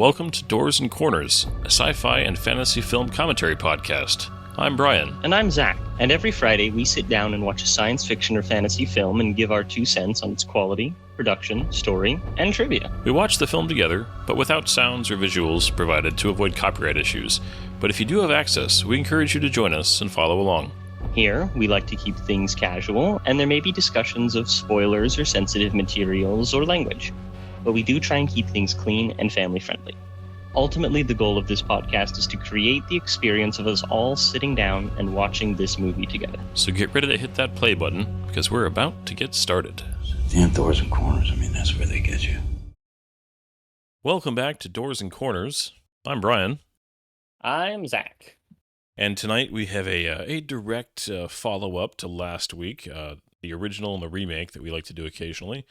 welcome to Doors and Corners, a sci-fi and fantasy film commentary podcast. I'm Brian. And I'm Zach. And every Friday we sit down and watch a science fiction or fantasy film and give our 2 cents on its quality, production, story, and trivia. We watch the film together, but without sounds or visuals provided to avoid copyright issues. But if you do have access, we encourage you to join us and follow along. Here, we like to keep things casual, and there may be discussions of spoilers or sensitive materials or language. But we do try and keep things clean and family-friendly. Ultimately, the goal of this podcast is to create the experience of us all sitting down and watching this movie together. So get ready to hit that play button, because we're about to get started. Damn Doors and Corners, that's where they get you. Welcome back to Doors and Corners. I'm Brian. I'm Zach. And tonight we have a direct follow-up to last week, the original and the remake that we like to do occasionally,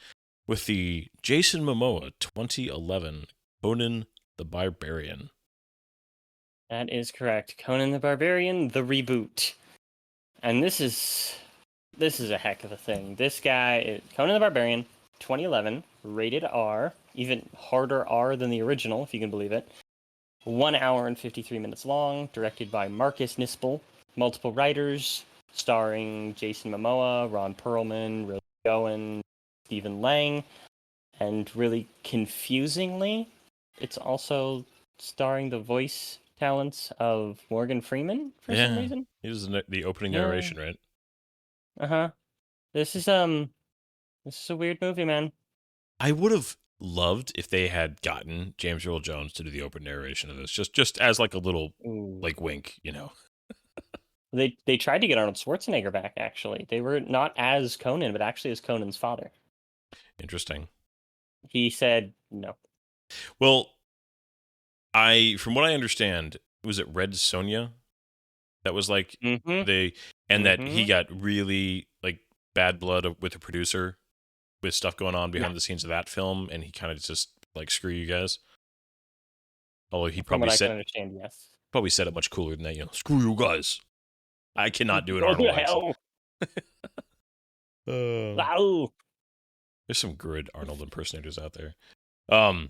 with the Jason Momoa 2011 Conan the Barbarian. That is correct. Conan the Barbarian, the reboot. And this is a heck of a thing. This guy, Conan the Barbarian, 2011, rated R, even harder R than the original, if you can believe it. 1 hour and 53 minutes long, directed by Marcus Nispel, multiple writers, starring Jason Momoa, Ron Perlman, Rose Gowen, Stephen Lang, and really confusingly, it's also starring the voice talents of Morgan Freeman for some reason. He was the opening narration, right? Uh-huh. This is a weird movie, man. I would have loved if they had gotten James Earl Jones to do the open narration of this, just as like a little like wink, you know. They tried to get Arnold Schwarzenegger back, actually. They were not as Conan, but actually as Conan's father. Interesting. He said no. Well, from what I understand, was it Red Sonja? That was like that he got really like bad blood with the producer with stuff going on behind the scenes of that film, and he kind of just like, screw you guys. Although he probably I can understand, yes. Probably said it much cooler than that, you know, screw you guys. I cannot do it Arnold. Wow. There's some good Arnold impersonators out there. So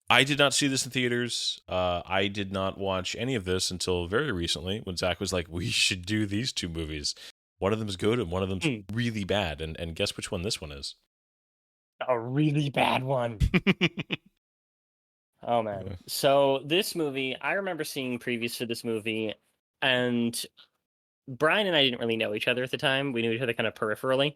I did not see this in theaters. I did not watch any of this until very recently when Zach was like, we should do these 2 movies. One of them is good and one of them's really bad. And guess which one this one is? A really bad one. Oh, man. So this movie, I remember seeing previews for this movie, and Brian and I didn't really know each other at the time. We knew each other kind of peripherally.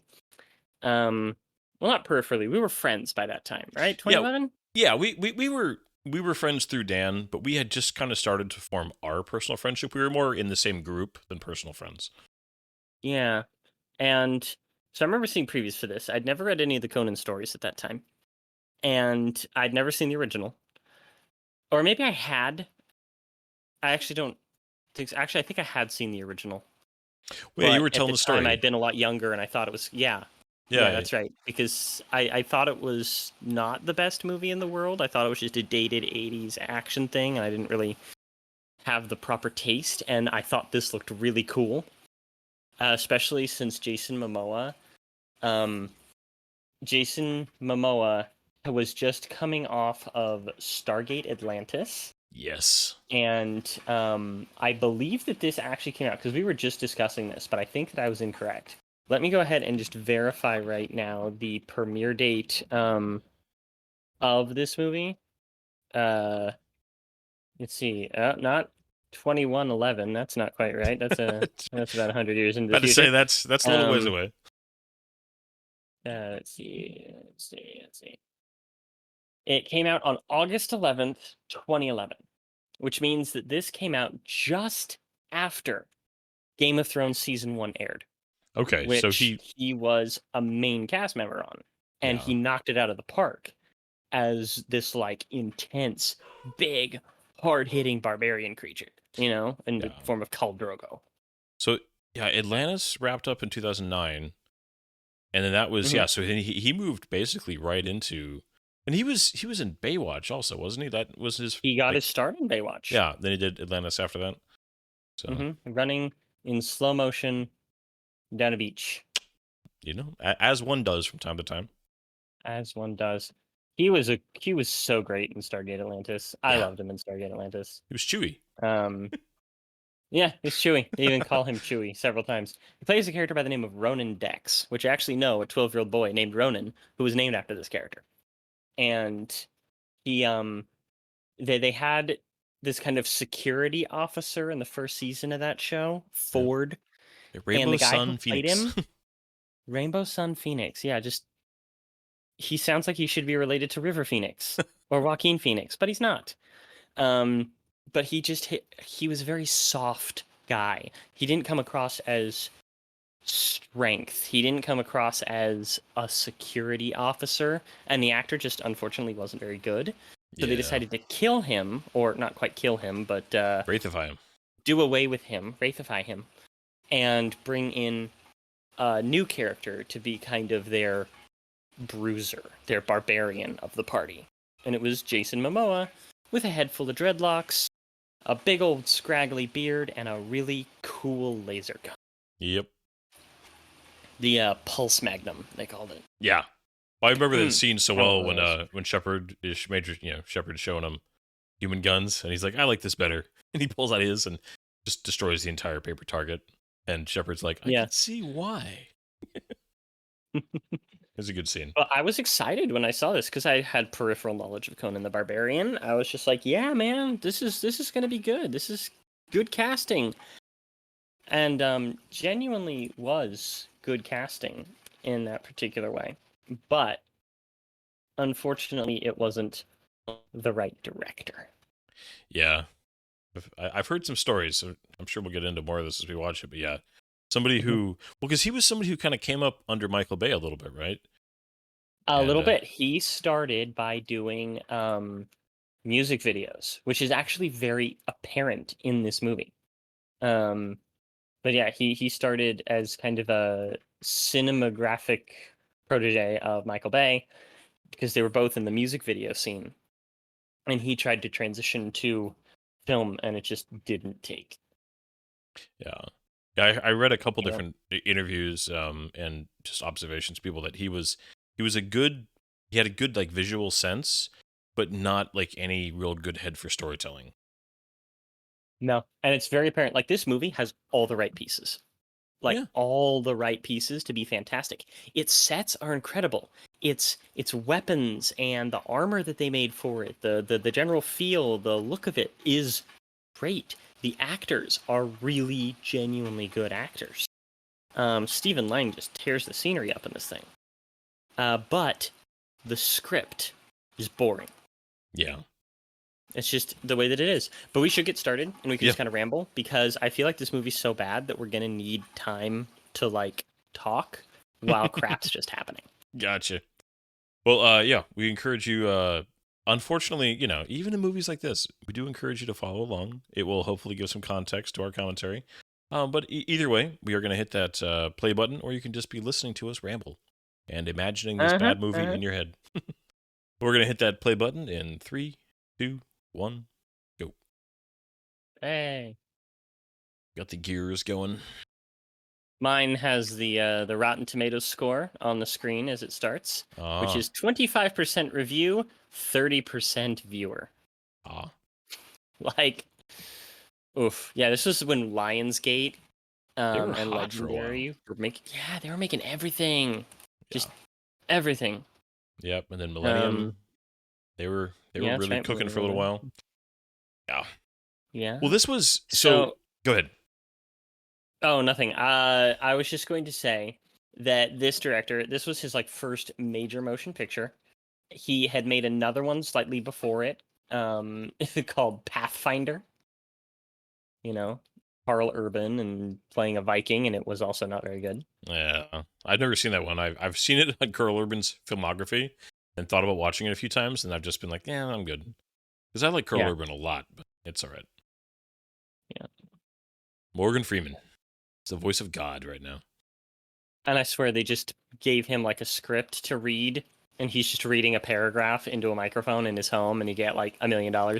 Well, not peripherally. We were friends by that time, right? 2011? Yeah, we were friends through Dan, but we had just kind of started to form our personal friendship. We were more in the same group than personal friends. Yeah. And so I remember seeing previews for this. I'd never read any of the Conan stories at that time. And I'd never seen the original. Or maybe I had. I actually don't think so. Actually, I think I had seen the original. Well, yeah, you were telling the story. I'd been a lot younger, and I thought it was, yeah, that's right. Because I thought it was not the best movie in the world. I thought it was just a dated 80s action thing, and I didn't really have the proper taste. And I thought this looked really cool, especially since Jason Momoa was just coming off of Stargate Atlantis. Yes. And I believe that this actually came out, because we were just discussing this, but I think that I was incorrect. Let me go ahead and just verify right now the premiere date of this movie. Let's see. Not 2111. That's not quite right. That's that's about 100 years into the future. Say that's a little ways away. Let's see. It came out on August 11th, 2011, which means that this came out just after Game of Thrones Season 1 aired. Okay, which so he was a main cast member on, and he knocked it out of the park as this like intense, big, hard-hitting barbarian creature, you know, in the form of Khal Drogo. So Atlantis wrapped up in 2009, and then that was so he moved basically right into. And he was in Baywatch also, wasn't he? That was his. He got his start in Baywatch. Yeah, then he did Atlantis after that. So running in slow motion down a beach. You know, as one does from time to time. As one does. He was so great in Stargate Atlantis. I loved him in Stargate Atlantis. He was Chewie. Yeah, he's Chewie. They even call him Chewie several times. He plays a character by the name of Ronan Dex, which I actually know a 12-year-old boy named Ronan who was named after this character. And he they had this kind of security officer in the first season of that show, Ford, Rainbow and the guy Sun who Phoenix. played him, Rainbow Sun Phoenix. Yeah, just he sounds like he should be related to River Phoenix or Joaquin Phoenix, but he's not. But he was a very soft guy. He didn't come across as strength. He didn't come across as a security officer, and the actor just unfortunately wasn't very good. So they decided to kill him, or not quite kill him, but Wraithify him. Do away with him, Wraithify him, and bring in a new character to be kind of their bruiser, their barbarian of the party. And it was Jason Momoa with a head full of dreadlocks, a big old scraggly beard, and a really cool laser gun. Yep. The Pulse Magnum, they called it. Yeah. Well, I remember that scene so well when Shepard is showing him human guns, and he's like, I like this better. And he pulls out his and just destroys the entire paper target. And Shepard's like, I can see why. It was a good scene. Well, I was excited when I saw this because I had peripheral knowledge of Conan the Barbarian. I was just like, yeah, man, this is going to be good. This is good casting. And genuinely was good casting in that particular way. But unfortunately, it wasn't the right director. Yeah. I've heard some stories, so I'm sure we'll get into more of this as we watch it. But yeah, somebody who, because he was somebody who kind of came up under Michael Bay a little bit, right? A little bit. He started by doing music videos, which is actually very apparent in this movie. But yeah, he started as kind of a cinematographic protege of Michael Bay because they were both in the music video scene. And he tried to transition to film, and it just didn't take. Yeah. I read a couple different interviews and just observations of people that he had a good like visual sense, but not like any real good head for storytelling. No, and it's very apparent. Like, this movie has all the right pieces. All the right pieces to be fantastic. Its sets are incredible. Its weapons and the armor that they made for it, the general feel, the look of it is great. The actors are really genuinely good actors. Stephen Lang just tears the scenery up in this thing. But the script is boring. Yeah. It's just the way that it is. But we should get started, and we can just kind of ramble, because I feel like this movie's so bad that we're going to need time to, like, talk while crap's just happening. Gotcha. Well, yeah, we encourage you, unfortunately, even in movies like this, we do encourage you to follow along. It will hopefully give some context to our commentary. But either way, we are going to hit that play button, or you can just be listening to us ramble and imagining this bad movie in your head. We're going to hit that play button in 3, 2, 1, go. Hey. Got the gears going. Mine has the Rotten Tomatoes score on the screen as it starts, which is 25% review, 30% viewer. Like, oof. Yeah, this was when Lionsgate and Legendary were making everything. Just everything. Yep, and then Millennium. They were really cooking for a little while. Yeah. Yeah. Well, this was so go ahead. Oh, nothing. I was just going to say that this director, this was his first major motion picture. He had made another one slightly before it, called Pathfinder. Carl Urban and playing a Viking, and it was also not very good. Yeah, I've never seen that one. I've seen it on Carl Urban's filmography and thought about watching it a few times, and I've just been like, yeah, I'm good. Because I like Carl Urban a lot, but it's all right. Yeah. Morgan Freeman. It's the voice of God right now. And I swear they just gave him a script to read, and he's just reading a paragraph into a microphone in his home, and he get $1 million.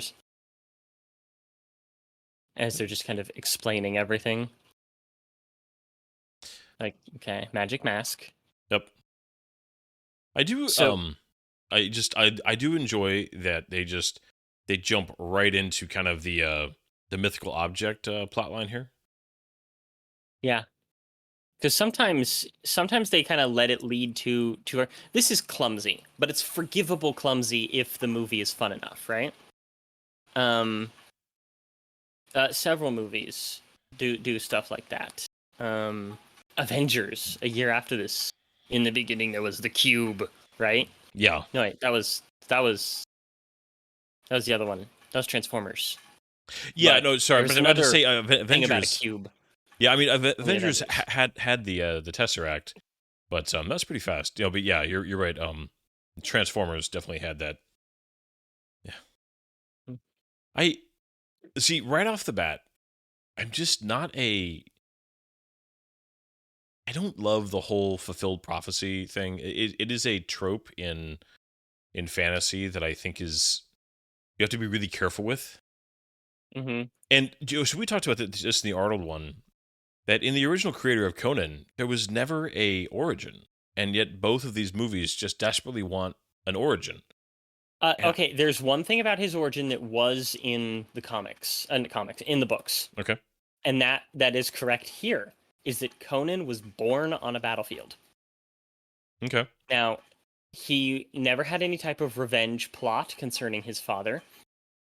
As they're just kind of explaining everything. Okay, magic mask. Yep. I do I do enjoy that they jump right into kind of the mythical object plotline here. Yeah. Because sometimes they kind of let it lead to her. This is clumsy, but it's forgivable clumsy if the movie is fun enough, right? Several movies do stuff like that. Avengers, a year after this, in the beginning there was the cube, right? Yeah. No, wait, that was the other one. That was Transformers. Yeah, But no, sorry, but I'm about to say Avengers. Thing about a cube. Yeah, I mean, Avengers had the Tesseract, but that's pretty fast. But yeah, you're right. Transformers definitely had that. Yeah, I see right off the bat. I'm just not I don't love the whole fulfilled prophecy thing. It is a trope in fantasy that I think is you have to be really careful with. Mm-hmm. And so we talked about this just in the Arnold one. That in the original creator of Conan, there was never a origin, and yet both of these movies just desperately want an origin. Okay, there's one thing about his origin that was in the comics, in the books. Okay. And that is correct here, is that Conan was born on a battlefield. Okay. Now, he never had any type of revenge plot concerning his father.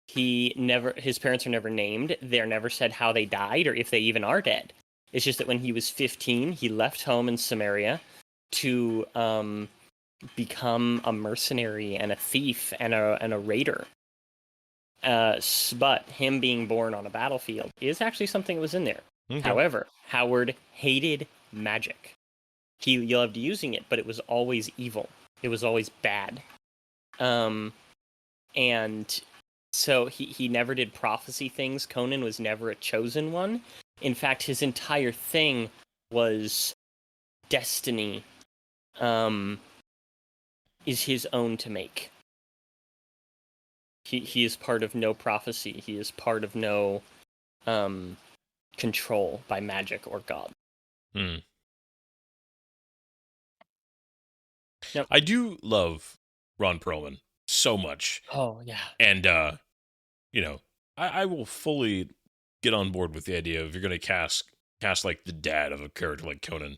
His parents are never named. They're never said how they died or if they even are dead. It's just that when he was 15, he left home in Samaria to become a mercenary and a thief and a raider. But him being born on a battlefield is actually something that was in there. Okay. However, Howard hated magic. He loved using it, but it was always evil. It was always bad. And so he never did prophecy things. Conan was never a chosen one. In fact, his entire thing was destiny is his own to make. He is part of no prophecy. He is part of no control by magic or God. Hmm. Yep. I do love Ron Perlman so much. Oh, yeah. And, I will fully get on board with the idea of you're going to cast like the dad of a character like Conan,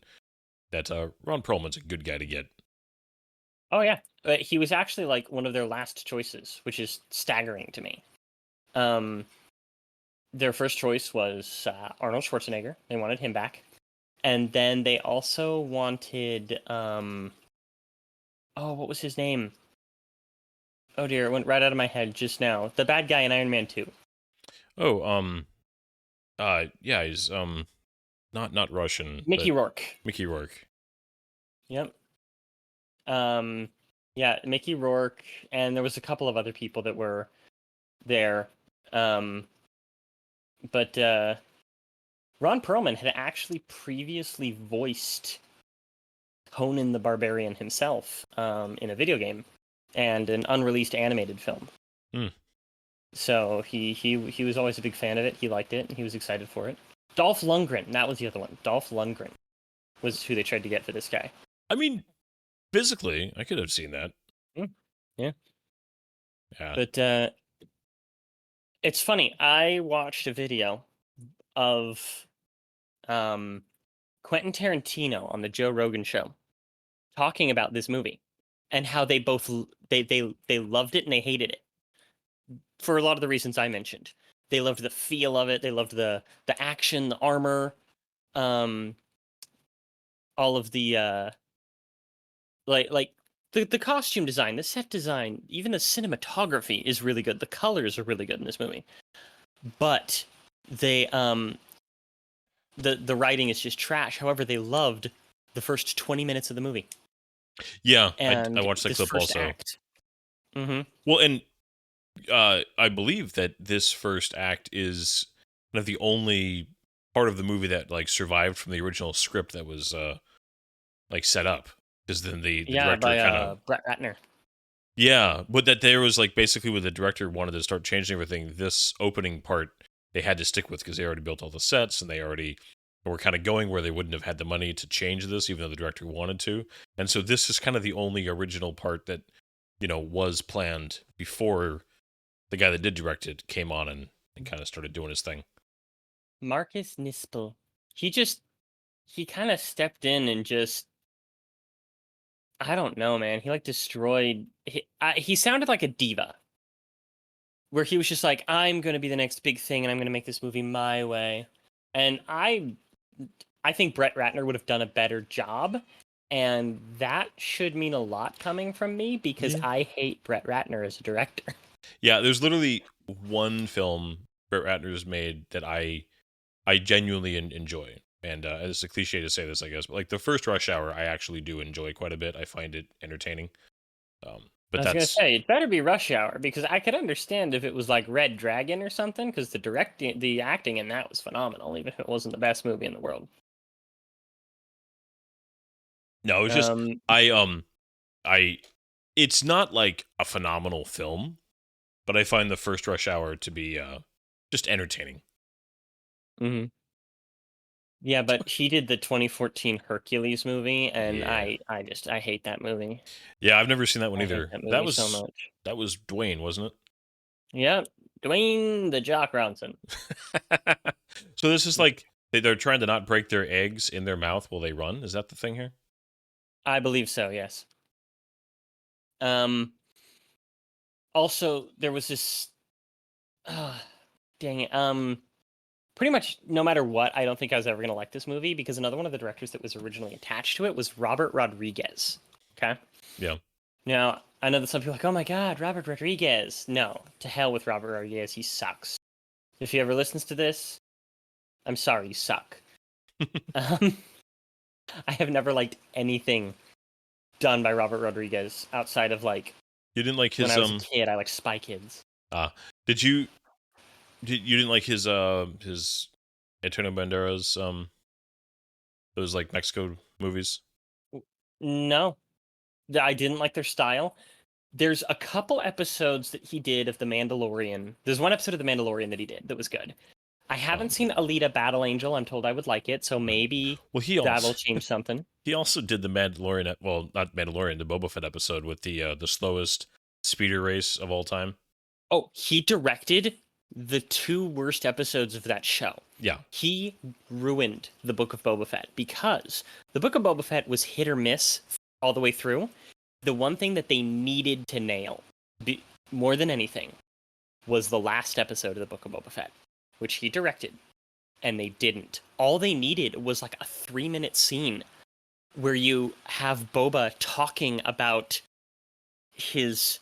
that Ron Perlman's a good guy to get. Oh, yeah. He was actually like one of their last choices, which is staggering to me. Their first choice was Arnold Schwarzenegger. They wanted him back. And then they also wanted, what was his name? Oh dear, it went right out of my head just now. The bad guy in Iron Man 2. Oh, yeah, he's not Russian. Mickey Rourke. Mickey Rourke. Yep. Yeah, Mickey Rourke, and there was a couple of other people that were there. But Ron Perlman had actually previously voiced Conan the Barbarian himself in a video game and an unreleased animated film. Hmm. So he was always a big fan of it. He liked it, and he was excited for it. Dolph Lundgren, that was the other one. Dolph Lundgren was who they tried to get for this guy. I mean, physically, I could have seen that. Yeah. Yeah. But it's funny. I watched a video of Quentin Tarantino on the Joe Rogan show talking about this movie and how they both they loved it and they hated it for a lot of the reasons I mentioned. They loved the feel of it. They loved the action, the armor, all of the like the costume design, the set design, even the cinematography is really good. The colors are really good in this movie. But they the writing is just trash. However, they loved the first 20 minutes of the movie. Yeah, and I watched that clip also. Act. Mm-hmm. Well, and I believe that this first act is one of the only part of the movie that like survived from the original script that was like set up, because then the director by kind of Brett Ratner. Yeah, but that there was like basically when the director wanted to start changing everything, this opening part they had to stick with because they already built all the sets and they already were kind of going where they wouldn't have had the money to change this, even though the director wanted to. And so this is kind of the only original part that was planned before the guy that did direct it came on and kind of started doing his thing. Marcus Nispel. He kind of stepped in and just, I don't know, man. He like destroyed. He sounded like a diva, where he was just like, I'm going to be the next big thing and I'm going to make this movie my way. And I think Brett Ratner would have done a better job. And that should mean a lot coming from me because I hate Brett Ratner as a director. Yeah, there's literally one film Brett Ratner's made that I genuinely enjoy. And it's a cliche to say this, I guess, but like the first Rush Hour, I actually do enjoy quite a bit. I find it entertaining. But I was gonna say it better be Rush Hour because I could understand if it was like Red Dragon or something because the acting in that was phenomenal, even if it wasn't the best movie in the world. No, it's just it's not like a phenomenal film, but I find the first Rush Hour to be just entertaining. Mm-hmm. Yeah, but he did the 2014 Hercules movie, and I hate that movie. Yeah, I've never seen that one either. That was so much. That was Dwayne, wasn't it? Yeah, Dwayne the Jock Ronson. So this is like they're trying to not break their eggs in their mouth while they run. Is that the thing here? I believe so. Yes. Also, there was this. Dang it. Pretty much no matter what, I don't think I was ever going to like this movie because another one of the directors that was originally attached to it was Robert Rodriguez. Okay? Yeah. Now, I know that some people are like, oh my god, Robert Rodriguez. No, to hell with Robert Rodriguez. He sucks. If he ever listens to this, I'm sorry, you suck. I have never liked anything done by Robert Rodriguez outside of like... You didn't like his... When I was a kid, I liked Spy Kids. Did you... You didn't like his Antonio Banderas those like Mexico movies? No, I didn't like their style. There's a couple episodes that he did of The Mandalorian. There's one episode of The Mandalorian that he did that was good. I haven't seen Alita Battle Angel. I'm told I would like it, so maybe that'll change something. He also did the Mandalorian, well, not Mandalorian, the Boba Fett episode with the slowest speeder race of all time. Oh, he directed the 2 worst episodes of that show. Yeah. He ruined the Book of Boba Fett because the Book of Boba Fett was hit or miss all the way through. The one thing that they needed to nail, more than anything, was the last episode of the Book of Boba Fett, which he directed, and they didn't. All they needed was like a 3-minute scene where you have Boba talking about his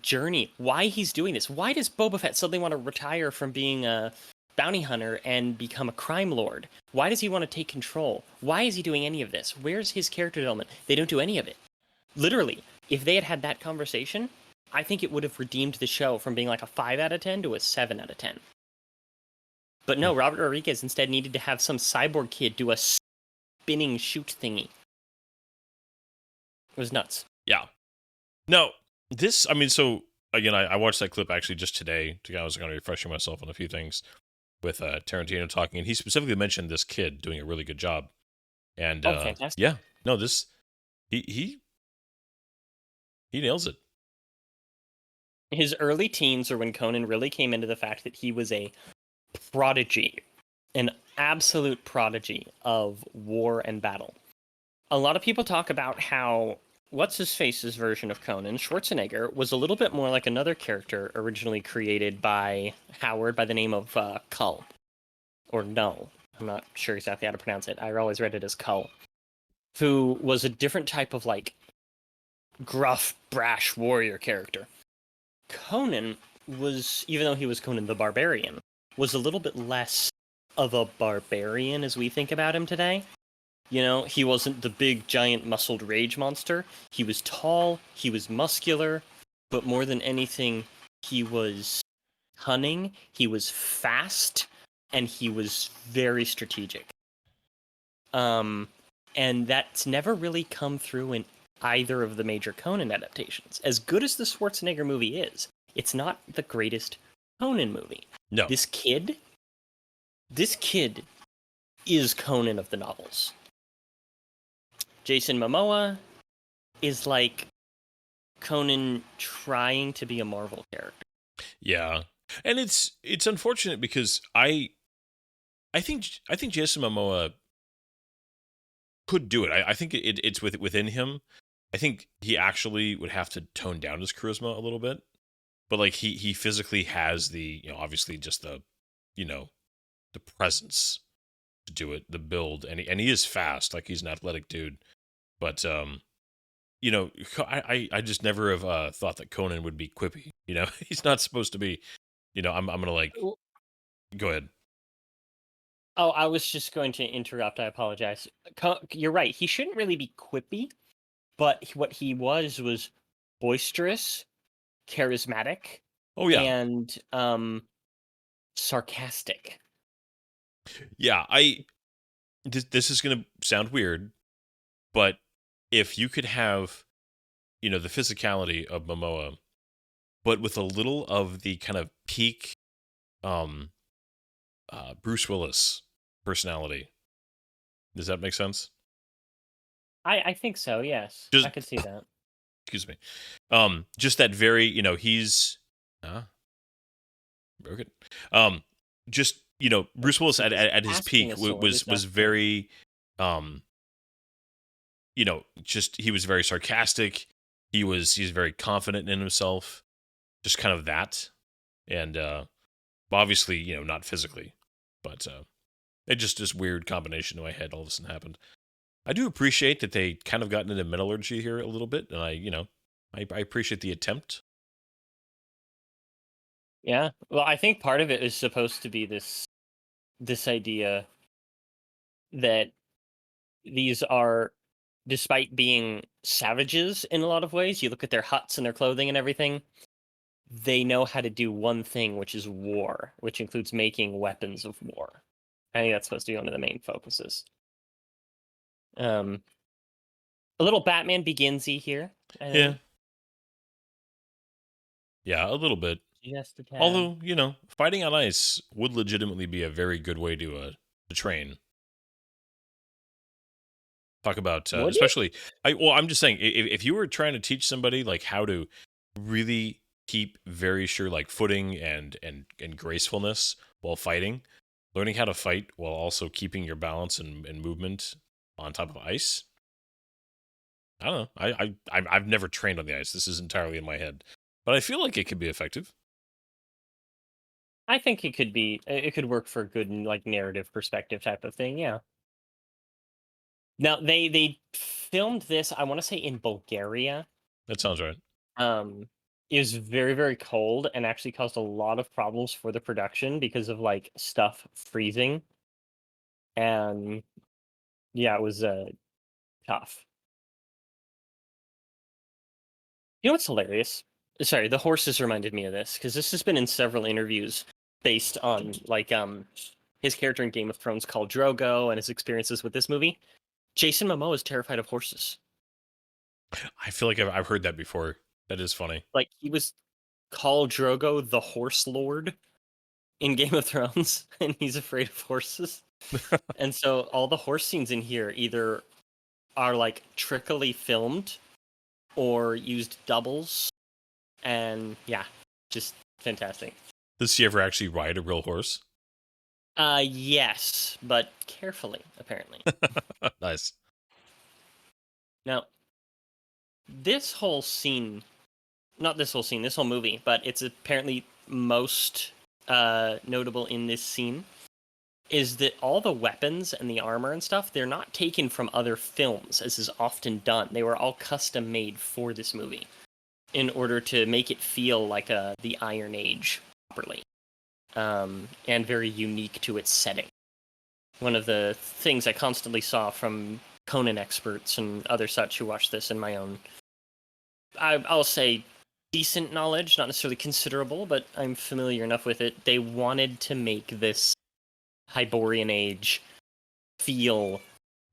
journey, why he's doing this. Why does Boba Fett suddenly want to retire from being a bounty hunter and become a crime lord? Why does he want to take control? Why is he doing any of this? Where's his character development? They don't do any of it. Literally, if they had had that conversation, I think it would have redeemed the show from being like a 5 out of 10 to a 7 out of 10. But no, Robert Rodriguez instead needed to have some cyborg kid do a spinning shoot thingy. It was nuts. Yeah. No, this, I mean, so, again, I watched that clip actually just today. I was going to refresh myself on a few things with Tarantino talking, and he specifically mentioned this kid doing a really good job. And, fantastic. Yeah, no, this, he nails it. His early teens are when Conan really came into the fact that he was a prodigy, an absolute prodigy of war and battle. A lot of people talk about how What's-His-Face's version of Conan, Schwarzenegger, was a little bit more like another character originally created by Howard by the name of Kull. Or Null. I'm not sure exactly how to pronounce it. I always read it as Kull. Who was a different type of, like, gruff, brash warrior character. Conan was, even though he was Conan the Barbarian, was a little bit less of a barbarian as we think about him today. You know, he wasn't the big, giant, muscled rage monster. He was tall, he was muscular, but more than anything, he was cunning, he was fast, and he was very strategic. And that's never really come through in either of the major Conan adaptations. As good as the Schwarzenegger movie is, it's not the greatest Conan movie. No. This kid is Conan of the novels. Jason Momoa is like Conan trying to be a Marvel character. Yeah, and it's unfortunate because I think Jason Momoa could do it. I think it's within him. I think he actually would have to tone down his charisma a little bit, but like he physically has the, obviously just the, the presence to do it, the build, and he is fast. Like, he's an athletic dude, but I just never have thought that Conan would be quippy. He's not supposed to be. I'm gonna like go ahead. Oh, I was just going to interrupt. I apologize. You're right. He shouldn't really be quippy, but what he was boisterous, charismatic, Oh yeah, and sarcastic. Yeah, this is gonna sound weird, but if you could have, the physicality of Momoa, but with a little of the kind of peak, Bruce Willis personality, does that make sense? I think so. Yes, I could see that. Excuse me. Just that very, he's broken. Just, Bruce Willis at his peak was very, just, he was very sarcastic. He's very confident in himself, just kind of that. And, obviously, not physically, but, it just this weird combination in my head all of a sudden happened. I do appreciate that they kind of got into metallurgy here a little bit, and I appreciate the attempt. Yeah, well, I think part of it is supposed to be this idea that these are, despite being savages in a lot of ways, you look at their huts and their clothing and everything, they know how to do one thing, which is war, which includes making weapons of war. I think that's supposed to be one of the main focuses. A little Batman Beginsy here. Yeah. Yeah, a little bit. Just a tad. Although, fighting on ice would legitimately be a very good way to train. Talk about, especially, I'm just saying, if you were trying to teach somebody like how to really keep very sure like footing and gracefulness while fighting, learning how to fight while also keeping your balance and movement on top of ice. I don't know. I've never trained on the ice. This is entirely in my head, but I feel like it could be effective. I think it could be. It could work for a good like narrative perspective type of thing. Yeah. Now they filmed this, I want to say, in Bulgaria. That sounds right. It was very, very cold and actually caused a lot of problems for the production because of like stuff freezing. And yeah, it was tough. You know what's hilarious? Sorry, the horses reminded me of this because this has been in several interviews based on like his character in Game of Thrones called Drogo and his experiences with this movie. Jason Momoa is terrified of horses. I feel like I've heard that before. That is funny. Like, he was called Drogo the Horse Lord in Game of Thrones, and he's afraid of horses. And so all the horse scenes in here either are like trickily filmed or used doubles, and yeah, just fantastic. Does he ever actually ride a real horse? Yes, but carefully, apparently. Nice. Now, this whole movie, but it's apparently most notable in this scene, is that all the weapons and the armor and stuff, they're not taken from other films, as is often done. They were all custom made for this movie in order to make it feel like the Iron Age properly, and very unique to its setting. One of the things I constantly saw from Conan experts and other such who watched this in my own, I'll say, decent knowledge, not necessarily considerable, but I'm familiar enough with it. They wanted to make this Hyborian Age feel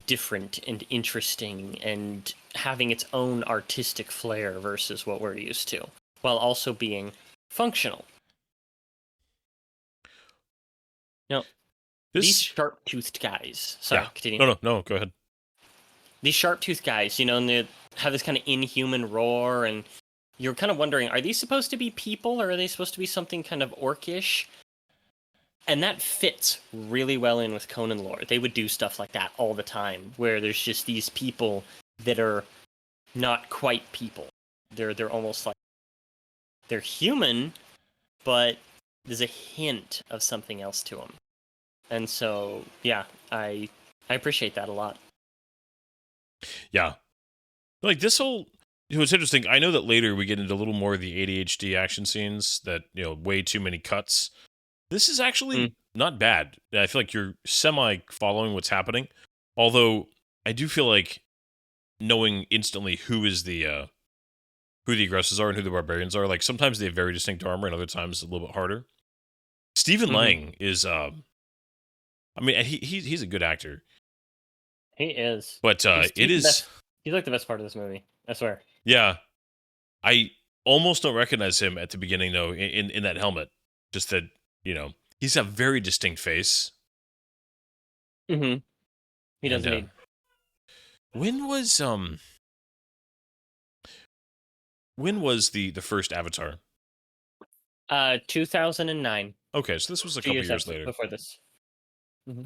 different and interesting and having its own artistic flair versus what we're used to, while also being functional. Now, these sharp-toothed guys... Sorry, yeah. continue. No, go ahead. These sharp-toothed guys, and they have this kind of inhuman roar, and you're kind of wondering, are these supposed to be people or are they supposed to be something kind of orcish? And that fits really well in with Conan lore. They would do stuff like that all the time, where there's just these people that are not quite people. They're almost like they're human, but there's a hint of something else to them. And so, yeah, I appreciate that a lot. Yeah. Like this whole, it's interesting. I know that later we get into a little more of the ADHD action scenes that, way too many cuts. This is actually not bad. I feel like you're semi-following what's happening. Although, I do feel like knowing instantly who the aggressors are and who the barbarians are, like sometimes they have very distinct armor and other times a little bit harder. Stephen Lang is, he's a good actor. He is. But he's like the best part of this movie, I swear. Yeah. I almost don't recognize him at the beginning, though, in that helmet. Just that, he's a very distinct face. Mm-hmm. He does indeed. When was the first Avatar? 2009. Okay, so this was a couple years later. Before this. Mm-hmm.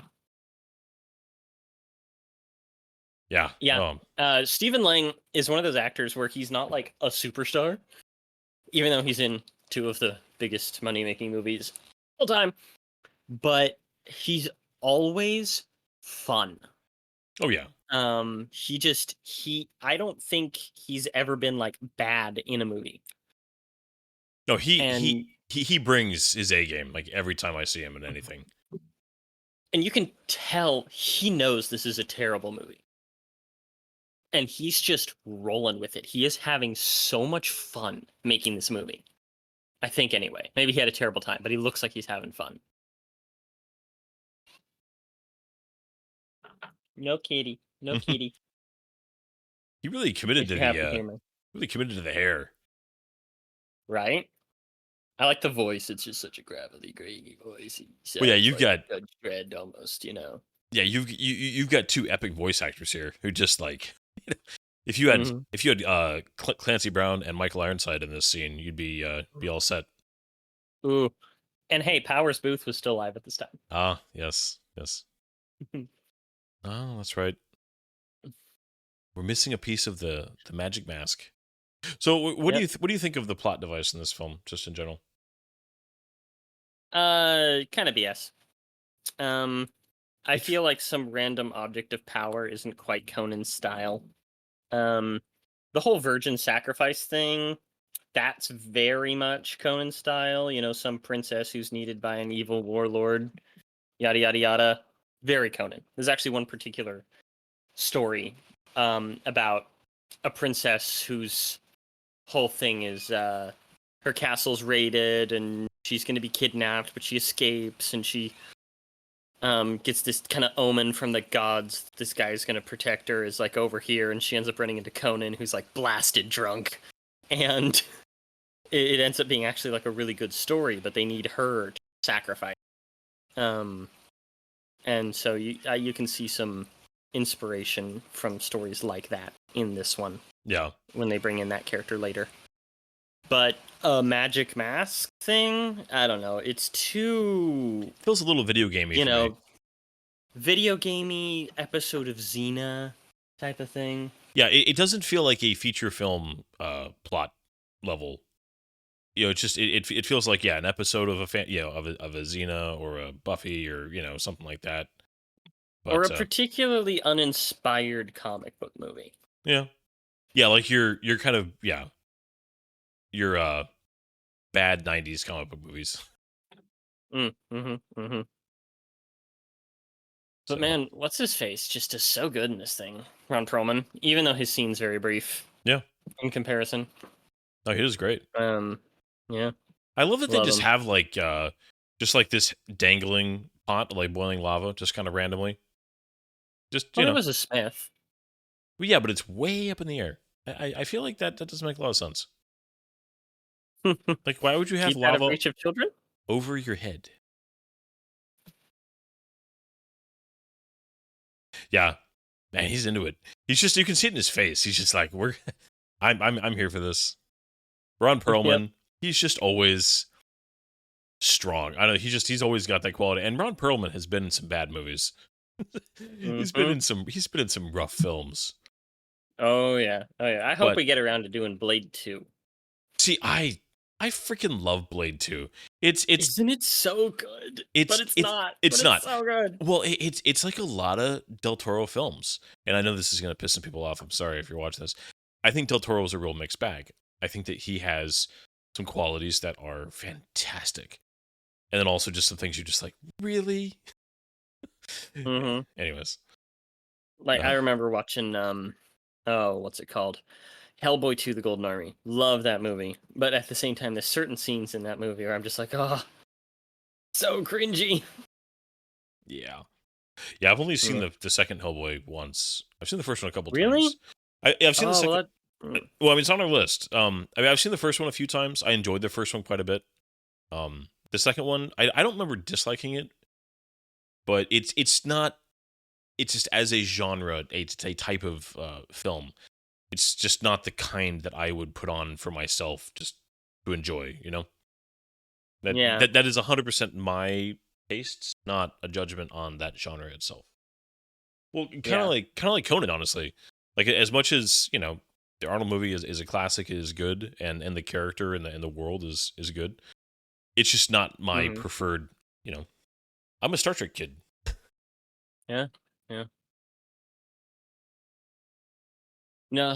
Yeah. Yeah. Stephen Lang is one of those actors where he's not like a superstar, even though he's in two of the biggest money-making movies all time. But he's always fun. Oh yeah. I don't think he's ever been like bad in a movie. No, he brings his A game like every time I see him in anything. And you can tell he knows this is a terrible movie. And he's just rolling with it. He is having so much fun making this movie. I think anyway. Maybe he had a terrible time, but he looks like he's having fun. No kitty. No kitty. He really committed to the hair. Right? I like the voice. It's just such a gravelly, grainy voice. Well, yeah, you've got Judge Dredd almost, Yeah, you've got two epic voice actors here who just like, if you had Clancy Brown and Michael Ironside in this scene, you'd be all set. Ooh, and hey, Powers Booth was still alive at this time. Ah, yes. Oh, that's right. We're missing a piece of the magic mask. So, what do you think of the plot device in this film, just in general? Kind of BS. I feel like some random object of power isn't quite Conan's style. The whole virgin sacrifice thing, that's very much Conan's style. Some princess who's needed by an evil warlord, yada yada yada. Very Conan. There's actually one particular story about a princess whose whole thing is her castle's raided and she's going to be kidnapped, but she escapes and she gets this kind of omen from the gods. This guy's going to protect her, is like over here, and she ends up running into Conan, who's like blasted drunk. And it ends up being actually like a really good story, but they need her to sacrifice. And so you can see some inspiration from stories like that in this one. Yeah. When they bring in that character later. But a magic mask thing, I don't know. It's too... Feels a little video gamey video gamey episode of Xena type of thing. Yeah, it doesn't feel like a feature film plot level. It's just it feels like an episode of of a Xena or a Buffy or something like that. But, or a particularly uninspired comic book movie. Yeah. Yeah, like you're kind of your bad 90s comic book movies. But man, what's his face just is so good in this thing, Ron Perlman, even though his scene's very brief. Yeah. In comparison. Oh, he was great. Yeah. I love that they just have like just like this dangling pot, like boiling lava, just kind of randomly. Just it was a smith. Well, yeah, but it's way up in the air. I feel like that doesn't make a lot of sense. Like, why would you have lava out of reach of children? Over your head? Yeah, man, he's into it. He's just, you can see it in his face. He's just like, I'm here for this. Ron Perlman, he's just always strong. I know he's always got that quality. And Ron Perlman has been in some bad movies. He's been in some rough films. Oh yeah. I hope we get around to doing Blade 2. See, I freaking love Blade 2. Isn't it so good? But it's not. It's so good. Well, it's like a lot of Del Toro films. And I know this is going to piss some people off. I'm sorry if you're watching this. I think Del Toro is a real mixed bag. I think that he has some qualities that are fantastic. And then also just some things you're just like, really? Anyways. Like, I remember watching, what's it called? Hellboy 2, The Golden Army. Love that movie. But at the same time, there's certain scenes in that movie where I'm just like, oh, so cringy. Yeah. Yeah, I've only seen the second Hellboy once. I've seen the first one a couple times. Really? I've seen the second. Well, I mean, it's on our list. I mean, I've seen the first one a few times. I enjoyed the first one quite a bit. The second one, I don't remember disliking it, but it's not. It's just as a genre, it's a type of film. It's just not the kind that I would put on for myself just to enjoy. You know. That is 100% my tastes, not a judgment on that genre itself. Well, kind of like Conan, honestly. Like, as much as, you know, the Arnold movie is a classic, is good, and the character and the world is good. It's just not my preferred. You know, I'm a Star Trek kid. Yeah. No,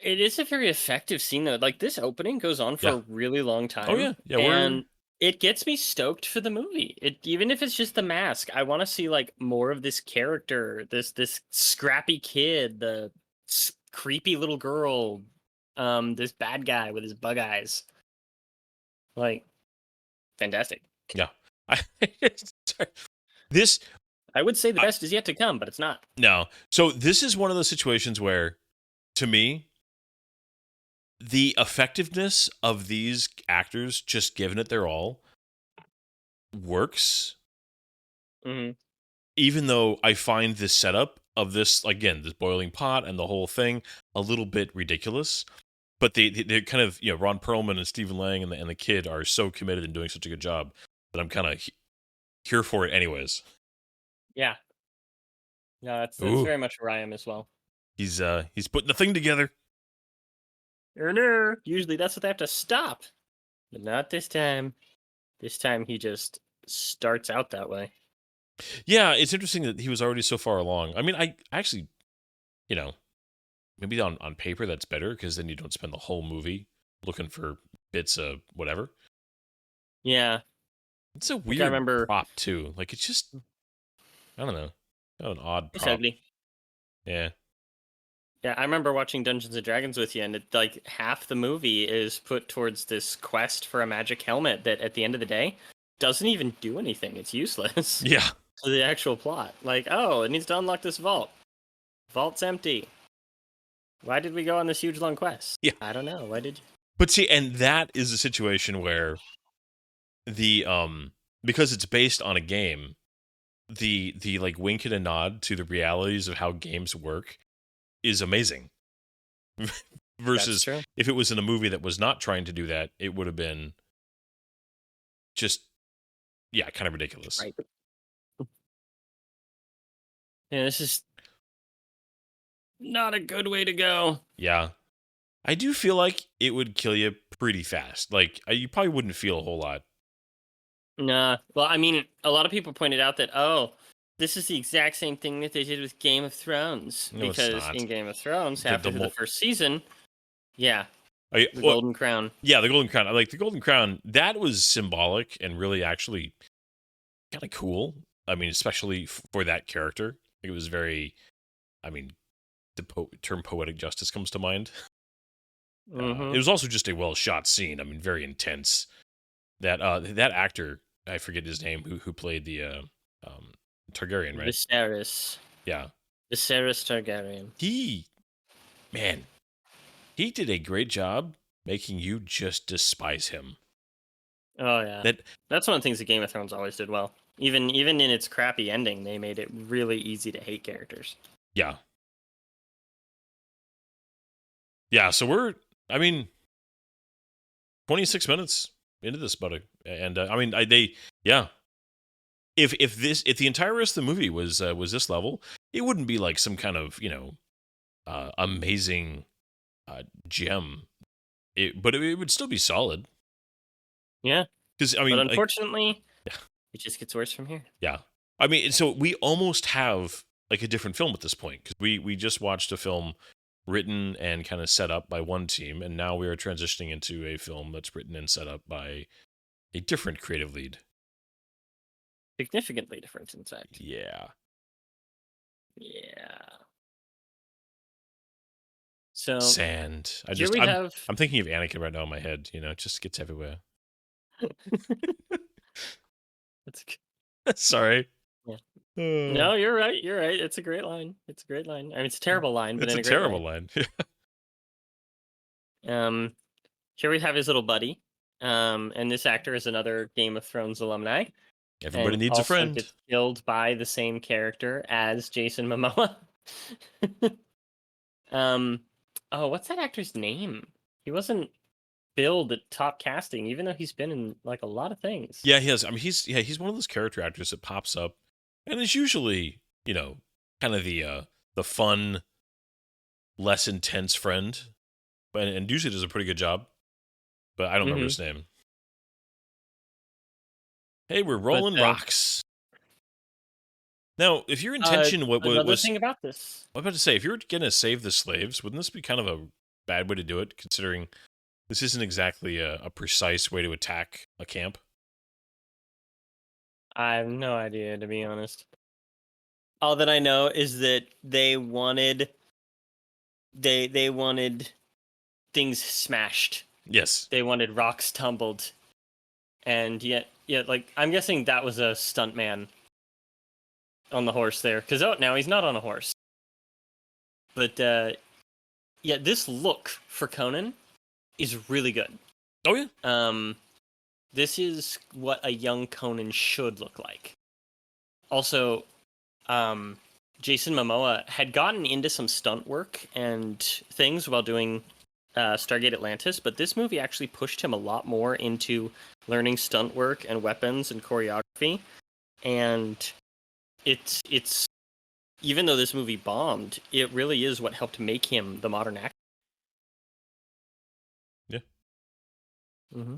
it is a very effective scene though. Like, this opening goes on for a really long time. Oh yeah, and it gets me stoked for the movie. Even if it's just the mask, I want to see like more of this character, this scrappy kid, the creepy little girl, this bad guy with his bug eyes. Like, fantastic. Yeah. I would say the best is yet to come, but it's not. No. So this is one of those situations where, to me, the effectiveness of these actors just giving it their all works. Even though I find this setup of this, again, this boiling pot and the whole thing a little bit ridiculous. But they're kind of, you know, Ron Perlman and Stephen Lang and the kid are so committed and doing such a good job that I'm kind of here for it anyways. Yeah. No, that's very much where I am as well. He's putting the thing together. Usually that's what they have to stop. But not this time. This time he just starts out that way. Yeah, it's interesting that he was already so far along. I mean, I actually, you know, maybe on paper that's better because then you don't spend the whole movie looking for bits of whatever. Yeah. It's a weird prop too. Like, it's just, I don't know. Kind of an odd prop. It's ugly. Yeah. Yeah, I remember watching Dungeons & Dragons with you, and like half the movie is put towards this quest for a magic helmet that at the end of the day doesn't even do anything. It's useless. Yeah. To the actual plot. Like, oh, it needs to unlock this vault. Vault's empty. Why did we go on this huge long quest? Yeah. I don't know. Why did you? But see, and that is a situation where the because it's based on a game, the like wink and a nod to the realities of how games work is amazing. Versus if it was in a movie that was not trying to do that, it would have been just kind of ridiculous. Right. Yeah, this is not a good way to go. Yeah. I do feel like it would kill you pretty fast. Like, you probably wouldn't feel a whole lot. Nah. Well, I mean, a lot of people pointed out that, this is the exact same thing that they did with Game of Thrones. No, because in Game of Thrones, after the first season, the Golden Crown. Yeah, the Golden Crown. Like, the Golden Crown, that was symbolic and really actually kind of cool. I mean, especially for that character. It was very, I mean, the term poetic justice comes to mind. It was also just a well-shot scene. I mean, very intense. That actor, I forget his name, who played the Targaryen, right? Viserys. Yeah. Viserys Targaryen. He did a great job making you just despise him. Oh, yeah. That's one of the things that Game of Thrones always did well. Even in its crappy ending, they made it really easy to hate characters. Yeah. Yeah, so we're I mean, 26 minutes into this, buddy, and yeah. If the entire rest of the movie was this level, it wouldn't be like some kind of amazing gem. But it would still be solid. Yeah, because but unfortunately, yeah, it just gets worse from here. Yeah, I mean, so we almost have like a different film at this point because we just watched a film written and kind of set up by one team, and now we are transitioning into a film that's written and set up by a different creative lead. Significantly different, in fact. Yeah. So sand. I'm thinking of Anakin right now in my head. It just gets everywhere. That's sorry. Yeah. No, you're right. You're right. It's a great line. It's a great line. I mean, it's a terrible line, but it's in a terrible line. Here we have his little buddy. And this actor is another Game of Thrones alumni. Everybody needs a friend. Gets killed by the same character as Jason Momoa. What's that actor's name? He wasn't billed at top casting, even though he's been in like a lot of things. Yeah, he has. I mean, he's one of those character actors that pops up, and is usually kind of the fun, less intense friend, and usually does a pretty good job. But I don't remember his name. Hey, we're rolling rocks. Now, if your intention was thing about this, I was about to say, if you were going to save the slaves, wouldn't this be kind of a bad way to do it, considering this isn't exactly a precise way to attack a camp? I have no idea, to be honest. All that I know is that they wanted things smashed. Yes. They wanted rocks tumbled. And yet, like, I'm guessing that was a stuntman on the horse there. Because, now he's not on a horse. But, this look for Conan is really good. Oh, yeah? This is what a young Conan should look like. Also, Jason Momoa had gotten into some stunt work and things while doing Stargate Atlantis, but this movie actually pushed him a lot more into learning stunt work and weapons and choreography. And it's even though this movie bombed, it really is what helped make him the modern actor. Yeah. Mm-hmm.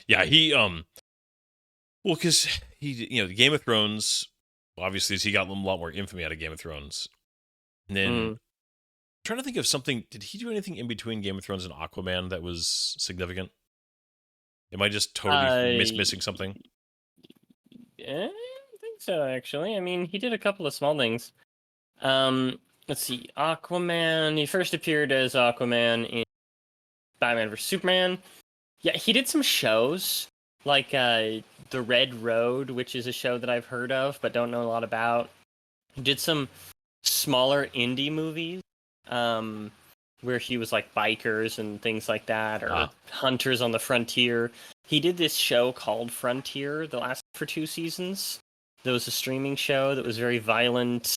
Yeah, he well, because he Game of Thrones, obviously, he got a lot more infamy out of Game of Thrones. And then I'm trying to think of something. Did he do anything in between Game of Thrones and Aquaman that was significant? Am I just totally missing something? Yeah, I think so, actually. I mean, he did a couple of small things. Let's see. Aquaman. He first appeared as Aquaman in Batman vs. Superman. Yeah, he did some shows, like The Red Road, which is a show that I've heard of, but don't know a lot about. He did some smaller indie movies, where he was like bikers and things like that, or hunters on the frontier. He did this show called Frontier that lasted for 2 seasons. There was a streaming show that was very violent,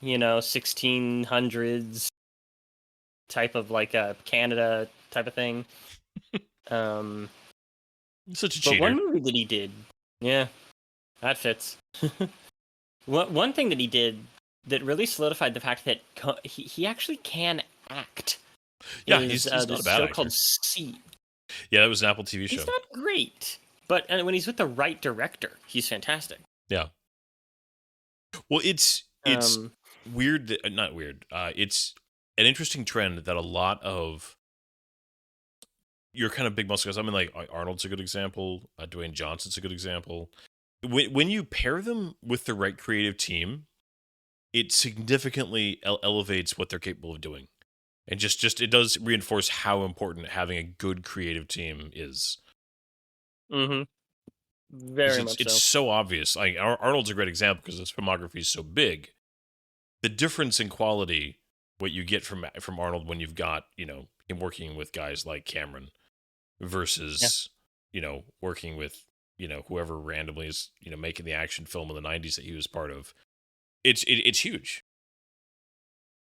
1600s type of like a Canada type of thing. Such a cheater. But one movie that he did, yeah, that fits. One thing that he did that really solidified the fact that he actually can act. Yeah, he's not a bad actor. Called Seed. Yeah, that was an Apple TV show. He's not great, but when he's with the right director, he's fantastic. Yeah. Well, it's weird. Not weird. It's an interesting trend that a lot of your kind of big muscle guys. I mean, like Arnold's a good example. Dwayne Johnson's a good example. When you pair them with the right creative team, it significantly elevates what they're capable of doing, and just it does reinforce how important having a good creative team is. Mm-hmm. Very much so. It's so obvious. Like Arnold's a great example because his filmography is so big. The difference in quality, what you get from Arnold when you've got him working with guys like Cameron, versus working with whoever randomly is making the action film in the 90s that he was part of. It's huge.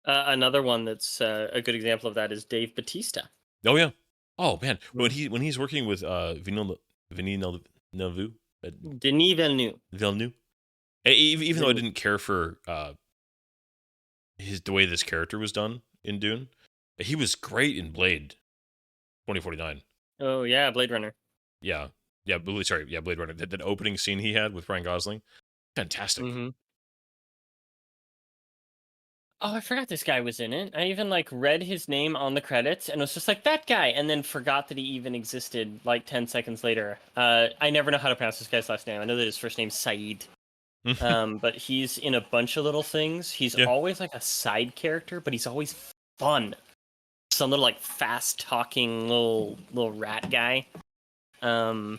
Another one that's a good example of that is Dave Bautista. Oh yeah. Oh man, when he's working with Villeneuve, Denis Villeneuve, even though I didn't care for the way this character was done in Dune, he was great in Blade 2049. Oh yeah, Blade Runner. Yeah, Blade Runner. That opening scene he had with Ryan Gosling, fantastic. Mm-hmm. Oh, I forgot this guy was in it. I even read his name on the credits and was just like, that guy, and then forgot that he even existed 10 seconds later. I never know how to pronounce this guy's last name. I know that his first name's Saeed. But he's in a bunch of little things. He's always a side character, but he's always fun. Some little fast talking little rat guy. Yeah,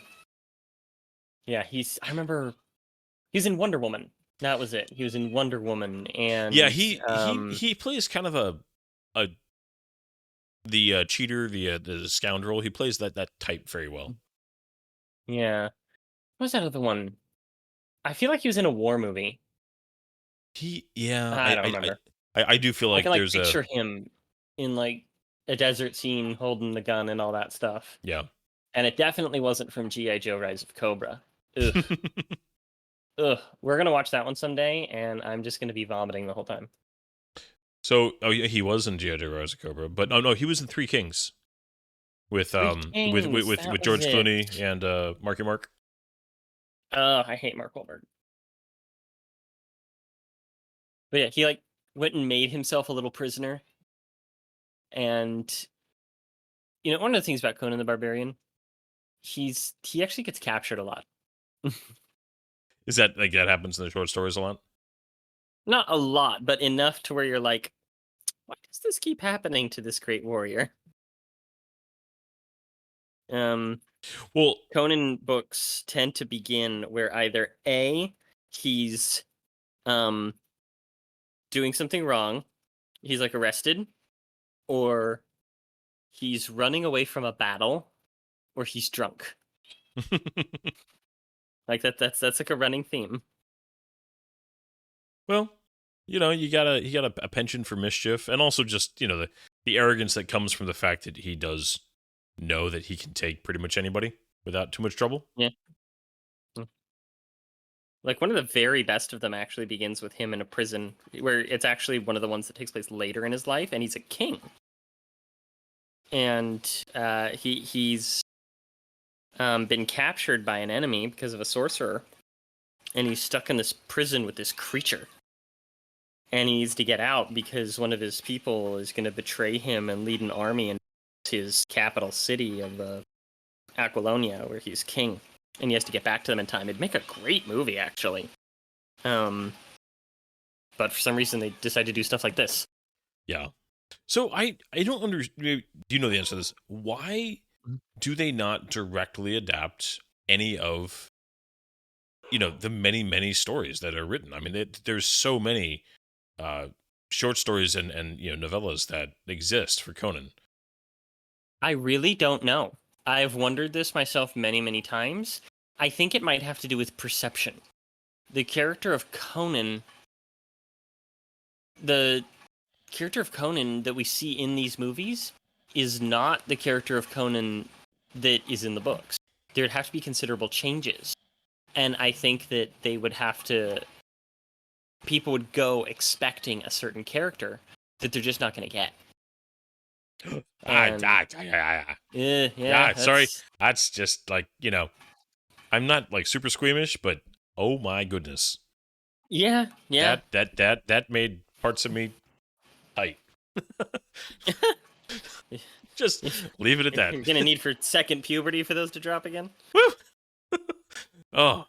I remember he's in Wonder Woman. That was it. He was in Wonder Woman, and he plays kind of the cheater, the scoundrel. He plays that type very well. Yeah. What was that other one? I feel like he was in a war movie. I don't remember. I do feel like I can there's picture him in a desert scene holding the gun and all that stuff. Yeah. And it definitely wasn't from G.I. Joe Rise of Cobra. Ugh. Ugh. We're going to watch that one someday, and I'm just going to be vomiting the whole time. So, he was in G.I. Joe Rise of Cobra, but no, he was in Three Kings with George Clooney and Marky Mark. Oh, I hate Mark Wahlberg. But yeah, he went and made himself a little prisoner. And one of the things about Conan the Barbarian, he actually gets captured a lot. Is that that happens in the short stories a lot? Not a lot, but enough to where you're like, why does this keep happening to this great warrior? Well, Conan books tend to begin where either A, he's doing something wrong, he's arrested, or he's running away from a battle, or he's drunk. That's a running theme. Well, he got a penchant for mischief, and also just the arrogance that comes from the fact that he does know that he can take pretty much anybody without too much trouble. Yeah. One of the very best of them actually begins with him in a prison, where it's actually one of the ones that takes place later in his life, and he's a king. And he's been captured by an enemy because of a sorcerer, and he's stuck in this prison with this creature. And he needs to get out because one of his people is going to betray him and lead an army in his capital city of Aquilonia, where he's king. And he has to get back to them in time. It'd make a great movie, actually. But for some reason, they decide to do stuff like this. Yeah. So I don't understand. Do you know the answer to this? Why do they not directly adapt any of the many stories that are written? I mean, there's so many short stories and novellas that exist for Conan. I really don't know. I've wondered this myself many times. I think it might have to do with perception. The character of Conan that we see in these movies is not the character of Conan that is in the books. There'd have to be considerable changes. And I think that they would have to... People would go expecting a certain character that they're just not going to get. Sorry. That's just I'm not super squeamish, but oh my goodness. Yeah. That made parts of me tight. Just leave it at that. You're gonna need for second puberty for those to drop again. Woo! Oh.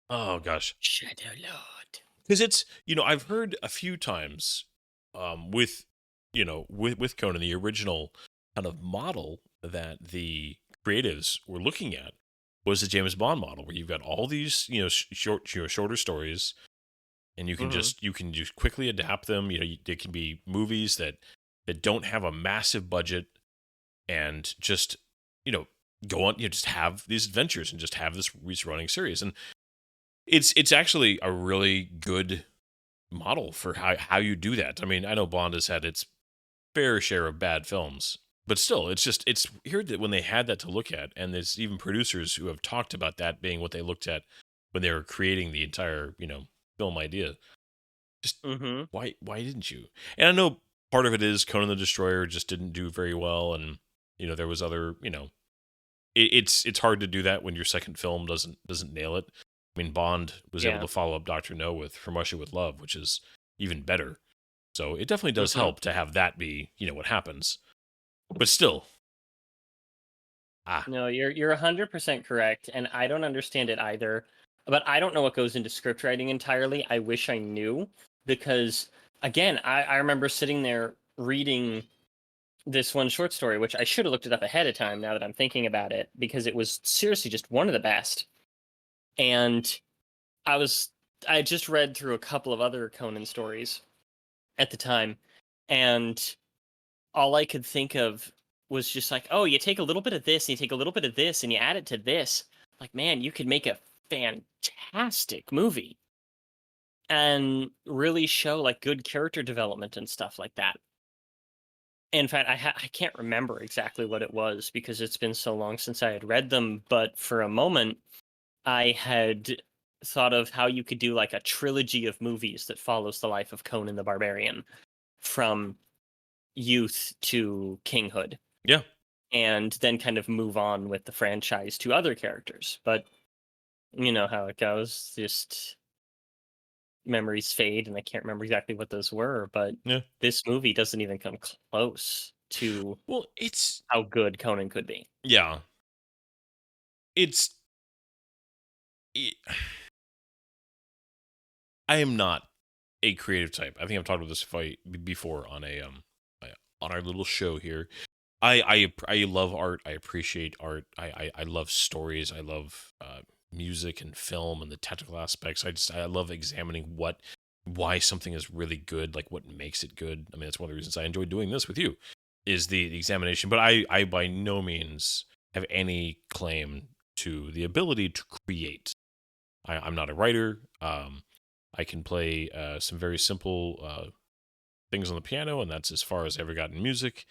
Oh gosh. Shadow Lord. Because it's I've heard a few times with Conan, the original kind of model that the creatives were looking at was the James Bond model, where you've got all these shorter stories, and you can just quickly adapt them. They can be movies that don't have a massive budget, and just go on, just have these adventures and just have this running series. And it's actually a really good model for how you do that. I mean, I know Bond has had its fair share of bad films, but still, it's here that when they had that to look at, and there's even producers who have talked about that being what they looked at when they were creating the entire film idea. Just why didn't you? And I know part of it is Conan the Destroyer just didn't do very well, and there was other it's hard to do that when your second film doesn't nail it. I mean, Bond was able to follow up Dr. No with From Russia with Love, which is even better. So it definitely does help to have that be what happens. But still, no, you're 100% correct, and I don't understand it either. But I don't know what goes into script writing entirely. I wish I knew, because again, I remember sitting there reading this one short story, which I should have looked it up ahead of time now that I'm thinking about it, because it was seriously just one of the best. And I just read through a couple of other Conan stories at the time, and all I could think of was just like, oh, you take a little bit of this, and you take a little bit of this, and you add it to this. Like, man, you could make a fantastic movie and really show like good character development and stuff like that. In fact, I can't remember exactly what it was because it's been so long since I had read them, but for a moment I had thought of how you could do like a trilogy of movies that follows the life of Conan the Barbarian from youth to kinghood. Yeah. And then kind of move on with the franchise to other characters. But you know how it goes. Just memories fade, and I can't remember exactly what those were, but this movie doesn't even come close to it's how good Conan could be. Yeah. I am not a creative type. I think I've talked about this fight before on on our little show here. I love art. I appreciate art. I love stories. I love music and film and the technical aspects. I love examining why something is really good, like what makes it good. I mean, that's one of the reasons I enjoy doing this with you, is the examination. But I by no means have any claim to the ability to create. I'm not a writer. I can play some very simple things on the piano, and that's as far as I ever got in music.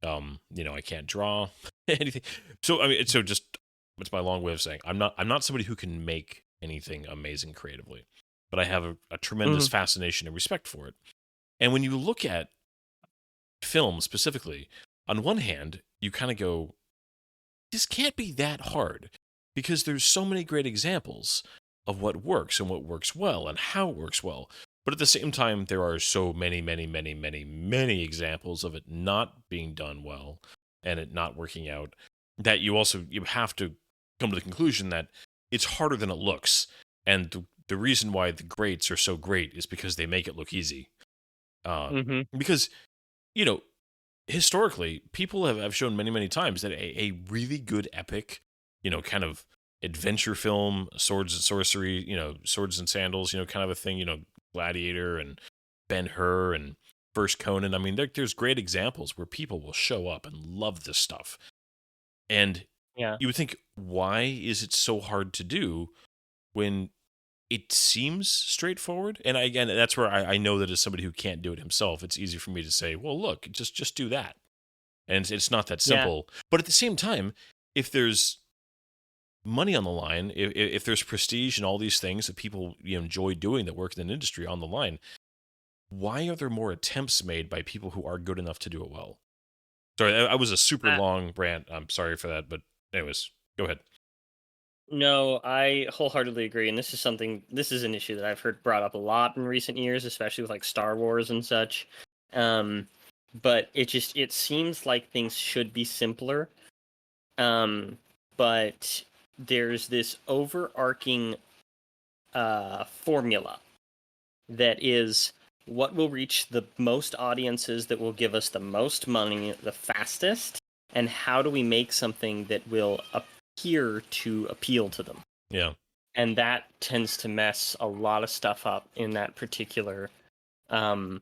I can't draw anything. So I mean, it's my long way of saying I'm not somebody who can make anything amazing creatively, but I have a tremendous fascination and respect for it. And when you look at film specifically, on one hand, you kind of go, this can't be that hard because there's so many great examples of what works and what works well and how it works well. But at the same time, there are so many, many, many, many, many examples of it not being done well and it not working out, that you have to come to the conclusion that it's harder than it looks. And the reason why the greats are so great is because they make it look easy. Because, historically, people have shown many, many times that a really good epic, kind of adventure film, swords and sorcery, swords and sandals, kind of a thing, Gladiator and Ben-Hur and First Conan. I mean, there's great examples where people will show up and love this stuff. And you would think, why is it so hard to do when it seems straightforward? And again, that's where I know that as somebody who can't do it himself, it's easy for me to say, well, look, just do that. And it's not that simple. Yeah. But at the same time, if there's money on the line, if there's prestige and all these things that people enjoy doing that work in an industry on the line, why are there more attempts made by people who are good enough to do it well? Sorry, I was a super long rant. I'm sorry for that, but anyways, go ahead. No, I wholeheartedly agree, and this is an issue that I've heard brought up a lot in recent years, especially with like Star Wars and such. But it seems like things should be simpler. But there's this overarching formula that is what will reach the most audiences, that will give us the most money the fastest, and how do we make something that will appear to appeal to them. Yeah. And that tends to mess a lot of stuff up in that particular area.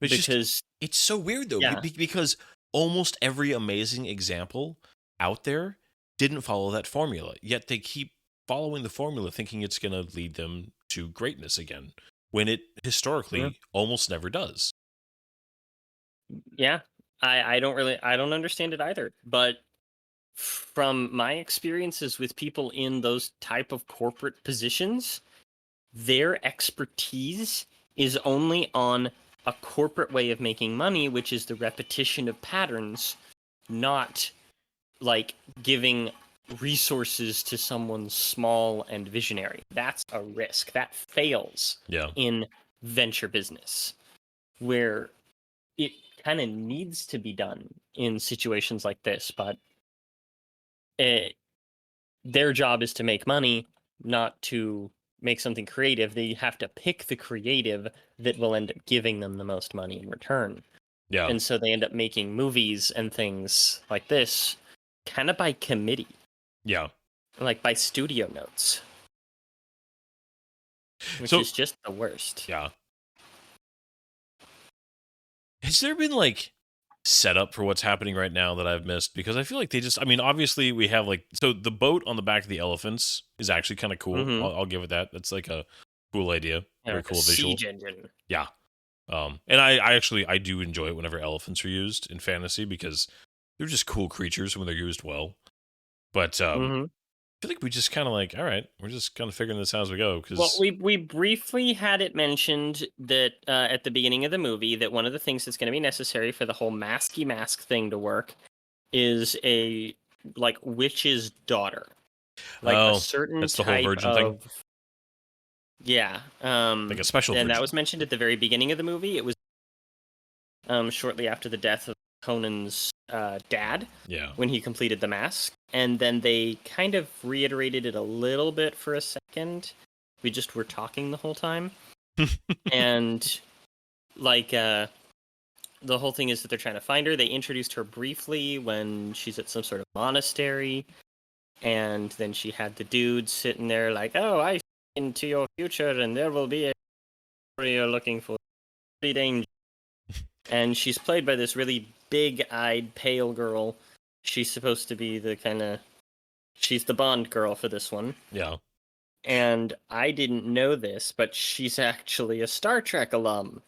Because it's so weird though, because almost every amazing example out there didn't follow that formula, yet they keep following the formula thinking it's going to lead them to greatness again, when it historically almost never does. Yeah, I don't understand it either. But from my experiences with people in those type of corporate positions, their expertise is only on a corporate way of making money, which is the repetition of patterns, not like giving resources to someone small and visionary. That's a risk. That fails in venture business, where it kind of needs to be done in situations like this, but their job is to make money, not to make something creative. They have to pick the creative that will end up giving them the most money in return. Yeah. And so they end up making movies and things like this kind of by committee. Yeah. Like by studio notes. Which is just the worst. Yeah. Has there been like setup for what's happening right now that I've missed? Because I feel like obviously we have like, so the boat on the back of the elephants is actually kind of cool. Mm-hmm. I'll give it that. That's like a cool idea. Very cool visual. Siege engine. Yeah. And I do enjoy it whenever elephants are used in fantasy because they're just cool creatures when they're used well. But I feel like we just kind of like, all right, we're just kind of figuring this out as we go. Well, we briefly had it mentioned that at the beginning of the movie that one of the things that's going to be necessary for the whole masky mask thing to work is a like witch's daughter, like a certain that's the type whole virgin of thing. Yeah, like a special and virgin. that was mentioned at the very beginning of the movie. It was shortly after the death of Conan's dad. Yeah. When he completed the mask, and then they kind of reiterated it a little bit for a second. We just were talking the whole time, and like the whole thing is that they're trying to find her. They introduced her briefly when she's at some sort of monastery, and then she had the dude sitting there like, "Oh, I see into your future, and there will be a you're looking for danger." And she's played by this really big-eyed, pale girl. She's supposed to be she's the Bond girl for this one. Yeah. And I didn't know this, but she's actually a Star Trek alum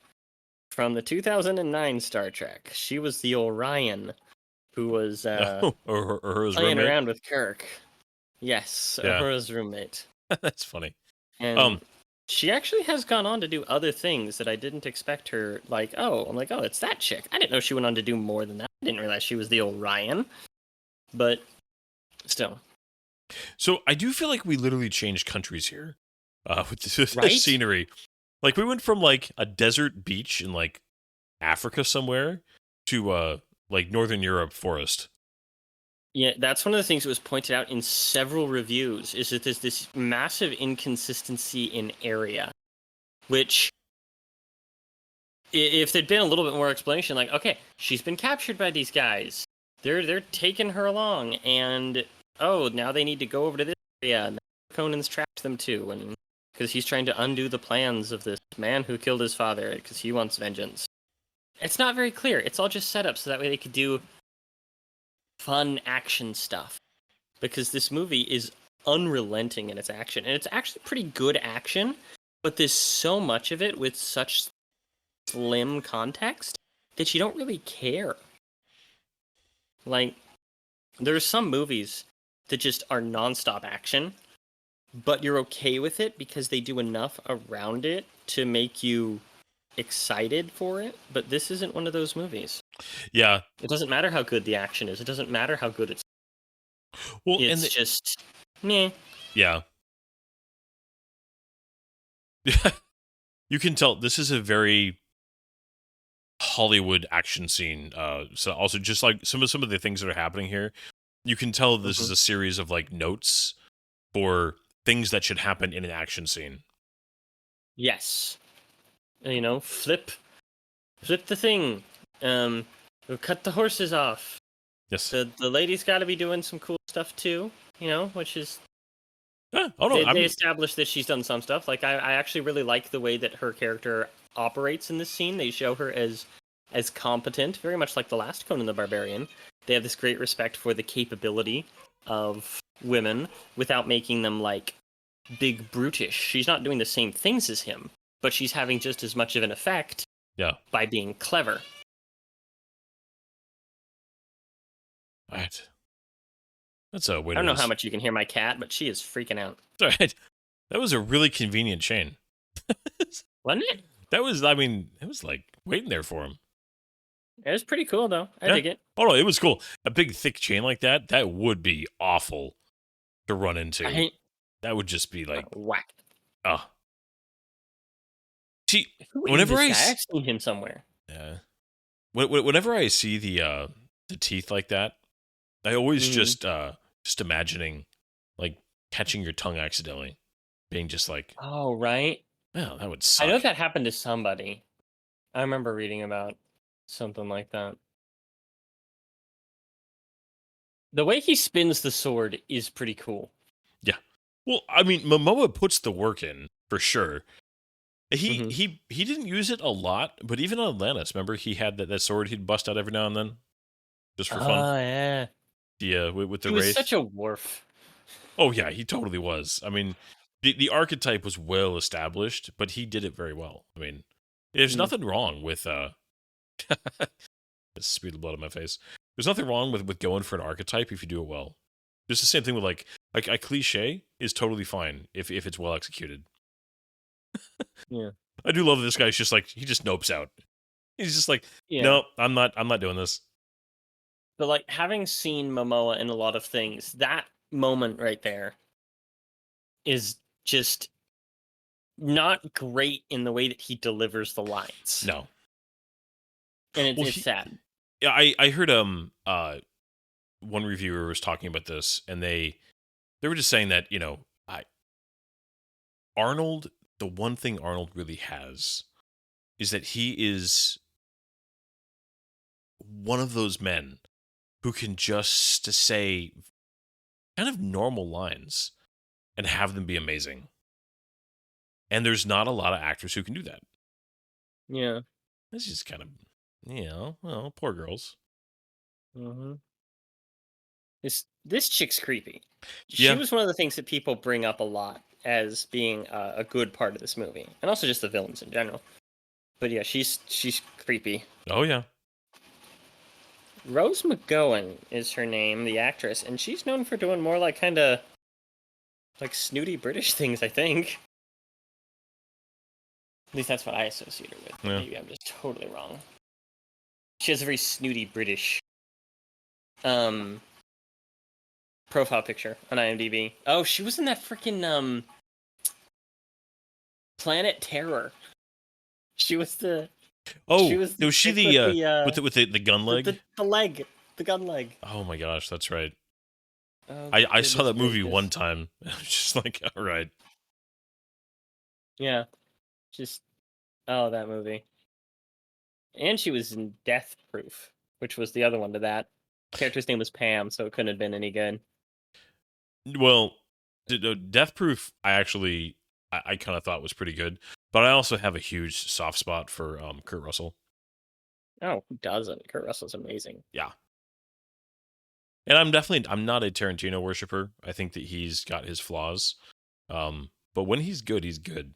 from the 2009 Star Trek. She was the Orion who was or her playing roommate? Around with Kirk. Yes, Uhura's roommate. That's funny. And she actually has gone on to do other things that I didn't expect her. Like, I'm like, it's that chick. I didn't know she went on to do more than that. I didn't realize she was the Orion. But still. So I do feel like we literally changed countries here with this scenery. Like we went from like a desert beach in like Africa somewhere to like Northern Europe forest. Yeah, that's one of the things that was pointed out in several reviews, is that there's this massive inconsistency in area, which, if there'd been a little bit more explanation, like, okay, she's been captured by these guys, they're taking her along, and, now they need to go over to this area, and Conan's trapped them too, and because he's trying to undo the plans of this man who killed his father, because he wants vengeance. It's not very clear. It's all just set up so that way they could do fun action stuff, because this movie is unrelenting in its action, and it's actually pretty good action, but there's so much of it with such slim context that you don't really care. Like, there's some movies that just are nonstop action, but you're okay with it because they do enough around it to make you excited for it, but this isn't one of those movies. Yeah. It doesn't matter how good the action is. It doesn't matter how good it's... Well, it's just... meh. Yeah. You can tell this is a very Hollywood action scene. So also just like some of the things that are happening here, you can tell this is a series of like notes for things that should happen in an action scene. Yes. Flip the thing. Cut the horses off. Yes. The lady's got to be doing some cool stuff too, which is... They establish that she's done some stuff. Like, I actually really like the way that her character operates in this scene. They show her as competent, very much like the last Conan the Barbarian. They have this great respect for the capability of women without making them, like, big brutish. She's not doing the same things as him, but she's having just as much of an effect by being clever. Right. That's a way. I don't know how much you can hear my cat, but she is freaking out. Right. That was a really convenient chain. Wasn't it? That was, I mean, it was like waiting there for him. It was pretty cool, though. I dig it. Oh, no, it was cool. A big, thick chain like that would be awful to run into. That would just be like... whack. See, whenever I've seen him somewhere. Yeah. Whenever I see the teeth like that, I always just imagining, like, catching your tongue accidentally. Being just like... Oh, right? Well, that would suck. I know that happened to somebody. I remember reading about something like that. The way he spins the sword is pretty cool. Yeah. Well, I mean, Momoa puts the work in, for sure. He didn't use it a lot, but even on Atlantis, remember, he had that sword he'd bust out every now and then? Just for fun. Oh, yeah. Yeah, with the He Wraith. was such a Worf. Oh, yeah, he totally was. I mean, the archetype was well established, but he did it very well. I mean, there's nothing wrong with... Speed the blood on my face. There's nothing wrong with going for an archetype if you do it well. Just the same thing with like a cliche is totally fine if it's well executed. Yeah. I do love this guy's just like, he just nopes out. He's just like, no, I'm not doing this. But like, having seen Momoa in a lot of things, that moment right there is just not great in the way that he delivers the lines. No. And it's sad. Yeah, I heard one reviewer was talking about this, and they were just saying that, you know, Arnold, the one thing Arnold really has is that he is one of those men who can just say kind of normal lines and have them be amazing. And there's not a lot of actors who can do that. Yeah. This is kind of, well, poor girls. Mm-hmm. This chick's creepy. She was one of the things that people bring up a lot as being a good part of this movie, and also just the villains in general. But yeah, she's creepy. Oh yeah. Rose McGowan is her name, the actress, and she's known for doing more like kind of like snooty British things, I think. At least that's what I associate her with. Yeah. Maybe I'm just totally wrong. She has a very snooty British profile picture on IMDb. Oh, she was in that freaking Planet Terror. She was the... Oh, was she with the gun leg? The gun leg. Oh my gosh, that's right. Oh, I saw that movie one time. I was just like, all right. Yeah. That movie. And she was in Death Proof, which was the other one to that. The character's name was Pam, so it couldn't have been any good. Well, Death Proof, I kind of thought was pretty good, but I also have a huge soft spot for Kurt Russell. Oh, who doesn't? Kurt Russell's amazing. Yeah. And I'm not a Tarantino worshiper. I think that he's got his flaws. But when he's good, he's good.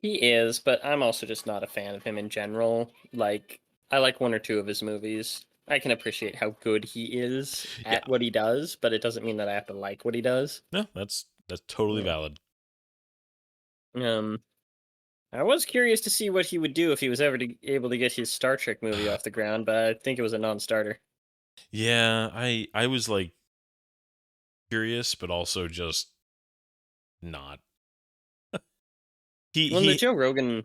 He is, but I'm also just not a fan of him in general. Like, I like one or two of his movies. I can appreciate how good he is at what he does, but it doesn't mean that I have to like what he does. No, that's totally valid. I was curious to see what he would do if he was ever able to get his Star Trek movie off the ground, but I think it was a non-starter. Yeah, I was like curious, but also just not. The Joe Rogan...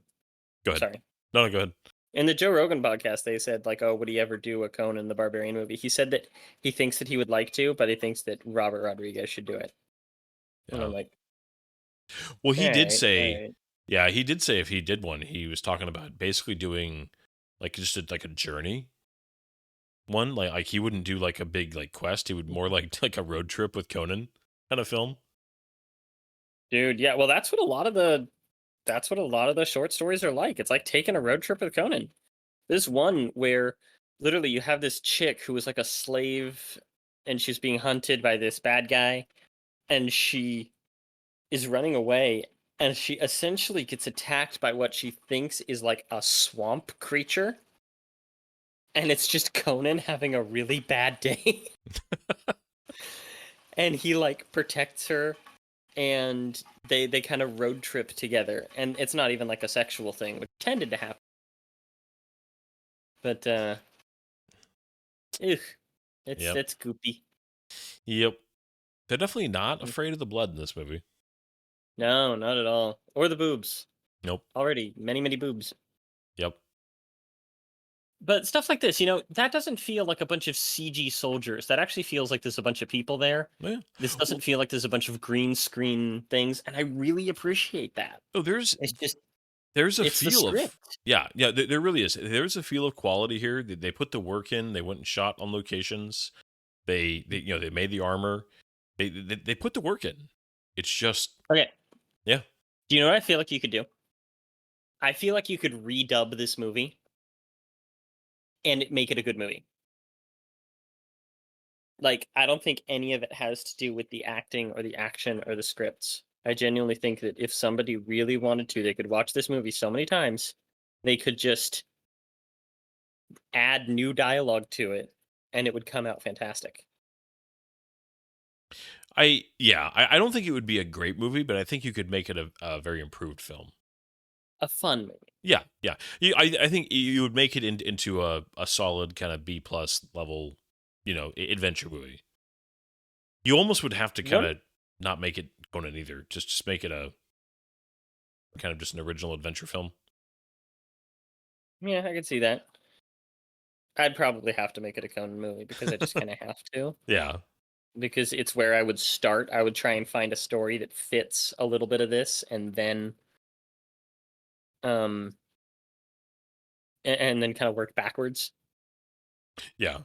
Go ahead. Sorry. No, go ahead. In the Joe Rogan podcast, they said, like, oh, would he ever do a Conan the Barbarian movie? He said that he thinks that he would like to, but he thinks that Robert Rodriguez should do it. Yeah. And I'm like... Well, he did say... Yeah, he did say if he did one, he was talking about basically doing, like, just a journey one. Like he wouldn't do, like, a big, like, quest. He would more like a road trip with Conan kind of film. Dude, yeah, well, that's what a lot of the short stories are like. It's like taking a road trip with Conan. There's one where literally you have this chick who was like a slave and she's being hunted by this bad guy, and she is running away, and she essentially gets attacked by what she thinks is like a swamp creature. And it's just Conan having a really bad day. And he like protects her, and they kind of road trip together. And it's not even like a sexual thing, which tended to happen. But it's goopy. Yep. They're definitely not afraid of the blood in this movie. No, not at all. Or the boobs. Nope. Already many, many boobs. Yep. But stuff like this, that doesn't feel like a bunch of CG soldiers. That actually feels like there's a bunch of people there. Yeah. This doesn't feel like there's a bunch of green screen things, and I really appreciate that. Oh, there's a feel of there really is. There's a feel of quality here. They put the work in. They went and shot on locations. They made the armor. They put the work in. It's just okay. Yeah. Do you know what I feel like you could do? I feel like you could redub this movie and make it a good movie. Like, I don't think any of it has to do with the acting or the action or the scripts. I genuinely think that if somebody really wanted to, they could watch this movie so many times, they could just add new dialogue to it, and it would come out fantastic. I don't think it would be a great movie, but I think you could make it a very improved film. A fun movie. Yeah. I think you would make it into a solid kind of B+ level, adventure movie. You almost would have to kind of not make it Conan either. Just make it a kind of just an original adventure film. Yeah, I could see that. I'd probably have to make it a Conan movie because I just kind of have to. Yeah. Because it's where I would start. I would try and find a story that fits a little bit of this, and then and then kind of work backwards. Yeah.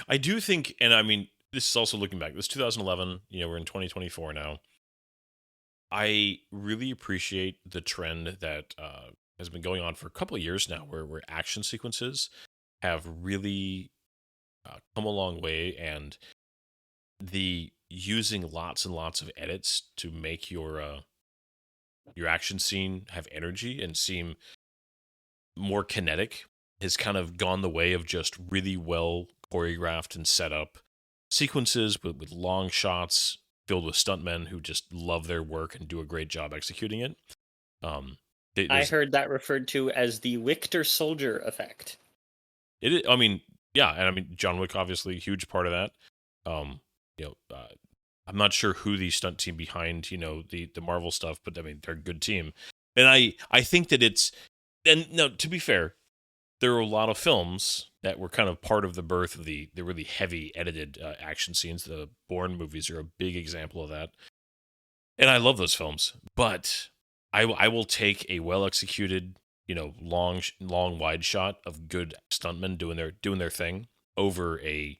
I do think, and I mean, this is also looking back. This is 2011. We're in 2024 now. I really appreciate the trend that has been going on for a couple of years now, where action sequences have really come a long way, and the using lots and lots of edits to make your action scene have energy and seem more kinetic has kind of gone the way of just really well choreographed and set up sequences with long shots filled with stuntmen who just love their work and do a great job executing it. I heard that referred to as the Winter Soldier effect. I mean, yeah, and I mean John Wick obviously a huge part of that. I'm not sure who the stunt team behind the Marvel stuff, but I mean they're a good team, and I think that it's, and no, to be fair, there are a lot of films that were kind of part of the birth of the really heavy edited action scenes. The Bourne movies are a big example of that, and I love those films. But I will take a well executed, long wide shot of good stuntmen doing their thing over a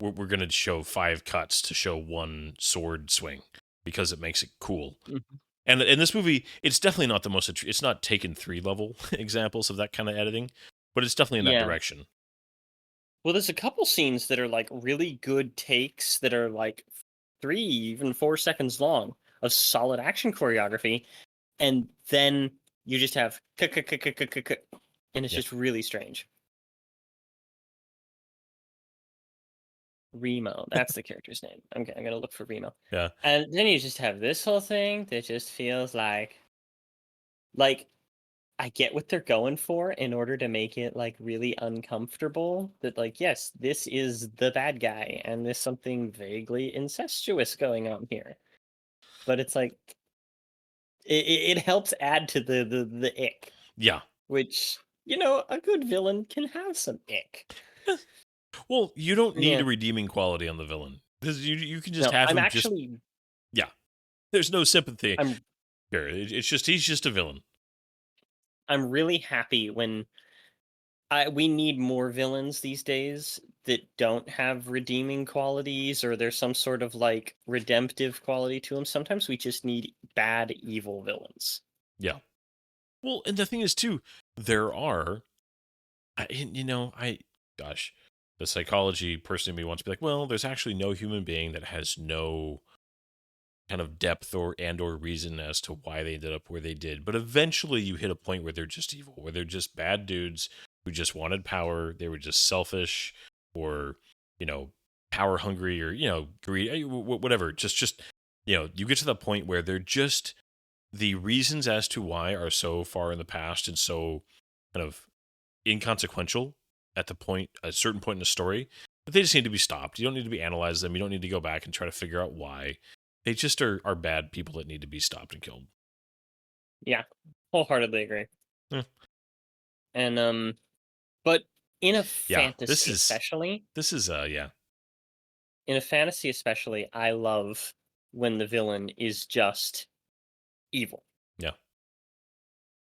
we're going to show 5 cuts to show one sword swing because it makes it cool. Mm-hmm. And in this movie, it's definitely not it's not Taken 3 level examples of that kind of editing, but it's definitely in that direction. Well, there's a couple scenes that are like really good takes that are like 3, even 4 seconds long of solid action choreography. And then you just have and it's just really strange. Remo, that's the character's name. I'm gonna look for Remo. Yeah. And then you just have this whole thing that just feels like I get what they're going for in order to make it like really uncomfortable. That like, yes, this is the bad guy, and there's something vaguely incestuous going on here. But it's like it helps add to the ick. Yeah. Which, a good villain can have some ick. Well, you don't need a redeeming quality on the villain. Because you can just have him actually... Yeah. There's no sympathy here. It's just, he's just a villain. I'm really happy when we need more villains these days that don't have redeeming qualities, or there's some sort of like redemptive quality to them. Sometimes we just need bad, evil villains. Yeah. Well, and the thing is too, there are, gosh, the psychology person in me wants to be like, well, there's actually no human being that has no kind of depth or reason as to why they ended up where they did. But eventually you hit a point where they're just evil, where they're just bad dudes who just wanted power. They were just selfish or, power hungry or, greed, whatever. Just, you get to the point where they're just, the reasons as to why are so far in the past and so kind of inconsequential at a certain point in the story, but they just need to be stopped. You don't need to be analyze them. You don't need to go back and try to figure out why. They just are bad people that need to be stopped and killed. Yeah, wholeheartedly agree. Yeah. And but in a fantasy, especially, in a fantasy, especially, I love when the villain is just evil. Yeah.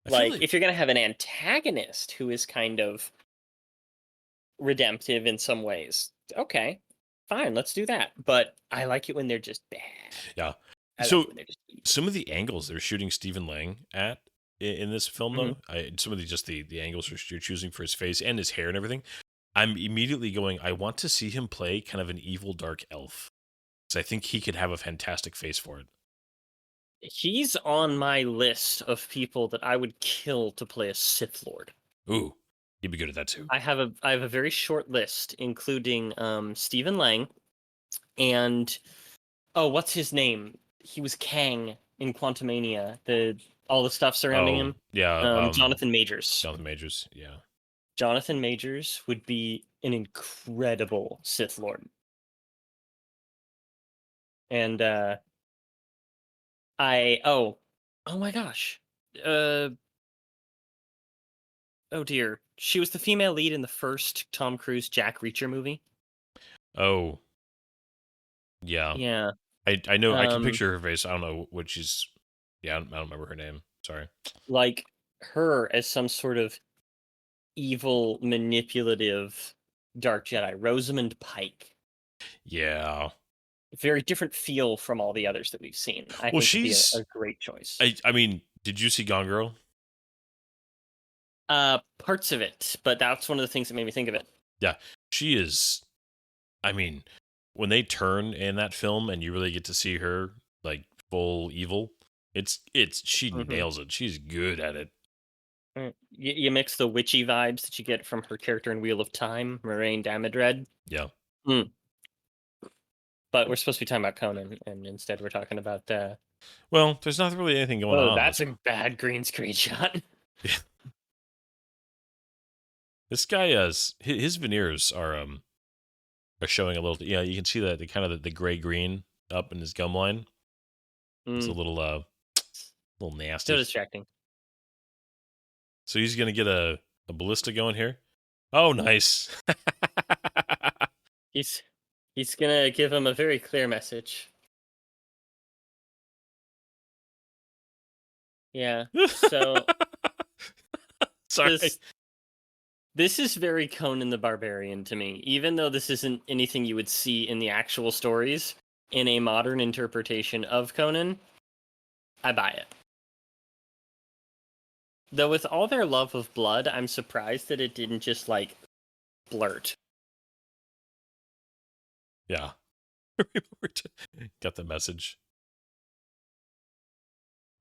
Like if you're gonna have an antagonist who is kind of redemptive in some ways, okay, fine, let's do that. But I like it when they're just bad. Yeah. So some of the angles they're shooting Stephen Lang at in this film, though, some of the angles you're choosing for his face and his hair and everything, I'm immediately going, I want to see him play kind of an evil dark elf. So I think he could have a fantastic face for it. He's on my list of people that I would kill to play a Sith Lord. Ooh, he'd be good at that too. I have a very short list, including Stephen Lang and what's his name? He was Kang in Quantumania. All the stuff surrounding him. Yeah. Jonathan Majors. Yeah. Jonathan Majors would be an incredible Sith Lord. And oh my gosh. Oh dear. She was the female lead in the first Tom Cruise Jack Reacher movie. Oh. Yeah. Yeah. I know. I can picture her face. I don't know what she's. Yeah, I don't remember her name. Sorry. Like her as some sort of evil, manipulative Dark Jedi, Rosamund Pike. Yeah. Very different feel from all the others that we've seen. I think she's a great choice. I mean, did you see Gone Girl? Parts of it, but that's one of the things that made me think of it. Yeah, she is. I mean, when they turn in that film and you really get to see her like full evil, she nails it. She's good at it. You mix the witchy vibes that you get from her character in Wheel of Time, Moraine Damodred. Yeah. But we're supposed to be talking about Conan, and instead we're talking about. Well, there's not really anything going on. Oh, that's a bad green screen shot. Yeah. This guy his veneers are showing a little. Yeah, you can see that the kind of the gray green up in his gum line. It's a little nasty. Still distracting. So he's gonna get a ballista going here. Oh, nice. He's gonna give him a very clear message. Yeah. So sorry. This is very Conan the Barbarian to me, even though this isn't anything you would see in the actual stories. In a modern interpretation of Conan, I buy it. Though with all their love of blood, I'm surprised that it didn't just, like, blurt. Yeah. Got the message.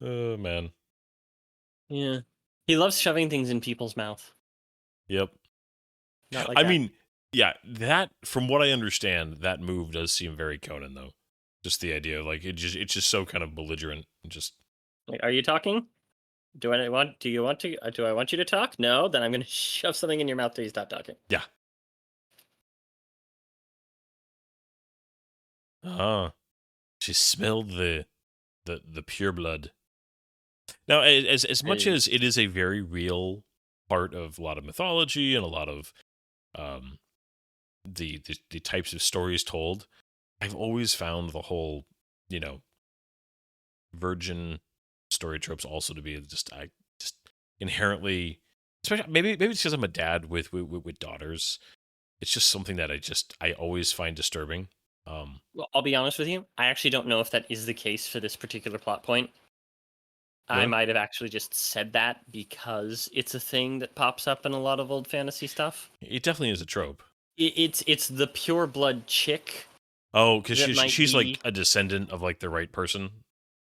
Oh, man. Yeah. He loves shoving things in people's mouth. Yep. Not like I mean, yeah, that, from what I understand, that move does seem very Conan, though. Just the idea of, like, it's just so kind of belligerent. Just. Like, are you talking? Do I want you to talk? No, then I'm going to shove something in your mouth till you stop talking. Yeah. She smelled the pure blood. Now, as much as it is a very real part of a lot of mythology and a lot of the types of stories told, I've always found the whole, virgin story tropes also to be just inherently, especially maybe it's because I'm a dad with daughters. It's just something that I always find disturbing. Well, I'll be honest with you. I actually don't know if that is the case for this particular plot point. Really? I might have actually just said that because it's a thing that pops up in a lot of old fantasy stuff. It definitely is a trope. It's the pure blood chick. Oh, because she's like a descendant of like the right person,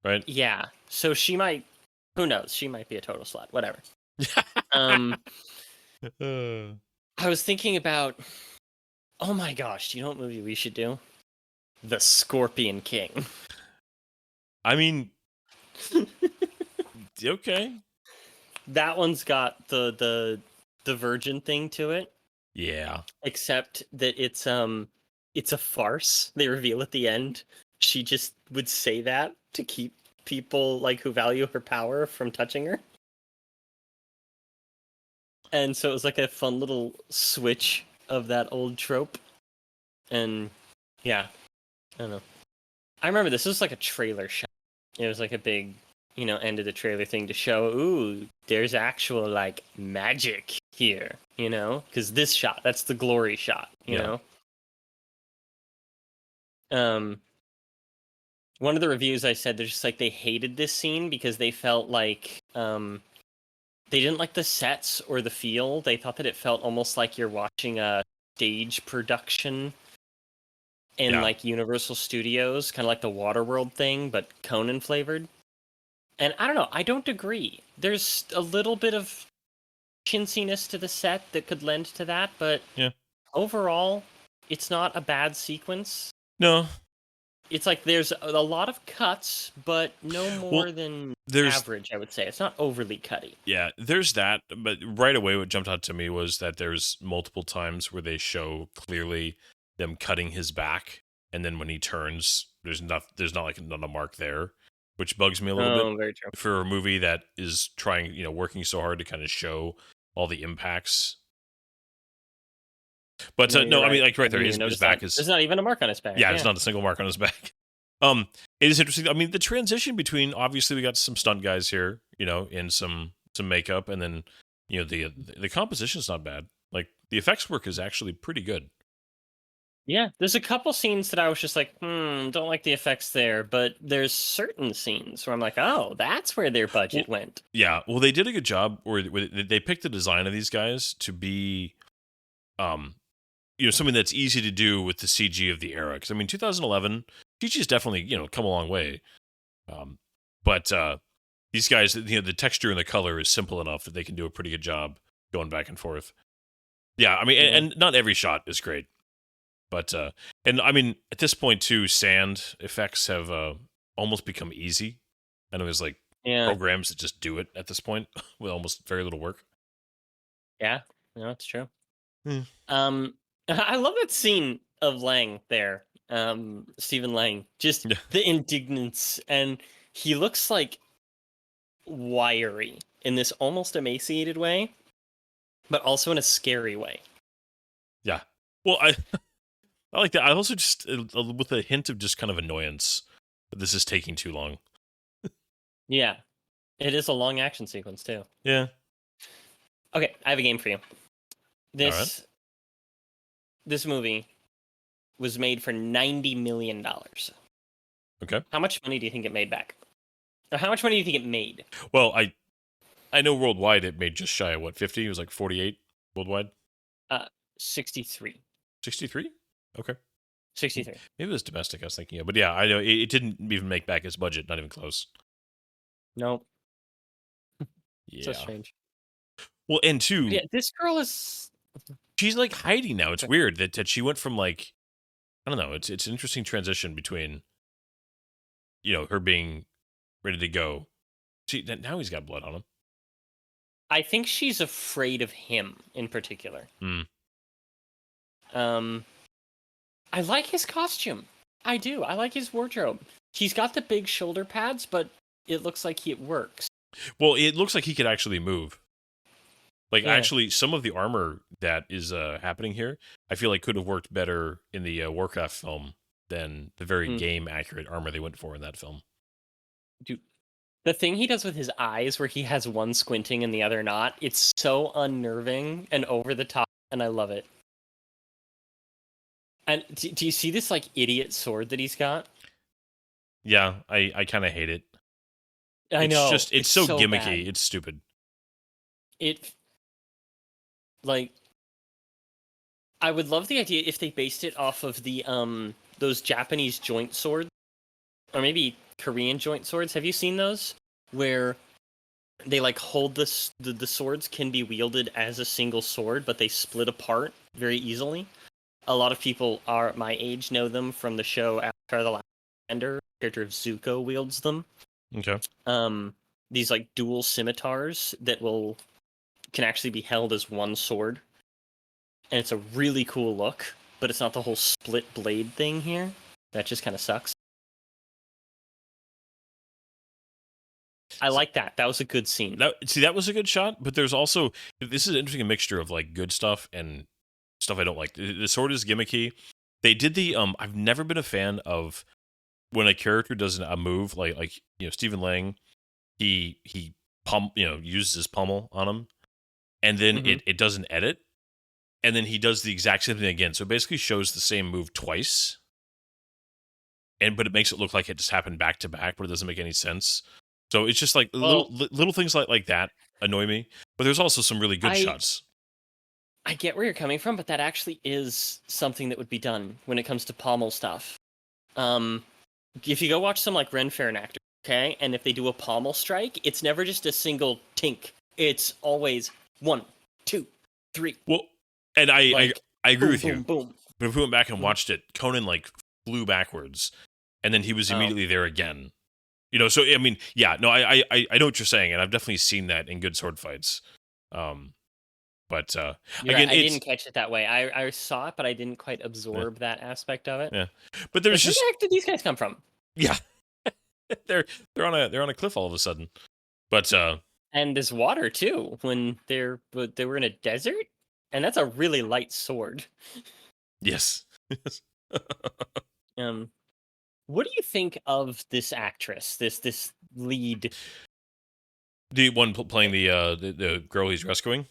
right? Yeah. So she might. Who knows? She might be a total slut. Whatever. I was thinking about. Oh my gosh! Do you know what movie we should do? The Scorpion King. I mean, okay. That one's got the virgin thing to it. Yeah. Except that it's a farce. They reveal at the end she just would say that to keep people like who value her power from touching her. And so it was like a fun little switch of that old trope. And yeah, I don't know. I remember this was like a trailer shot. It was like a big, end of the trailer thing to show, ooh, there's actual like magic here, because this shot, that's the glory shot, you know. One of the reviews I said they're just like they hated this scene because they felt like they didn't like the sets or the feel. They thought that it felt almost like you're watching a stage production in like Universal Studios, kind of like the Waterworld thing, but Conan flavored. And I don't know, I don't agree. There's a little bit of chintziness to the set that could lend to that, but overall, it's not a bad sequence. No. It's like there's a lot of cuts, but no more than average, I would say. It's not overly cutty. Yeah, there's that, but right away what jumped out to me was that there's multiple times where they show clearly them cutting his back, and then when he turns, there's not a mark there, which bugs me a little bit. Very true. For a movie that is trying, working so hard to kind of show all the impacts. But no, right. I mean, like right there, his back is. There's not even a mark on his back. Yeah, there's not a single mark on his back. It is interesting. I mean, the transition between obviously we got some stunt guys here, and some makeup, and then the composition's not bad. Like the effects work is actually pretty good. Yeah, there's a couple scenes that I was just like, don't like the effects there, but there's certain scenes where I'm like, oh, that's where their budget went. Yeah, well, they did a good job where they picked the design of these guys to be, something that's easy to do with the CG of the era. Because, I mean, 2011, CG has definitely, come a long way. But these guys, the texture and the color is simple enough that they can do a pretty good job going back and forth. Yeah, I mean, and not every shot is great. But, and I mean, at this point, too, sand effects have almost become easy. And it was like programs that just do it at this point with almost very little work. Yeah, no, it's true. I love that scene of Lang there, Stephen Lang, just the indignance. And he looks like wiry in this almost emaciated way, but also in a scary way. Yeah. Well, I like that. I also just, with a hint of just kind of annoyance, that this is taking too long. Yeah. It is a long action sequence, too. Yeah. Okay, I have a game for you. This movie was made for $90 million. Okay. How much money do you think it made back? Or how much money do you think it made? Well, I know worldwide it made just shy of 50? It was like 48 worldwide? 63. 63? Okay. 63. Maybe it was domestic I was thinking of. But yeah, I know it didn't even make back its budget, not even close. Nope. Yeah. So strange. Well, and two... Yeah, this girl is... She's like hiding now. It's weird that she went from like... I don't know. It's an interesting transition between, her being ready to go. Now he's got blood on him. I think she's afraid of him in particular. I like his costume. I do. I like his wardrobe. He's got the big shoulder pads, but it looks like it works. Well, it looks like he could actually move. Like, actually, some of the armor that is happening here, I feel like could have worked better in the Warcraft film than the very game-accurate armor they went for in that film. Dude, the thing he does with his eyes, where he has one squinting and the other not, it's so unnerving and over the top, and I love it. And do you see this, like, idiot sword that he's got? Yeah, I kind of hate it. I know. It's so gimmicky. Bad. It's stupid. I would love the idea if they based it off of the those Japanese joint swords, or maybe Korean joint swords. Have you seen those? Where they like hold the swords can be wielded as a single sword, but they split apart very easily. A lot of people are my age know them from the show Avatar: The Last Airbender. The character of Zuko wields them. Okay. These like dual scimitars that can actually be held as one sword, and it's a really cool look. But it's not the whole split blade thing here. That just kind of sucks. I like that. That was a good scene. That was a good shot, but there's also, this is an interesting mixture of like good stuff and stuff I don't like. The sword is gimmicky. They did I've never been a fan of when a character does a move like Stephen Lang, he uses his pummel on him, and then it doesn't edit, and then he does the exact same thing again. So it basically shows the same move twice, but it makes it look like it just happened back to back, but it doesn't make any sense. So it's just like little things like that annoy me. But there's also some really good shots. I get where you're coming from, but that actually is something that would be done when it comes to pommel stuff. If you go watch some like Ren Fair actor, okay, and if they do a pommel strike, it's never just a single tink. It's always 1, 2, 3. Well, and I agree with you. Boom. But if we went back and watched it, Conan like flew backwards, and then he was immediately there again. So I mean, yeah, no, I know what you're saying, and I've definitely seen that in good sword fights. But again, I didn't catch it that way. I saw it, but I didn't quite absorb that aspect of it. Yeah, but there's just, where the heck did these guys come from? Yeah, they're on a cliff all of a sudden. But and there's water too when they were in a desert, and that's a really light sword. Yes. What do you think of this actress? This lead, the one playing the girl he's rescuing?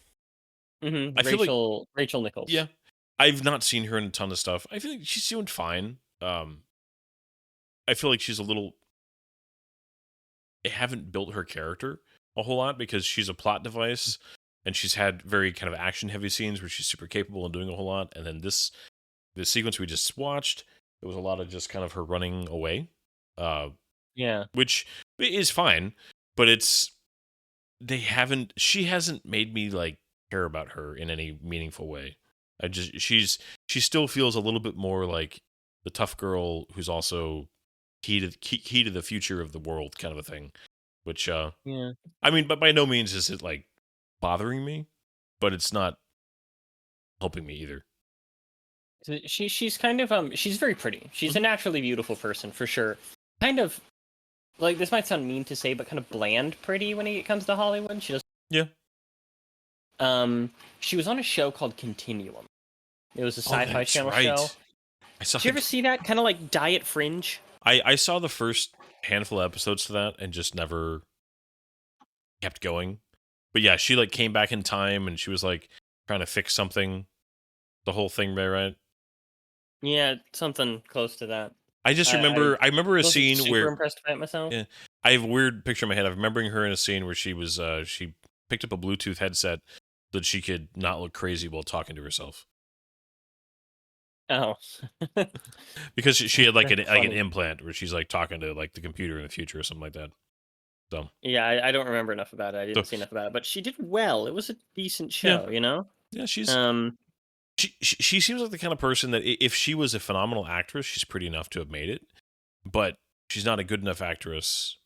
Mm-hmm. I feel like Rachel Nichols. Yeah, I've not seen her in a ton of stuff. I feel like she's doing fine. I feel like she's a little. They haven't built her character a whole lot because she's a plot device, and she's had very kind of action heavy scenes where she's super capable of doing a whole lot. And then the sequence we just watched, it was a lot of just kind of her running away. Yeah, which is fine, but she hasn't made me like care about her in any meaningful way. She still feels a little bit more like the tough girl who's also key to the future of the world kind of a thing, which I mean, but by no means is it like bothering me, but it's not helping me either. She's kind of she's very pretty. She's a naturally beautiful person for sure. Kind of like, this might sound mean to say, but kind of bland pretty when it comes to Hollywood. She does. Yeah. She was on a show called Continuum. It was a sci-fi channel show. Did you ever see that? Kind of like Diet Fringe. I saw the first handful of episodes to that and just never kept going. But yeah, she like came back in time and she was like trying to fix something. The whole thing, right? Yeah, something close to that. I just remember. I remember a scene where. Super impressed by it myself. Yeah, I have a weird picture in my head of remembering her in a scene where she was. She picked up a Bluetooth headset so that she could not look crazy while talking to herself. Oh. Because she had like an implant where she's like talking to like the computer in the future or something like that. So yeah, I don't remember enough about it. I didn't see enough about it, but she did well. It was a decent show, you know. Yeah, she's. She seems like the kind of person that if she was a phenomenal actress, she's pretty enough to have made it. But she's not a good enough actress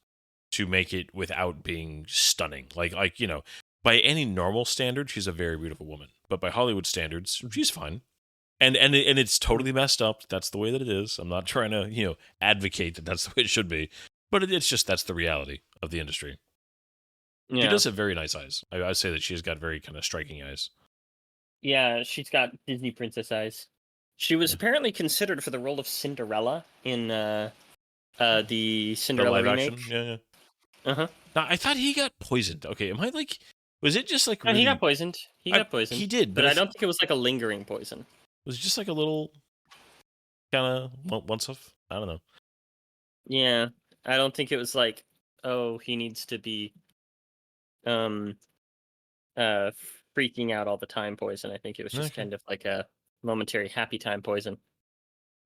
to make it without being stunning. Like by any normal standard, she's a very beautiful woman. But by Hollywood standards, she's fine. And it's totally messed up. That's the way that it is. I'm not trying to advocate that that's the way it should be. But it's just that's the reality of the industry. Yeah. She does have very nice eyes. I'd say that she's got very kind of striking eyes. Yeah, she's got Disney princess eyes. She was apparently considered for the role of Cinderella in the Cinderella remake. Action? Yeah. Now, I thought he got poisoned. Okay, am I like... Was it just like... No, he got poisoned. He did. But I don't think it was like a lingering poison. Was it just like a little... kind of once-off? I don't know. Yeah, I don't think it was like, oh, he needs to be... freaking out all the time poison. I think it was just kind of like a momentary happy time poison.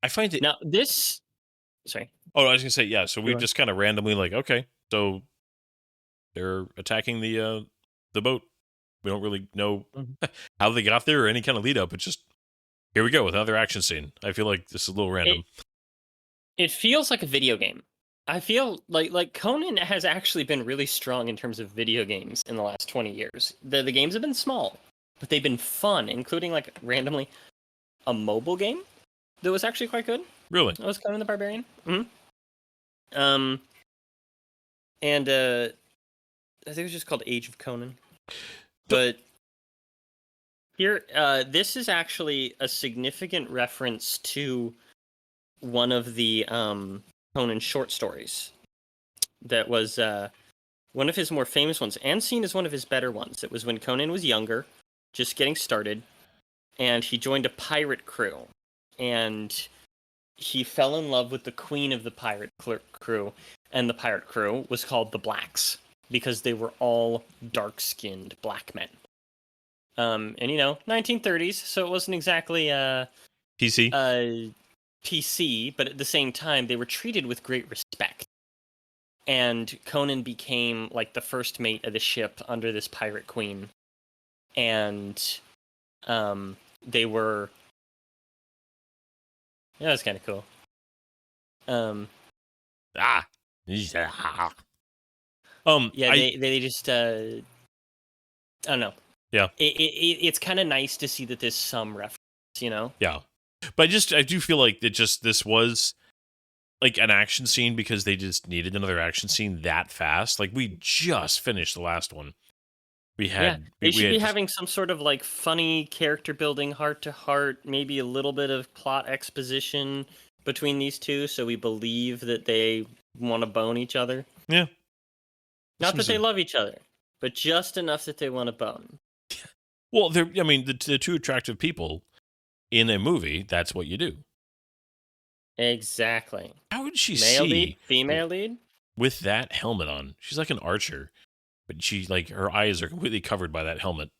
I find it Now this. Sorry. Oh, I was gonna say, yeah. So we Go on. just kind of randomly like, okay, so they're attacking the boat. We don't really know how they got there or any kind of lead up. It's just here we go with another action scene. I feel like this is a little random. It feels like a video game. I feel like Conan has actually been really strong in terms of video games in the last 20 years. The games have been small, but they've been fun, including like randomly a mobile game that was actually quite good. Really? That was Conan the Barbarian. And I think it was just called Age of Conan. But here, this is actually a significant reference to one of the Conan short stories. That was one of his more famous ones, and seen as one of his better ones. It was when Conan was younger, just getting started, and he joined a pirate crew, and he fell in love with the queen of the pirate crew, and the pirate crew was called the Blacks because they were all dark-skinned black men. And 1930s, so it wasn't exactly PC. PC, but at the same time, they were treated with great respect. And Conan became like the first mate of the ship under this pirate queen, and they were. Yeah, that's kind of cool. Yeah, they just I don't know. Yeah, it's kind of nice to see that there's some reference, Yeah, but I do feel like this was like an action scene because they just needed another action scene that fast. Like we just finished the last one. We had they should be having some sort of like funny character building, heart to heart, maybe a little bit of plot exposition between these two, so we believe that they want to bone each other. Yeah. Not that they love each other, but just enough that they want to bone. Well, the two attractive people in a movie, that's what you do. Exactly. How would she Male see lead, female lead? With that helmet on? She's like an archer, but her eyes are completely covered by that helmet.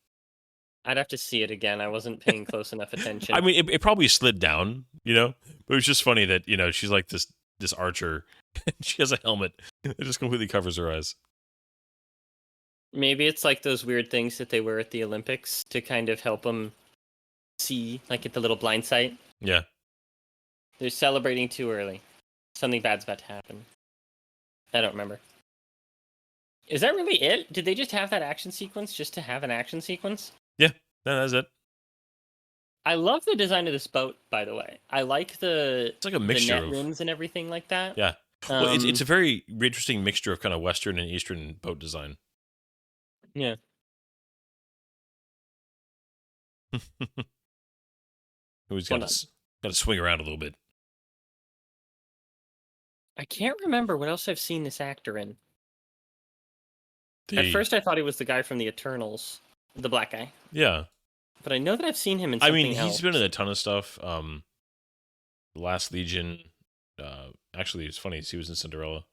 I'd have to see it again. I wasn't paying close enough attention. I mean, it probably slid down, but it was just funny that, she's like this archer, and she has a helmet that just completely covers her eyes. Maybe it's like those weird things that they wear at the Olympics to kind of help them see, like at the little blind sight. Yeah. They're celebrating too early. Something bad's about to happen. I don't remember. Is that really it? Did they just have that action sequence just to have an action sequence? Yeah, that's it. I love the design of this boat, by the way. I like it's like a mixture the net rims and everything like that. Yeah. Well, it's a very interesting mixture of kind of Western and Eastern boat design. Yeah. Who's got to swing around a little bit. I can't remember what else I've seen this actor in. At first, I thought he was the guy from the Eternals, the black guy. Yeah. But I know that I've seen him in something else. He's been in a ton of stuff. Last Legion. Actually, it's funny. He was in Cinderella.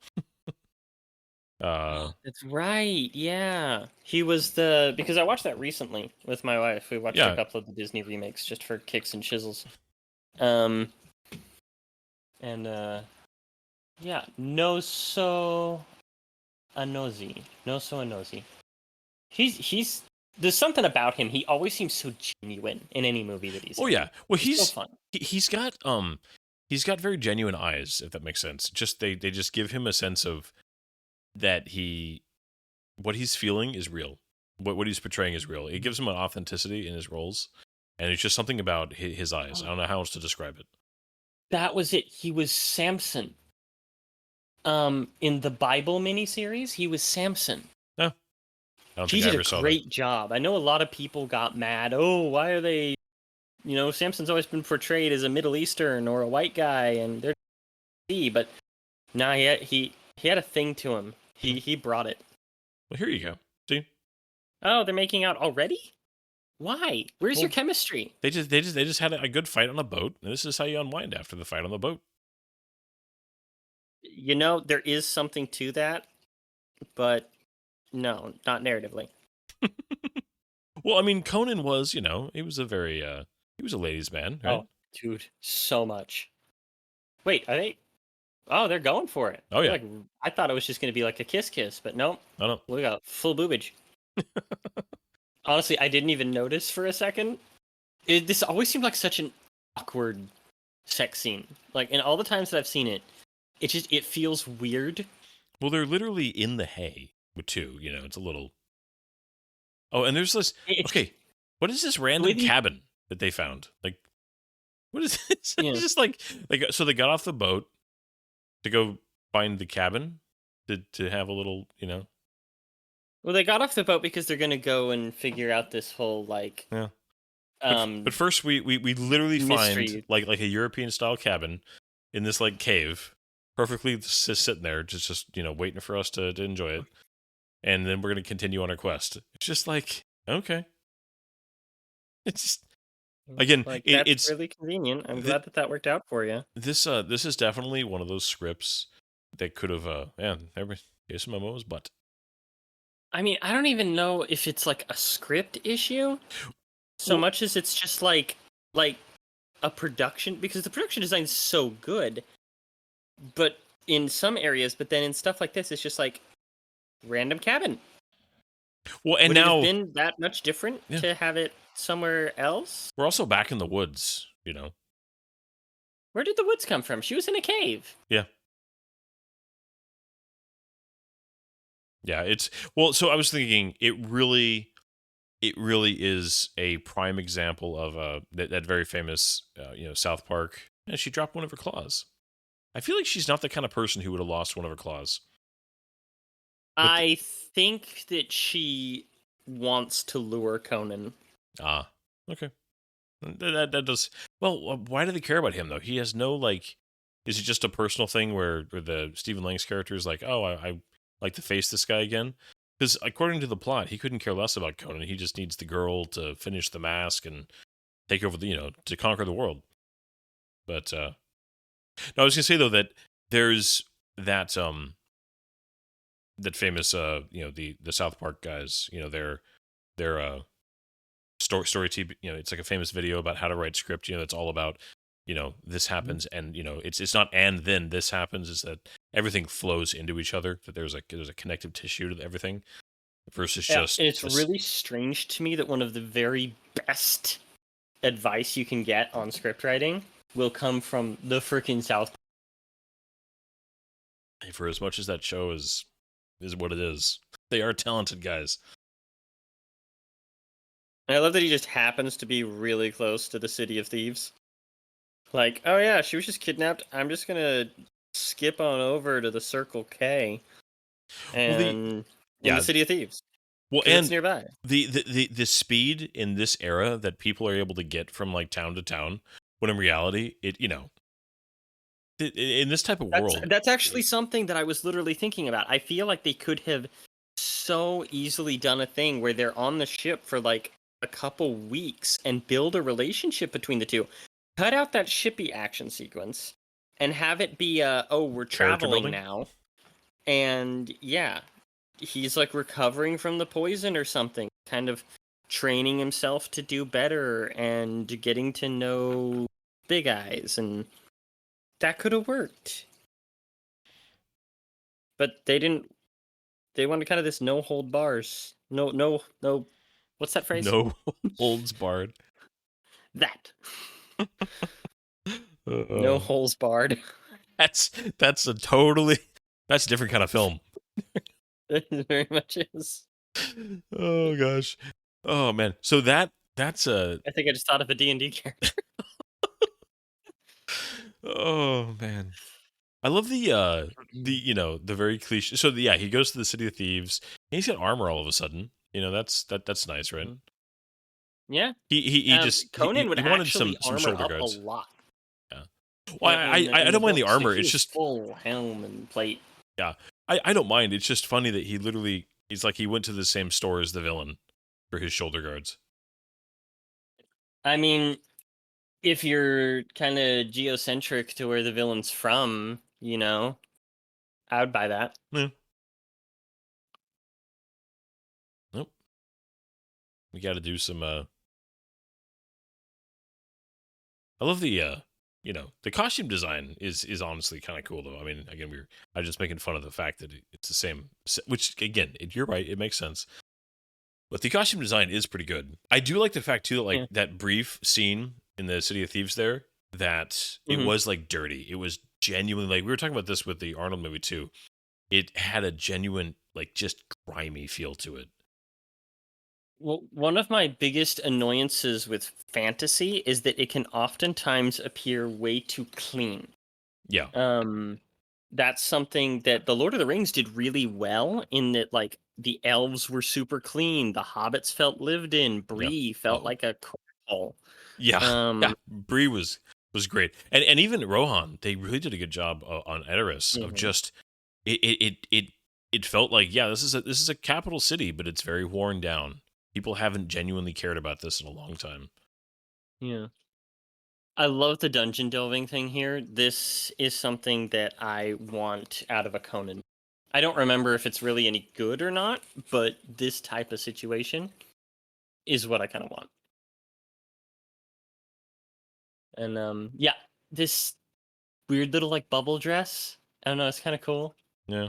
That's right. Yeah, he was because I watched that recently with my wife. We watched a couple of the Disney remakes just for kicks and chisels. Yeah, Noso Anozi. He's there's something about him. He always seems so genuine in any movie that he's in. Oh yeah. Well, he's so fun. He's got very genuine eyes, if that makes sense. Just they just give him a sense of that what he's feeling is real. What he's portraying is real. It gives him an authenticity in his roles, and it's just something about his eyes. I don't know how else to describe it. That was it. He was Samson. In the Bible miniseries, he was Samson. No, I don't he think I did ever saw a great that. job. I know a lot of people got mad. Oh, why are they? Samson's always been portrayed as a Middle Eastern or a white guy, and they're but nah, he had a thing to him. He brought it. Well, here you go. See? Oh, they're making out already? Why? Where's your chemistry? They just had a good fight on a boat, and this is how you unwind after the fight on the boat. There is something to that, but no, not narratively. Well, I mean, Conan was, he was a very He was a ladies' man, right? Oh, dude, so much. Wait, are they? Oh, they're going for it. Oh, yeah. Like, I thought it was just going to be like a kiss, but nope. No. We got full boobage. Honestly, I didn't even notice for a second. This always seemed like such an awkward sex scene. Like, in all the times that I've seen it, it feels weird. Well, they're literally in the hay with two. It's a little. Oh, and there's this. Okay, what is this random cabin that they found? Like, what is this? Yeah. It's just like so they got off the boat to go find the cabin to have a little, Well, they got off the boat because they're gonna go and figure out this whole like. Yeah. But first, we literally mystery. find like a European style cabin in this like cave, perfectly just sitting there, just waiting for us to enjoy it, and then we're gonna continue on our quest. It's just like, okay, it's just again, like, it's that's really convenient. I'm glad that worked out for you. This is definitely one of those scripts that could have everybody here's some Momo's butt. I mean, I don't even know if it's like a script issue so much as it's just like a production, because the production design is so good, but in some areas, but then in stuff like this, it's just like random cabin. Well, and would now it have been that much different to have it somewhere else? We're also back in the woods, Where did the woods come from? She was in a cave. Yeah. Yeah, it's so I was thinking it really is a prime example of that very famous South Park. And she dropped one of her claws. I feel like she's not the kind of person who would have lost one of her claws. I think that she wants to lure Conan. Ah, okay. That does. Well, why do they care about him though? He has no like. Is it just a personal thing where the Stephen Lang's character is like, oh, I like to face this guy again? Because according to the plot, he couldn't care less about Conan. He just needs the girl to finish the mask and take over to conquer the world. But no, I was gonna say though that there's that that famous the South Park guys, their story TV, it's like a famous video about how to write script, it's all about this happens and it's not and then this happens, is that everything flows into each other, that there's a connective tissue to everything versus just it's really strange to me that one of the very best advice you can get on script writing will come from the freaking South Park. For as much as that show is what it is, they are talented guys. I love that he just happens to be really close to the City of Thieves. Like, oh yeah, she was just kidnapped. I'm just gonna skip on over to the Circle K and the City of Thieves. Well, and it's nearby. The speed in this era that people are able to get from like town to town, when in reality, in this type of world, that's actually something that I was literally thinking about. I feel like they could have so easily done a thing where they're on the ship for like a couple weeks and build a relationship between the two. Cut out that shippy action sequence and have it be we're traveling now. And yeah, he's like recovering from the poison or something, kind of training himself to do better and getting to know Big Eyes, and that could have worked. But they didn't. They wanted kind of this no hold bars. No. What's that phrase? No holds barred. That. No holes barred. That's a different kind of film. It very much is. Oh gosh. Oh man. So that's a. I think I just thought of a D&D character. Oh man. I love the very cliche. So he goes to the City of Thieves. And he's got armor all of a sudden. That's nice, right? Yeah. He just Conan would wanted actually some armor shoulder up guards. a lot. Yeah. Well, I don't mind the armor. It's just full helm and plate. Yeah, I don't mind. It's just funny that he's like he went to the same store as the villain for his shoulder guards. I mean, if you're kind of geocentric to where the villain's from, I would buy that. Yeah. Nope. We got to do some I love the the costume design is honestly kind of cool though. I mean, again, I was just making fun of the fact that it's the same, which again, you're right, it makes sense. But the costume design is pretty good. I do like the fact too that like that brief scene in the City of Thieves there, that it was like dirty. It was genuinely, like we were talking about this with the Arnold movie too. It had a genuine like just grimy feel to it. Well, one of my biggest annoyances with fantasy is that it can oftentimes appear way too clean. Yeah. That's something that the Lord of the Rings did really well, in that like the elves were super clean, the hobbits felt lived in, Bree felt like a hole. Yeah. Bree was great, and even Rohan, they really did a good job on Edoras of just it felt like this is a capital city, but it's very worn down. People haven't genuinely cared about this in a long time. Yeah. I love the dungeon delving thing here. This is something that I want out of a Conan. I don't remember if it's really any good or not, but this type of situation is what I kind of want. And this weird little like bubble dress. I don't know, it's kind of cool. Yeah.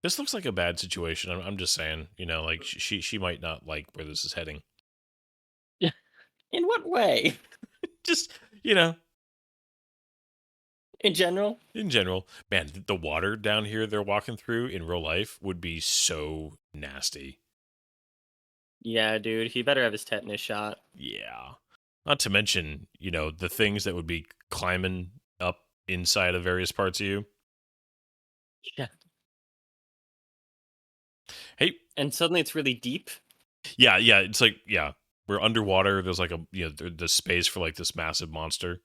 This looks like a bad situation. I'm just saying, like she might not like where this is heading. In what way? Just, in general? In general. Man, the water down here they're walking through in real life would be so nasty. Yeah, dude, he better have his tetanus shot. Yeah. Not to mention, the things that would be climbing up inside of various parts of you. Yeah. Hey. And suddenly it's really deep. Yeah. It's like, we're underwater. There's like the space for like this massive monster.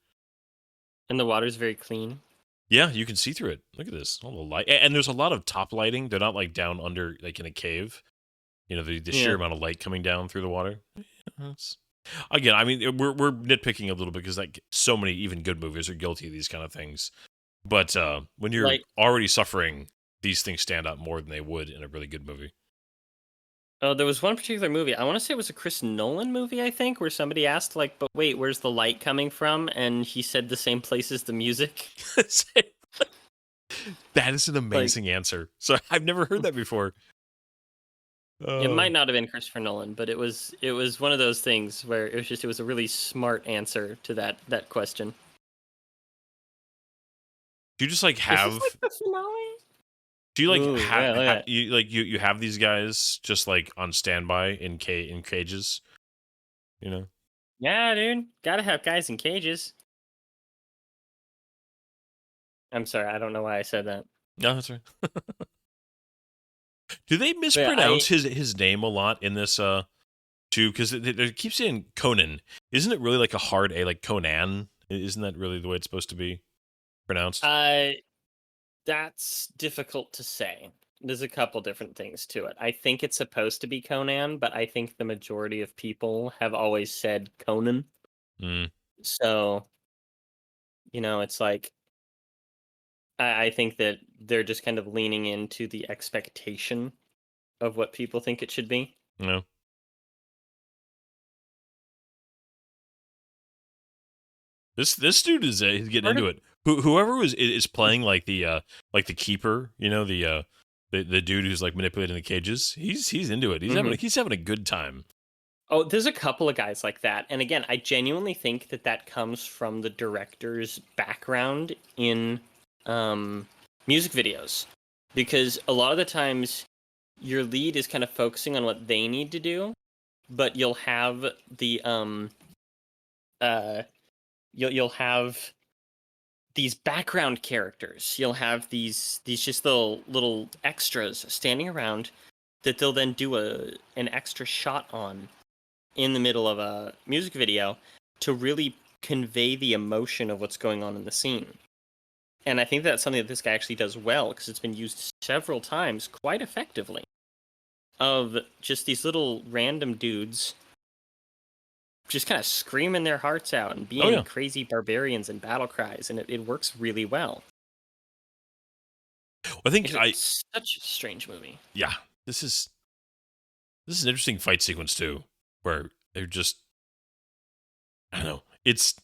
And the water's very clean. Yeah, you can see through it. Look at this. All the light. And there's a lot of top lighting. They're not like down under, like in a cave. The sheer amount of light coming down through the water. Again, I mean, we're nitpicking a little bit because like so many even good movies are guilty of these kind of things. But when you're already suffering, these things stand out more than they would in a really good movie. Oh, there was one particular movie. I want to say it was a Chris Nolan movie, I think, where somebody asked, like, but wait, where's the light coming from? And he said the same place as the music. That is an amazing answer. So I've never heard that before. It might not have been Christopher Nolan, but it was one of those things where it was a really smart answer to that question. Do you just like have? Is this like the finale? Do you like have you have these guys just like on standby in cages? Yeah, dude. Gotta have guys in cages. I'm sorry, I don't know why I said that. No, that's right. Do they mispronounce his name a lot in this too? Because they keep saying Conan. Isn't it really like a hard A, like Conan? Isn't that really the way it's supposed to be pronounced? That's difficult to say. There's a couple different things to it. I think it's supposed to be Conan, but I think the majority of people have always said Conan. So, it's like, I think that they're just kind of leaning into the expectation of what people think it should be. No. This dude is he's getting into it. Whoever is playing like the keeper, the dude who's like manipulating the cages. He's into it. He's having a good time. Oh, there's a couple of guys like that. And again, I genuinely think that comes from the director's background in music videos, because a lot of the times your lead is kind of focusing on what they need to do, but you'll have the you'll have these background characters. You'll have these just little extras standing around that they'll then do an extra shot on in the middle of a music video to really convey the emotion of what's going on in the scene. And I think that's something that this guy actually does well, because it's been used several times quite effectively, of just these little random dudes just kind of screaming their hearts out and being crazy barbarians and battle cries, and it works really well. I think it's such a strange movie. Yeah, this is an interesting fight sequence too, where they're just I don't know. It's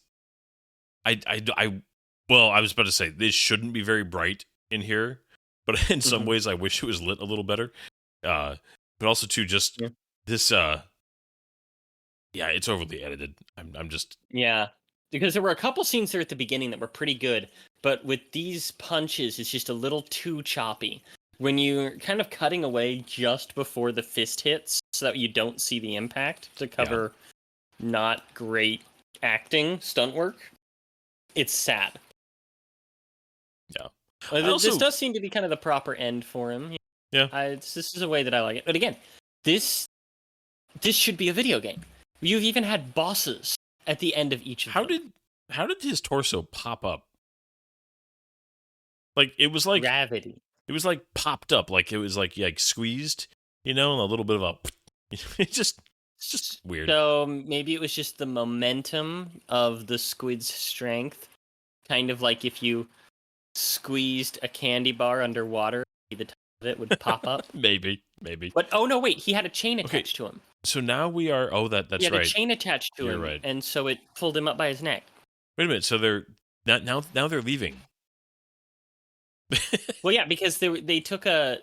well, I was about to say this shouldn't be very bright in here, but in some ways I wish it was lit a little better. But also too, just Yeah. this. Yeah, it's overly edited. I'm just. Yeah, because there were a couple scenes there at the beginning that were pretty good, but with these punches, it's just a little too choppy. When you're kind of cutting away just before the fist hits, so that you don't see the impact to cover not great acting stunt work, it's sad. Yeah. This does seem to be kind of the proper end for him. Yeah. This is a way that I like it. But again, this should be a video game. You've even had bosses at the end of each of them. How did his torso pop up? Like it was like gravity. It was like popped up, like it was like squeezed, and a little bit of a. It's just weird. So maybe it was just the momentum of the squid's strength, kind of like if you squeezed a candy bar underwater, the top of it would pop up. Maybe. But oh no, wait, he had a chain attached to him. So now we are. Oh, that's right. He had a chain attached to him, right. And so it pulled him up by his neck. Wait a minute. So they're now they're leaving. Well, yeah, because they took a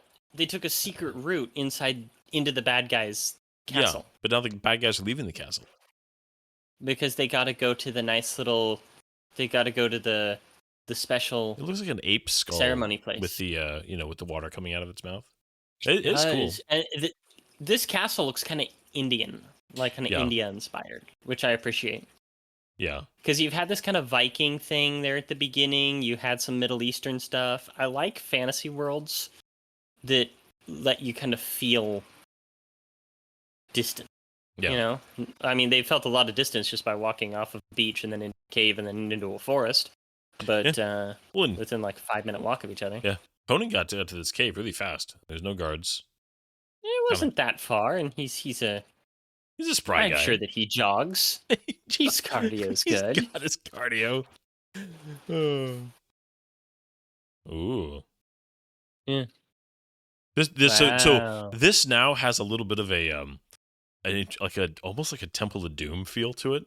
secret route into the bad guy's castle. Yeah, but now the bad guys are leaving the castle because they got to go to the nice little. They got to go to the special. It looks like an ape skull ceremony place with the with the water coming out of its mouth. It's cool. And this castle looks kind of Indian, like kind of India inspired, which I appreciate. Yeah. Because you've had this kind of Viking thing there at the beginning. You had some Middle Eastern stuff. I like fantasy worlds that let you kind of feel distant. Yeah. I mean, they felt a lot of distance just by walking off of the beach and then into a cave and then into a forest. But within like a 5-minute walk of each other. Yeah. Conan got to this cave really fast. There's no guards. It wasn't that far, and he's a spry guy. I'm sure that he jogs. His cardio's good. He's got his cardio. Ooh. Yeah. So this now has a little bit of almost like a Temple of Doom feel to it.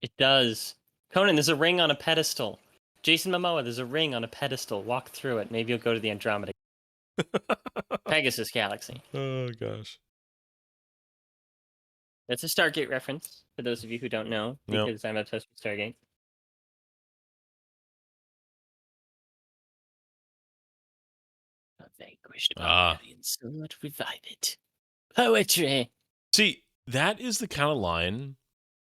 It does. Conan, there's a ring on a pedestal. Jason Momoa, there's a ring on a pedestal. Walk through it. Maybe you'll go to the Andromeda. Pegasus Galaxy. Oh gosh. That's a Stargate reference, for those of you who don't know, because I'm obsessed with Stargate. A vanquished barbarian sword revive it. Poetry! See, that is the kind of line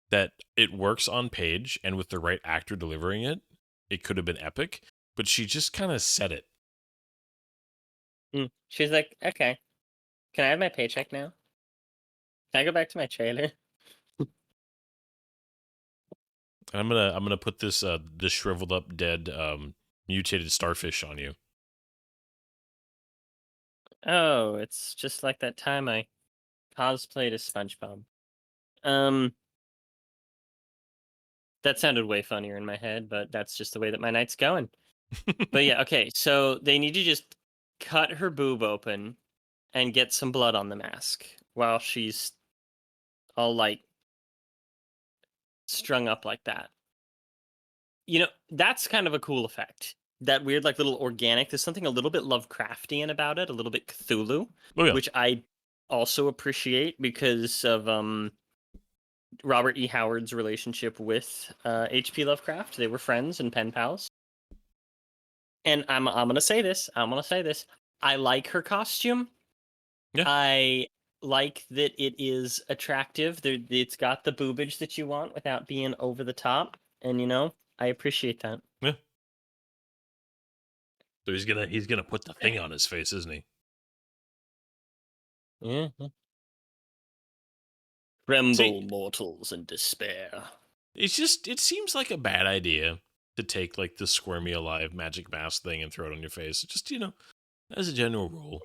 that it works on page, and with the right actor delivering it, it could have been epic, but she just kind of said it. She's like, okay, can I have my paycheck now? Can I go back to my trailer? I'm gonna put this shriveled up dead mutated starfish on you. Oh, it's just like that time I cosplayed as SpongeBob. That sounded way funnier in my head, but that's just the way that my night's going. But yeah, okay, so they need to just cut her boob open and get some blood on the mask while she's all like strung up like that. That's kind of a cool effect. That weird like little organic, there's something a little bit Lovecraftian about it, a little bit Cthulhu, which I also appreciate because of Robert E. Howard's relationship with H.P. Lovecraft. They were friends and pen pals. And I'm gonna say this. I like her costume. Yeah. I like that it is attractive. It's got the boobage that you want without being over the top. And I appreciate that. Yeah. So he's gonna put the thing on his face, isn't he? Yeah. Tremble, mortals, in despair. It seems like a bad idea to take like the squirmy alive magic mask thing and throw it on your face. Just as a general rule.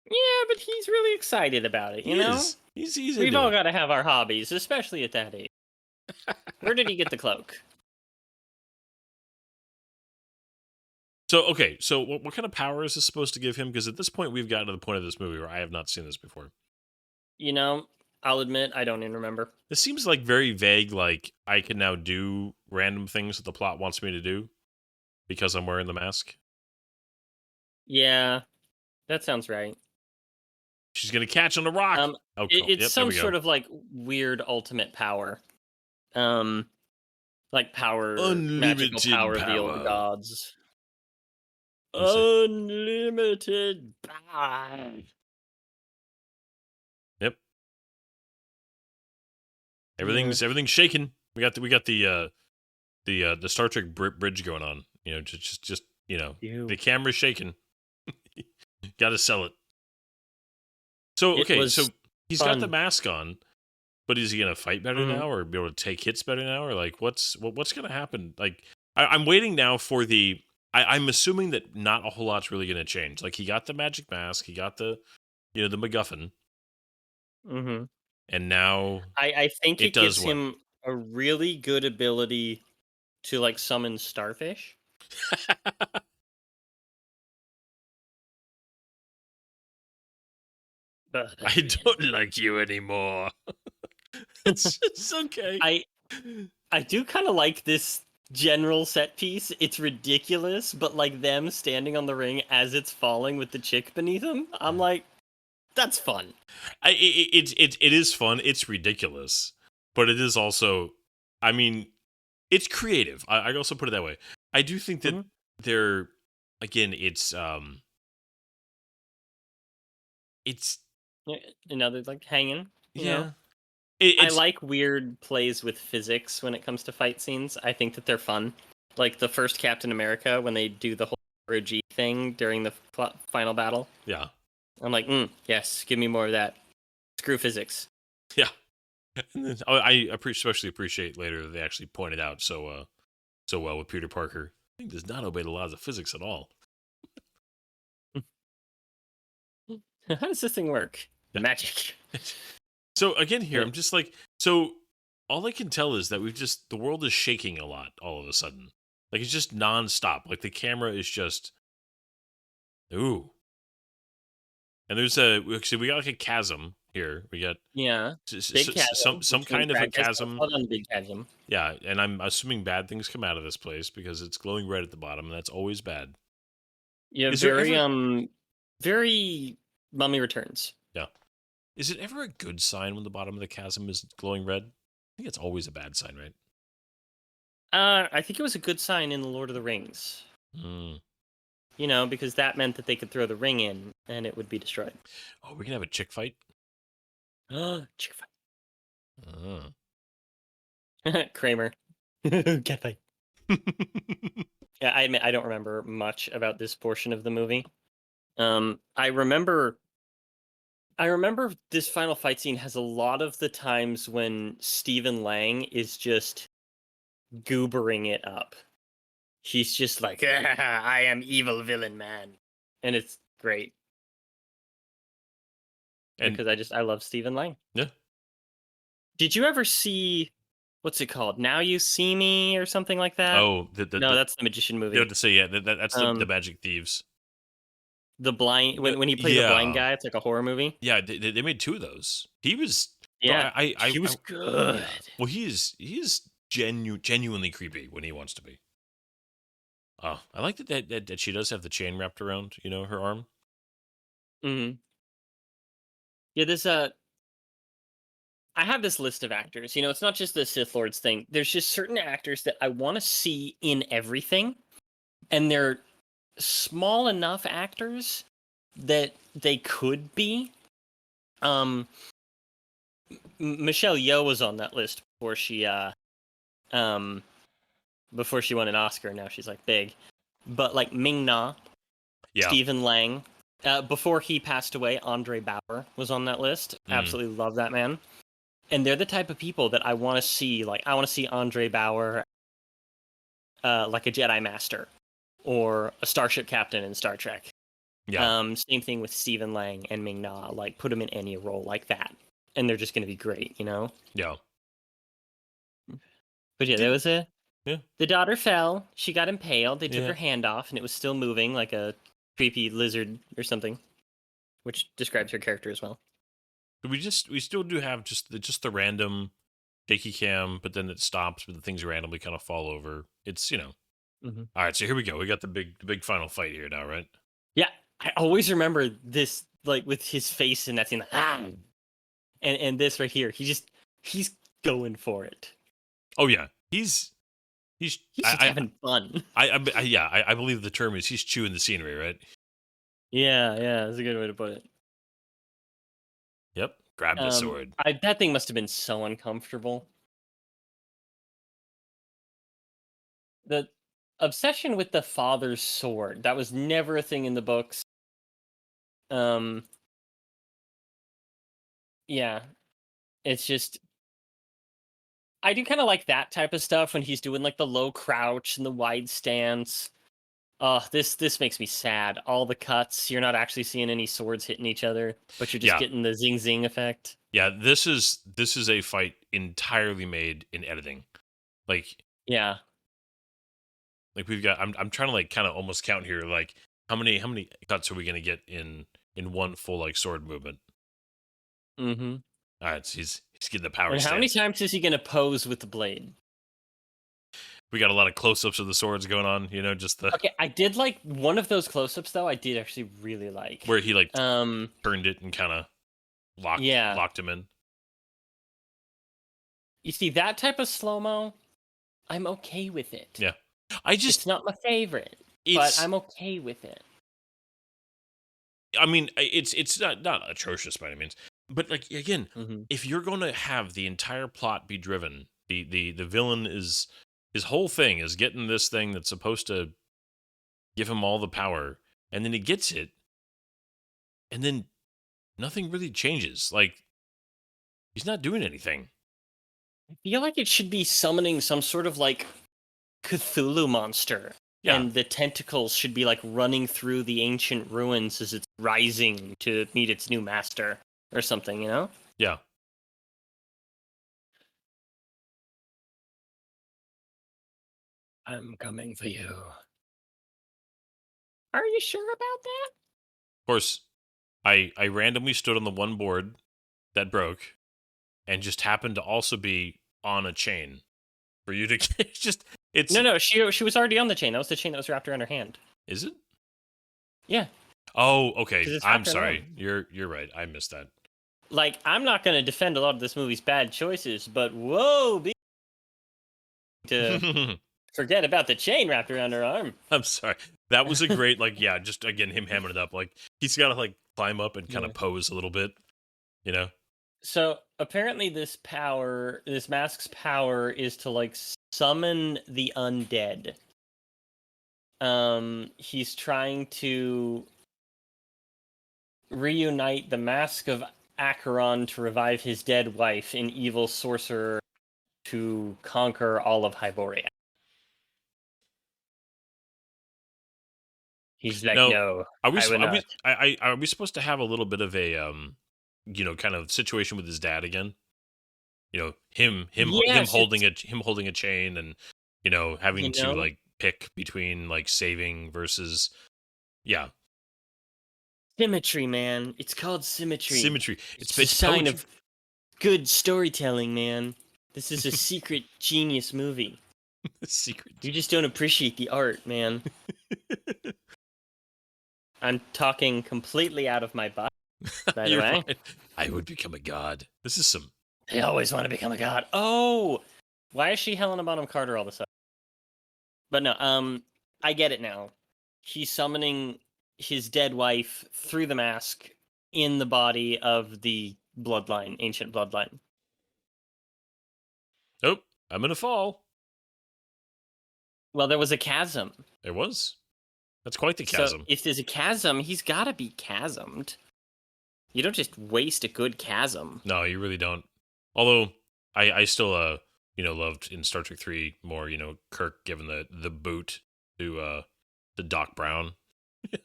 Yeah, but he's really excited about it. You know, we've all got to have our hobbies, especially at that age. Where did he get the cloak? So what kind of power is this supposed to give him? Because at this point, we've gotten to the point of this movie where I have not seen this before. I'll admit, I don't even remember. This seems like very vague, like I can now do random things that the plot wants me to do because I'm wearing the mask. Yeah, that sounds right. She's gonna catch on the rock. Oh, cool. It's Yep, some sort of like weird ultimate power. Like magical power of the old gods. Unlimited power. Yep. Everything's shaking. We got the Star Trek bridge going on. You know, just the camera's shaking. Got to sell it. So so he's got the mask on, but is he gonna fight better now, or be able to take hits better now, or like what's gonna happen? Like I'm waiting now for the. I'm assuming that not a whole lot's really gonna change. Like he got the magic mask, he got the the MacGuffin, and now I think it gives what? him a really good ability to like summon starfish. I don't like you anymore. It's okay. I do kind of like this general set piece. It's ridiculous, but like them standing on the ring as it's falling with the chick beneath them, I'm like, that's fun. It is fun. It's ridiculous, but it is also, I mean, it's creative. I also put it that way. I do think that they're, again, it's another like hanging. You know? I like weird plays with physics when it comes to fight scenes. I think that they're fun. Like the first Captain America when they do the whole G thing during the final battle. Yeah. I'm like, yes, give me more of that. Screw physics. Yeah. And then, I especially appreciate later that they actually pointed out so well with Peter Parker. I think does not obey the laws of physics at all. How does this thing work? Yeah. Magic. So again here, I'm just like, so all I can tell is that the world is shaking a lot all of a sudden. Like it's just nonstop. Like the camera is just, ooh. And there's we got like a chasm here. We got big chasm, some kind of a chasm. Big chasm. Yeah, and I'm assuming bad things come out of this place because it's glowing red at the bottom, and that's always bad. Yeah, very Mummy Returns. Yeah. Is it ever a good sign when the bottom of the chasm is glowing red? I think it's always a bad sign, right? I think it was a good sign in The Lord of the Rings. You know, because that meant that they could throw the ring in and it would be destroyed. Oh, we can have a chick fight? Chick fight. Kramer. Cat fight. Yeah, I admit I don't remember much about this portion of the movie. I remember this final fight scene has a lot of the times when Stephen Lang is just goobering it up. He's just like, I am evil villain man. And it's great. Because I love Stephen Lang. Yeah. Did you ever see, what's it called? Now You See Me or something like that? Oh, no, that's the magician movie. You have to say, that's the Magic Thieves. The blind, when he played the blind guy, it's like a horror movie. Yeah, they made 2 of those. He was, he was good. Well, he is genuinely creepy when he wants to be. Oh, I like that she does have the chain wrapped around, her arm. Yeah, I have this list of actors. It's not just the Sith Lords thing. There's just certain actors that I want to see in everything, and they're small enough actors that they could be. Michelle Yeoh was on that list before she won an Oscar. Now she's like big, but like Ming-Na, Stephen Lang. Before he passed away, Andre Bauer was on that list. Absolutely love that man. And they're the type of people that I want to see. Like I want to see Andre Bauer, like a Jedi Master, or a starship captain in Star Trek. Yeah. Same thing with Stephen Lang and Ming-Na. Like put them in any role like that, and they're just going to be great. Yeah. But yeah, there was the daughter fell. She got impaled. They took her hand off, and it was still moving like a creepy lizard or something, which describes her character as well. we still do have just the random shaky cam, but then it stops, but the things randomly kind of fall over. It's Mm-hmm. All right, so here we go. We got the big final fight here now, right? Yeah, I always remember this, like with his face in that scene, and this right here. He's going for it. Oh yeah, he's just having fun. I believe the term is he's chewing the scenery, right? Yeah, that's a good way to put it. Yep, grab the sword. That thing must have been so uncomfortable. The obsession with the father's sword, that was never a thing in the books. Yeah, it's just, I do kind of like that type of stuff when he's doing like the low crouch and the wide stance. This makes me sad. All the cuts, you're not actually seeing any swords hitting each other, but you're just getting the zing zing effect. Yeah, this is a fight entirely made in editing. Like, yeah. Like we've got, I'm trying to like kind of almost count here. Like how many cuts are we gonna get in one full like sword movement? Mm-hmm. All right, so he's getting the power. And stance. How many times is he gonna pose with the blade? We got a lot of close-ups of the swords going on. Just the. Okay, I did like one of those close-ups though. I did actually really like where he like turned it and kind of locked him in. You see that type of slow-mo, I'm okay with it. Yeah. It's not my favorite, but I'm okay with it. I mean, it's not atrocious by any means, but like again, if you're going to have the entire plot be driven, the villain is his whole thing is getting this thing that's supposed to give him all the power, and then he gets it, and then nothing really changes. Like he's not doing anything. I feel like it should be summoning some sort of like Cthulhu monster. Yeah. And the tentacles should be like running through the ancient ruins as it's rising to meet its new master or something, Yeah. I'm coming for you. Are you sure about that? Of course, I randomly stood on the one board that broke and just happened to also be on a chain for you to it's No, she was already on the chain. That was the chain that was wrapped around her hand. Is it? Yeah. Oh, okay. I'm sorry. You're right. I missed that. Like, I'm not going to defend a lot of this movie's bad choices, but whoa, to forget about the chain wrapped around her arm. I'm sorry. That was a great, just again him hamming it up. Like he's got to like climb up and kind of pose a little bit, So apparently this mask's power is to like summon the undead. He's trying to reunite the Mask of Acheron to revive his dead wife, an evil sorcerer, to conquer all of Hyboria. He's like, no, are we supposed to have a little bit of a kind of situation with his dad again? Him holding a chain and having to like pick between like saving versus symmetry, man. It's called symmetry. It's a sign of good storytelling, man. This is a secret genius movie. You just don't appreciate the art, man. I'm talking completely out of my butt, by the way. Right. I would become a god. This is some... They always want to become a god. Oh! Why is she Helena Bonham Carter all of a sudden? But no, I get it now. He's summoning his dead wife through the mask in the body of the bloodline, ancient bloodline. Oh, I'm gonna fall. Well, there was a chasm. There was. That's quite the chasm. So if there's a chasm, he's got to be chasmed. You don't just waste a good chasm. No, you really don't. Although I still loved in Star Trek 3 more, Kirk giving the boot to Doc Brown.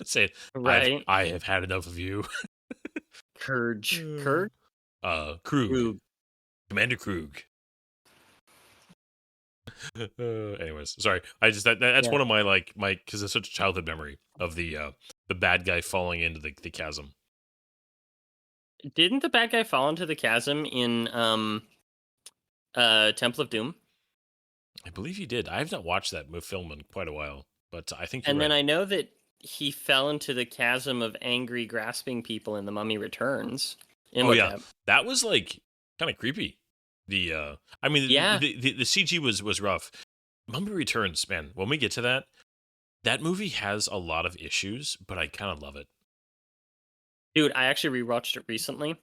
Saying, right. I have had enough of you. Kirk? Krug. Commander Krug. Anyways, sorry. I just that's one of my because it's such a childhood memory of the bad guy falling into the chasm. Didn't the bad guy fall into the chasm in Temple of Doom? I believe he did. I have not watched that film in quite a while, but I think you're And right. then I know that he fell into the chasm of angry, grasping people in The Mummy Returns. Oh yeah, that was like kind of creepy. I mean, Yeah. the CG was rough. Mummy Returns, man. When we get to that movie has a lot of issues, but I kind of love it. Dude, I actually rewatched it recently.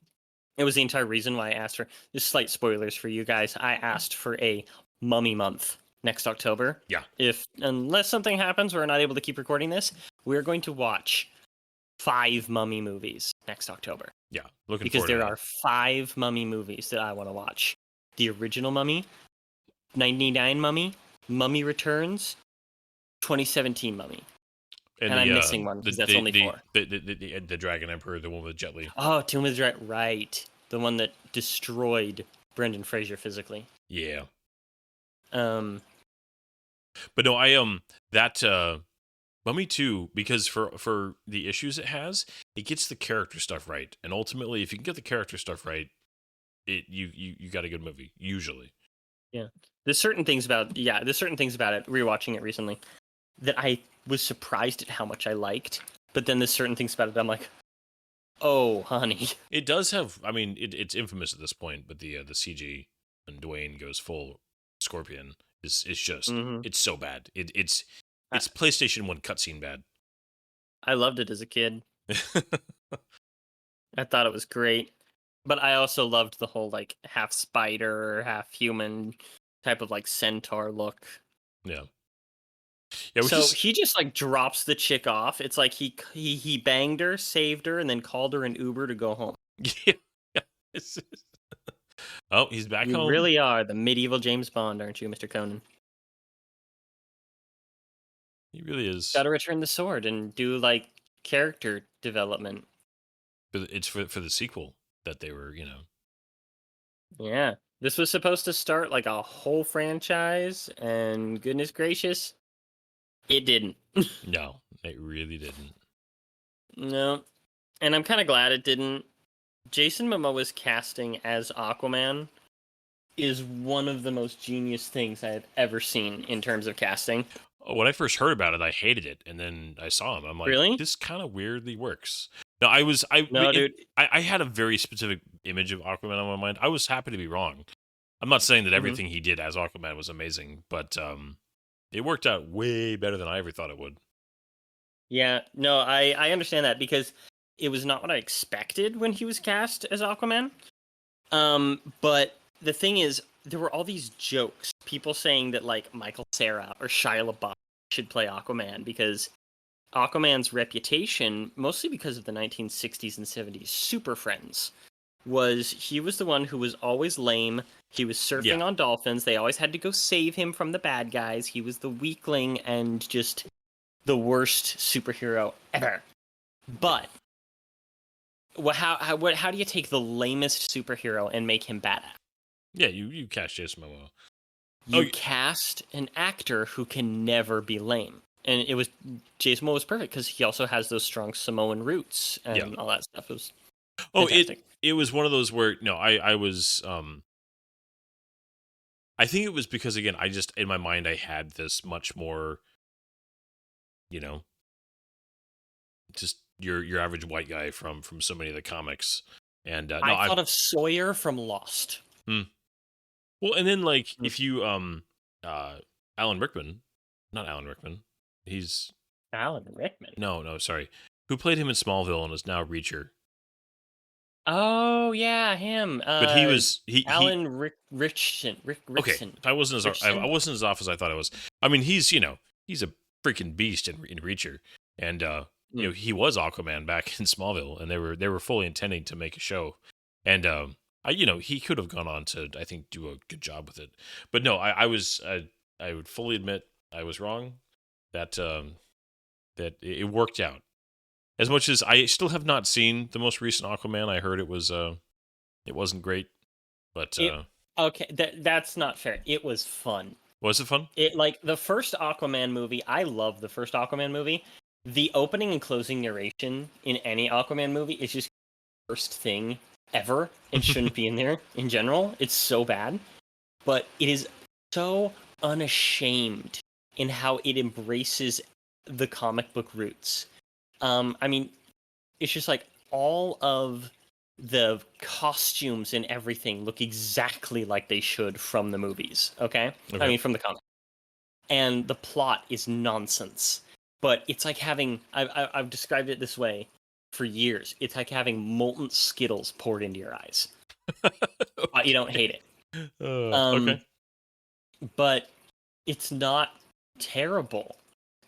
It was the entire reason why I asked for, just slight spoilers for you guys. I asked for a Mummy Month next October. Yeah. Unless something happens, we're not able to keep recording this. We're going to watch 5 Mummy movies next October. Yeah, looking because forward to there that. are 5 Mummy movies that I want to watch: the original Mummy, 99 Mummy, Mummy Returns, 2017 Mummy. And I'm missing one because that's only 4. The Dragon Emperor, the one with Jet Li. Oh, Tomb of the Dragon, right? The one that destroyed Brendan Fraser physically. Yeah. But no, that Mummy 2, because for the issues it has, it gets the character stuff right, and ultimately, if you can get the character stuff right, you got a good movie usually. Yeah, there's certain things about it. Rewatching it recently, that I was surprised at how much I liked, but then there's certain things about it I'm like, oh, honey. It does have. I mean, it's infamous at this point, but the CG when Dwayne goes full Scorpion is just it's so bad. It's PlayStation 1 cutscene bad. I loved it as a kid. I thought it was great, but I also loved the whole like half spider, half human type of like centaur look. Yeah. Yeah, so he just like drops the chick off. It's like he banged her, saved her, and then called her an Uber to go home. Yeah. Oh, he's back home. You really are the medieval James Bond, aren't you, Mr. Conan? He really is. Got to return the sword and do like character development. It's for the sequel that they were, Yeah, this was supposed to start like a whole franchise, and goodness gracious, it didn't. No, it really didn't. No, and I'm kind of glad it didn't. Jason Momoa's casting as Aquaman is one of the most genius things I have ever seen in terms of casting. When I first heard about it, I hated it, and then I saw him. I'm like, really? This kind of weirdly works. No, dude. I had a very specific image of Aquaman on my mind. I was happy to be wrong. I'm not saying that everything he did as Aquaman was amazing, but it worked out way better than I ever thought it would. Yeah, no, I understand that because it was not what I expected when he was cast as Aquaman. But the thing is, there were all these jokes, people saying that like Michael Cera or Shia LaBeouf should play Aquaman because Aquaman's reputation, mostly because of the 1960s and 70s Super Friends, was he was the one who was always lame. He was surfing on dolphins. They always had to go save him from the bad guys. He was the weakling and just the worst superhero ever. But how do you take the lamest superhero and make him badass? Yeah, you cast Jason Momoa. You cast an actor who can never be lame. And it was Jason Momoa was perfect because he also has those strong Samoan roots and all that stuff. It was fantastic. It was one of those where I was I think it was because again I just in my mind I had this much more just your average white guy from so many of the comics, and I thought of Sawyer from Lost. Well, and then like if you Alan Rickman, not Alan Rickman, he's Alan Rickman. No, sorry, who played him in Smallville and is now Reacher. Oh yeah, him. But he was Alan Richson. Okay, I wasn't as off as I thought I was. I mean, he's a freaking beast in Reacher, and he was Aquaman back in Smallville, and they were fully intending to make a show, and he could have gone on to I think do a good job with it, but no, I would fully admit I was wrong that it worked out. As much as I still have not seen the most recent Aquaman, I heard it wasn't great, but okay, that's not fair. It was fun. Was it fun? It like the first Aquaman movie. I love the first Aquaman movie. The opening and closing narration in any Aquaman movie is just the first thing ever. It shouldn't be in there in general. It's so bad. But it is so unashamed in how it embraces the comic book roots. I mean, it's just like all of the costumes and everything look exactly like they should from the movies, okay? I mean, from the comic. And the plot is nonsense. But it's like having... I've described it this way for years. It's like having molten Skittles poured into your eyes. Okay. You don't hate it. Okay. But it's not terrible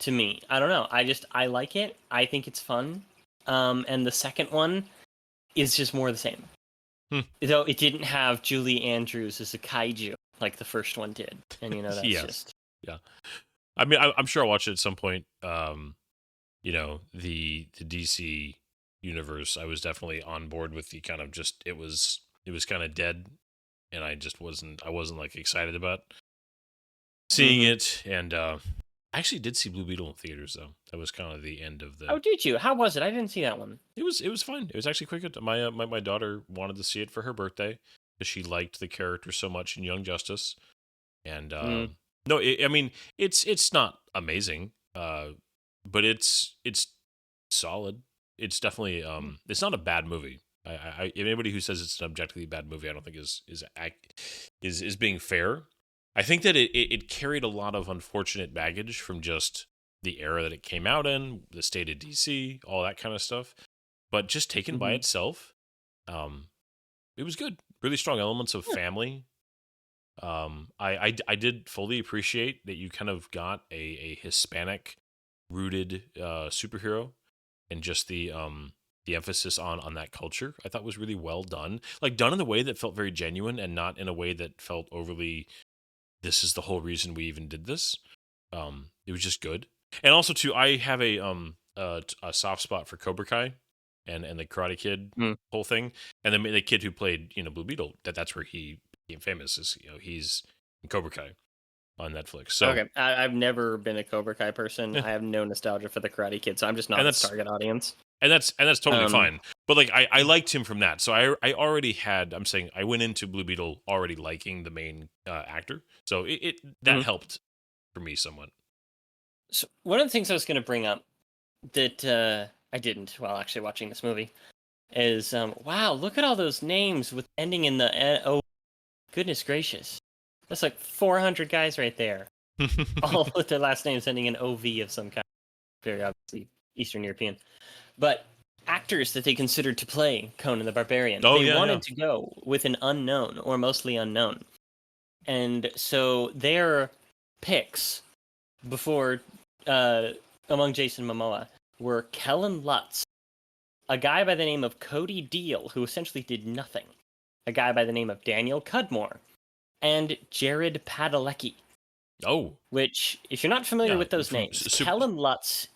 to me. I don't know. I like it. I think it's fun. And the second one is just more of the same. Though it didn't have Julie Andrews as a kaiju like the first one did. And that's just... Yeah. I mean, I'm sure I'll watch it at some point. The DC universe, I was definitely on board with the kind of just, it was kind of dead, and I wasn't like excited about seeing it. And I actually did see Blue Beetle in theaters, though. That was kind of the end of the... Oh, did you? How was it? I didn't see that one. It was fun. It was actually quite good. My daughter wanted to see it for her birthday because she liked the character so much in Young Justice. And no, I mean, it's not amazing, but it's solid. It's definitely it's not a bad movie. Anybody who says it's an objectively bad movie, I don't think is being fair. I think that it carried a lot of unfortunate baggage from just the era that it came out in, the state of DC, all that kind of stuff. But just taken by itself, it was good. Really strong elements of family. I did fully appreciate that you kind of got a Hispanic rooted superhero, and just the emphasis on that culture, I thought was really well done. Like, done in a way that felt very genuine and not in a way that felt overly, this is the whole reason we even did this. It was just good. And also too, I have a soft spot for Cobra Kai and the Karate Kid whole thing. And then the kid who played, Blue Beetle, that's where he became famous, is, he's in Cobra Kai on Netflix. So okay, I've never been a Cobra Kai person. I have no nostalgia for the Karate Kid, so I'm just not the target audience. And that's totally fine. But like, I liked him from that. So I already had, I'm saying, I went into Blue Beetle already liking the main actor. So that helped for me somewhat. So one of the things I was going to bring up that I didn't while actually watching this movie is, wow, look at all those names with ending in the oh, goodness gracious. That's like 400 guys right there. All with their last names ending in OV of some kind. Very obviously Eastern European. But actors that they considered to play Conan the Barbarian, they wanted to go with an unknown or mostly unknown. And so their picks before, among Jason Momoa, were Kellen Lutz, a guy by the name of Cody Deal, who essentially did nothing, a guy by the name of Daniel Cudmore, and Jared Padalecki. Oh. Which, if you're not familiar with those names, Kellen Lutz...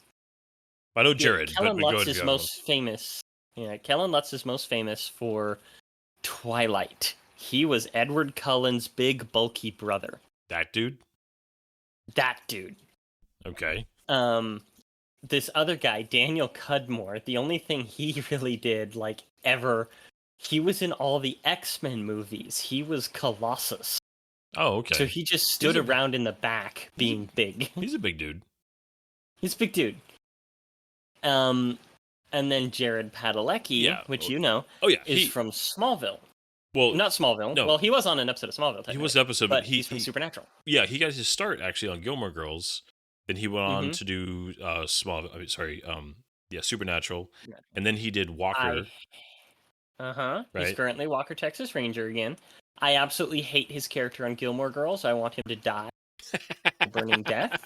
I know Jared, Kellen Lutz is most famous. Yeah, Kellen Lutz is most famous for Twilight. He was Edward Cullen's big, bulky brother. That dude? That dude. Okay. This other guy, Daniel Cudmore, the only thing he really did, like, ever, he was in all the X-Men movies. He was Colossus. Oh, okay. So he just stood around in the back being big. He's a big dude. He's a big dude. And then Jared Padalecki, which is from Smallville. Well, not Smallville. No. Well, he was on an episode of Smallville. He was an episode, but he's from Supernatural. Yeah, he got his start actually on Gilmore Girls. Then he went on to do Supernatural, and then he did Walker. Right? He's currently Walker, Texas Ranger again. I absolutely hate his character on Gilmore Girls. I want him to die a burning death.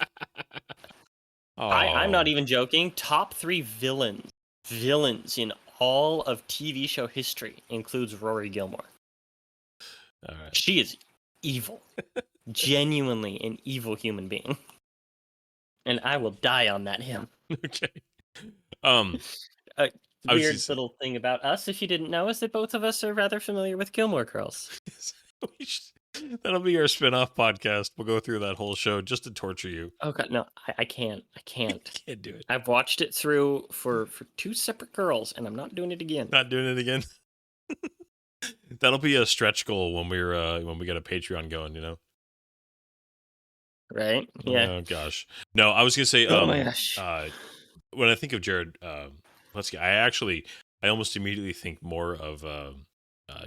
I'm not even joking. Top 3 villains in all of TV show history includes Rory Gilmore. All right. She is evil. Genuinely an evil human being. And I will die on that hymn. Okay. A weird little thing about us, if you didn't know, is that both of us are rather familiar with Gilmore Girls. That'll be our spin-off podcast. We'll go through that whole show just to torture you. Oh god, no, I can't. I can't do it. I've watched it through for 2 separate girls, and I'm not doing it again. Not doing it again? That'll be a stretch goal when we get a Patreon going, you know. Right? Yeah. Oh gosh. No, I was gonna say Oh my gosh. when I think of Jared, let's see. I almost immediately think more of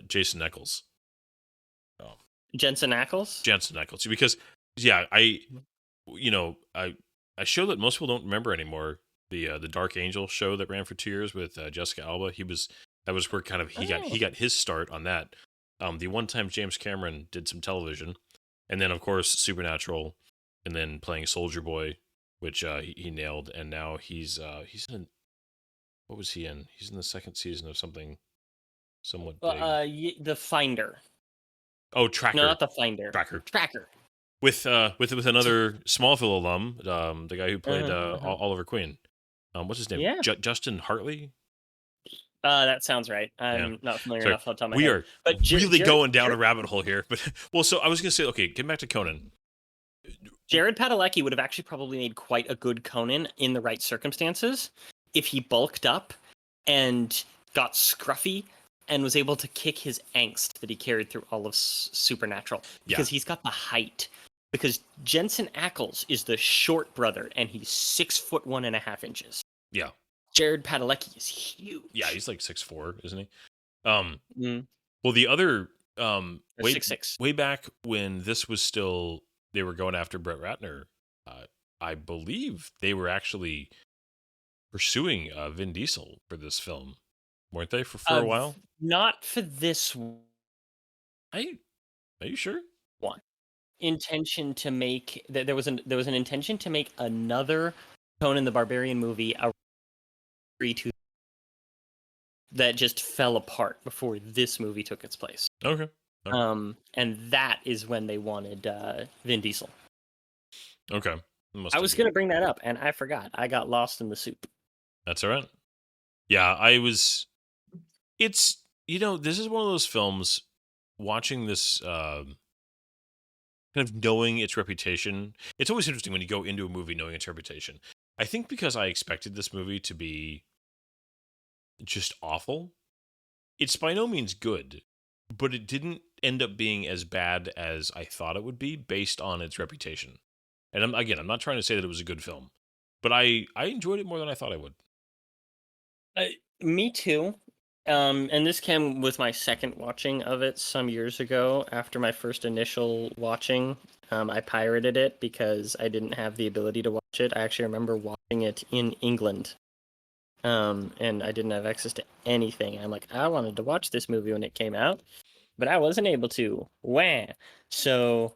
Jason Ackles. Jensen Ackles? Jensen Ackles, because yeah, I show that most people don't remember anymore. The Dark Angel show that ran for 2 years with Jessica Alba. That was where kind of he got his start on that. The one time James Cameron did some television, and then of course Supernatural, and then playing Soldier Boy, which he nailed, and now he's in, what was he in? He's in the second season of something somewhat big. The Finder. Oh, Tracker. No, not the Finder. Tracker. With another Smallville alum, the guy who played Oliver Queen. What's his name? Yeah. Justin Hartley. That sounds right. I'm not familiar enough to tell my We head. are really going down a rabbit hole here. But well, so I was gonna say, okay, getting back to Conan. Jared Padalecki would have actually probably made quite a good Conan in the right circumstances if he bulked up and got scruffy and was able to kick his angst that he carried through all of Supernatural. Because he's got the height. Because Jensen Ackles is the short brother, and he's 6'1.5" Yeah. Jared Padalecki is huge. Yeah, he's like 6'4", isn't he? Well, the other 6'6". Way back when this was still, they were going after Brett Ratner. I believe they were actually pursuing Vin Diesel for this film, weren't they? For a while. Not for this. Are you sure? One intention to make there was an intention to make another Conan the Barbarian movie that just fell apart before this movie took its place. Okay. And that is when they wanted Vin Diesel. Okay. I was going to bring that up, and I forgot. I got lost in the soup. That's all right. Yeah, it's, this is one of those films, watching this, kind of knowing its reputation. It's always interesting when you go into a movie knowing its reputation. I think because I expected this movie to be just awful, it's by no means good, but it didn't end up being as bad as I thought it would be based on its reputation. And I'm not trying to say that it was a good film, but I enjoyed it more than I thought I would. Me too. And this came with my second watching of it some years ago. After my first initial watching, I pirated it because I didn't have the ability to watch it. I actually remember watching it in England. And I didn't have access to anything. I'm like, I wanted to watch this movie when it came out, but I wasn't able to. Wah! So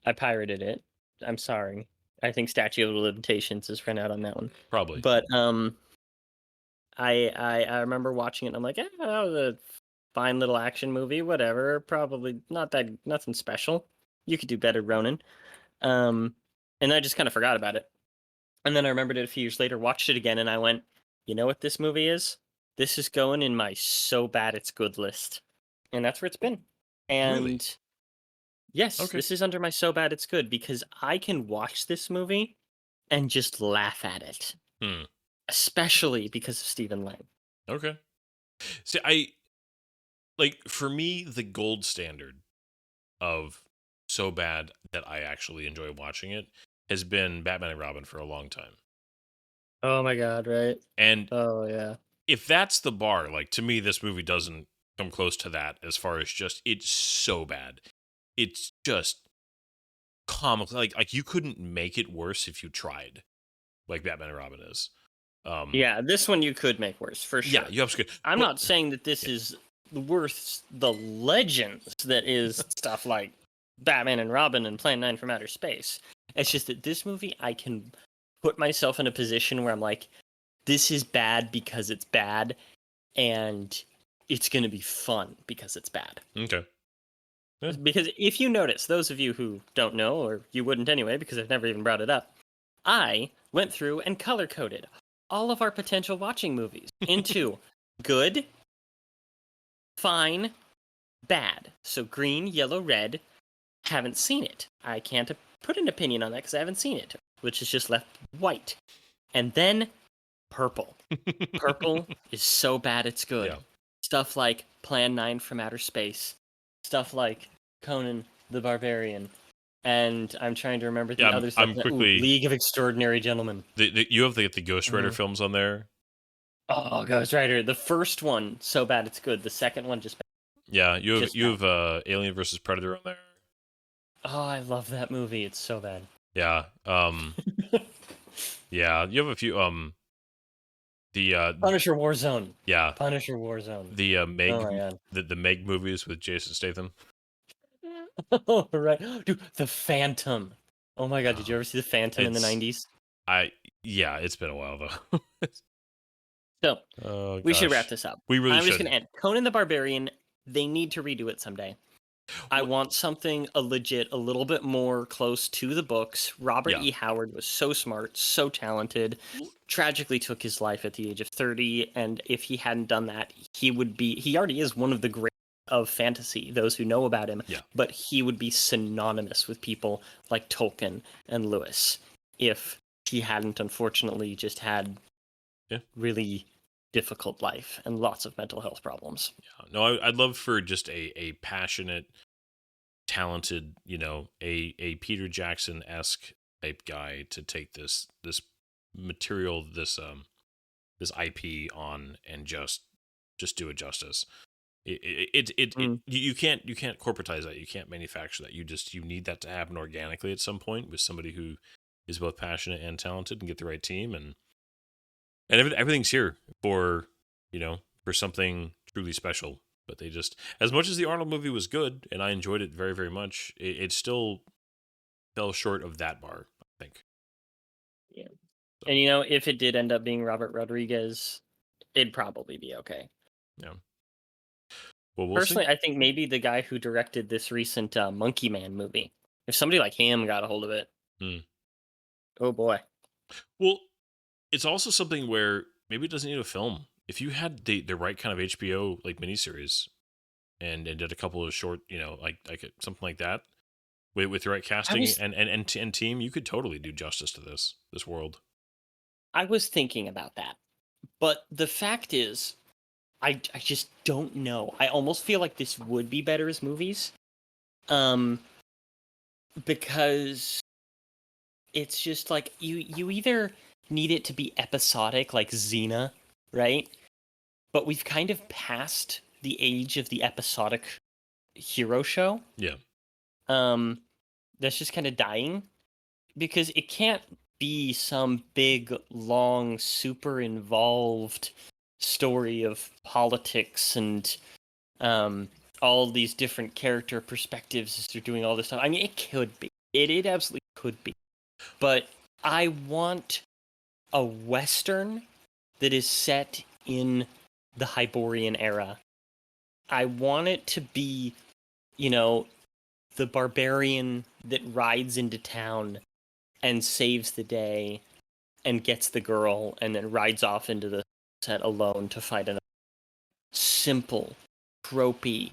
I pirated it. I'm sorry. I think statute of limitations has run out on that one. Probably. But I remember watching it and I'm like, that was a fine little action movie, whatever. Probably nothing special. You could do better, Ronan. And I just kind of forgot about it. And then I remembered it a few years later, watched it again, and I went, you know what this movie is? This is going in my so bad it's good list. And that's where it's been. And really? Yes, okay. This is under my so bad it's good because I can watch this movie and just laugh at it. Especially because of Stephen Lang. Okay. See, for me, the gold standard of so bad that I actually enjoy watching it has been Batman and Robin for a long time. Oh my God, right? And oh yeah. If that's the bar, to me, this movie doesn't come close to that as far as just, it's so bad. It's just comical. Like you couldn't make it worse if you tried, like Batman and Robin is. Yeah, this one you could make worse, for sure. Yeah, you absolutely could. I'm not saying that this is worth the legends that is stuff like Batman and Robin and Plan 9 from Outer Space. It's just that this movie, I can put myself in a position where I'm like, this is bad because it's bad, and it's going to be fun because it's bad. Okay. Yeah. Because if you notice, those of you who don't know, or you wouldn't anyway, because I've never even brought it up, I went through and color-coded all of our potential watching movies into good, fine, bad. So green, yellow, red, haven't seen it. I can't put an opinion on that because I haven't seen it, which is just left white. And then purple. Purple is so bad it's good. Yeah. stuff like Plan 9 from Outer Space, stuff like Conan the Barbarian, and I'm trying to remember the other stuff. I'm quickly League of Extraordinary Gentlemen. You have the Ghost Rider films on there. Oh, Ghost Rider. The first one, so bad it's good. The second one, just bad. Yeah, you have Alien versus Predator on there. Oh, I love that movie. It's so bad. Yeah. Yeah, you have a few the Punisher Warzone. Yeah. Punisher Warzone. The Meg Oh my God. the Meg movies with Jason Statham. Oh, right. Dude, The Phantom. Oh my God, did you ever see The Phantom in the 90s? Yeah, it's been a while though. So, we should wrap this up. We really should. I'm just going to end. Conan the Barbarian, they need to redo it someday. I want something a little bit more close to the books. Robert E. Howard was so smart, so talented, tragically took his life at the age of 30, and if he hadn't done that, he already is one of the great of fantasy, those who know about him, but he would be synonymous with people like Tolkien and Lewis if he hadn't, unfortunately, just had really difficult life and lots of mental health problems. Yeah. No, I'd love for just a passionate, talented, a Peter Jackson-esque type guy to take this material, this IP on and just do it justice. You can't corporatize that. You can't manufacture that. You need that to happen organically at some point with somebody who is both passionate and talented and get the right team and everything's here for something truly special. But they just, as much as the Arnold movie was good and I enjoyed it very, very much, it still fell short of that bar, I think. Yeah. So. And if it did end up being Robert Rodriguez, it'd probably be okay. Yeah. Well, personally, see. I think maybe the guy who directed this recent Monkey Man movie, if somebody like him got a hold of it, oh boy. Well, it's also something where maybe it doesn't need a film. If you had the right kind of HBO like miniseries and did a couple of short, like something like that with the right casting and team, you could totally do justice to this world. I was thinking about that, but the fact is, I just don't know. I almost feel like this would be better as movies, because it's just like you either need it to be episodic like Xena, right? But we've kind of passed the age of the episodic hero show. Yeah. That's just kind of dying because it can't be some big, long, super involved story of politics and all these different character perspectives as they're doing all this stuff. I mean, it could be. It absolutely could be. But I want a Western that is set in the Hyborian era. I want it to be, the barbarian that rides into town and saves the day and gets the girl and then rides off into the set alone to fight another. Simple, tropey,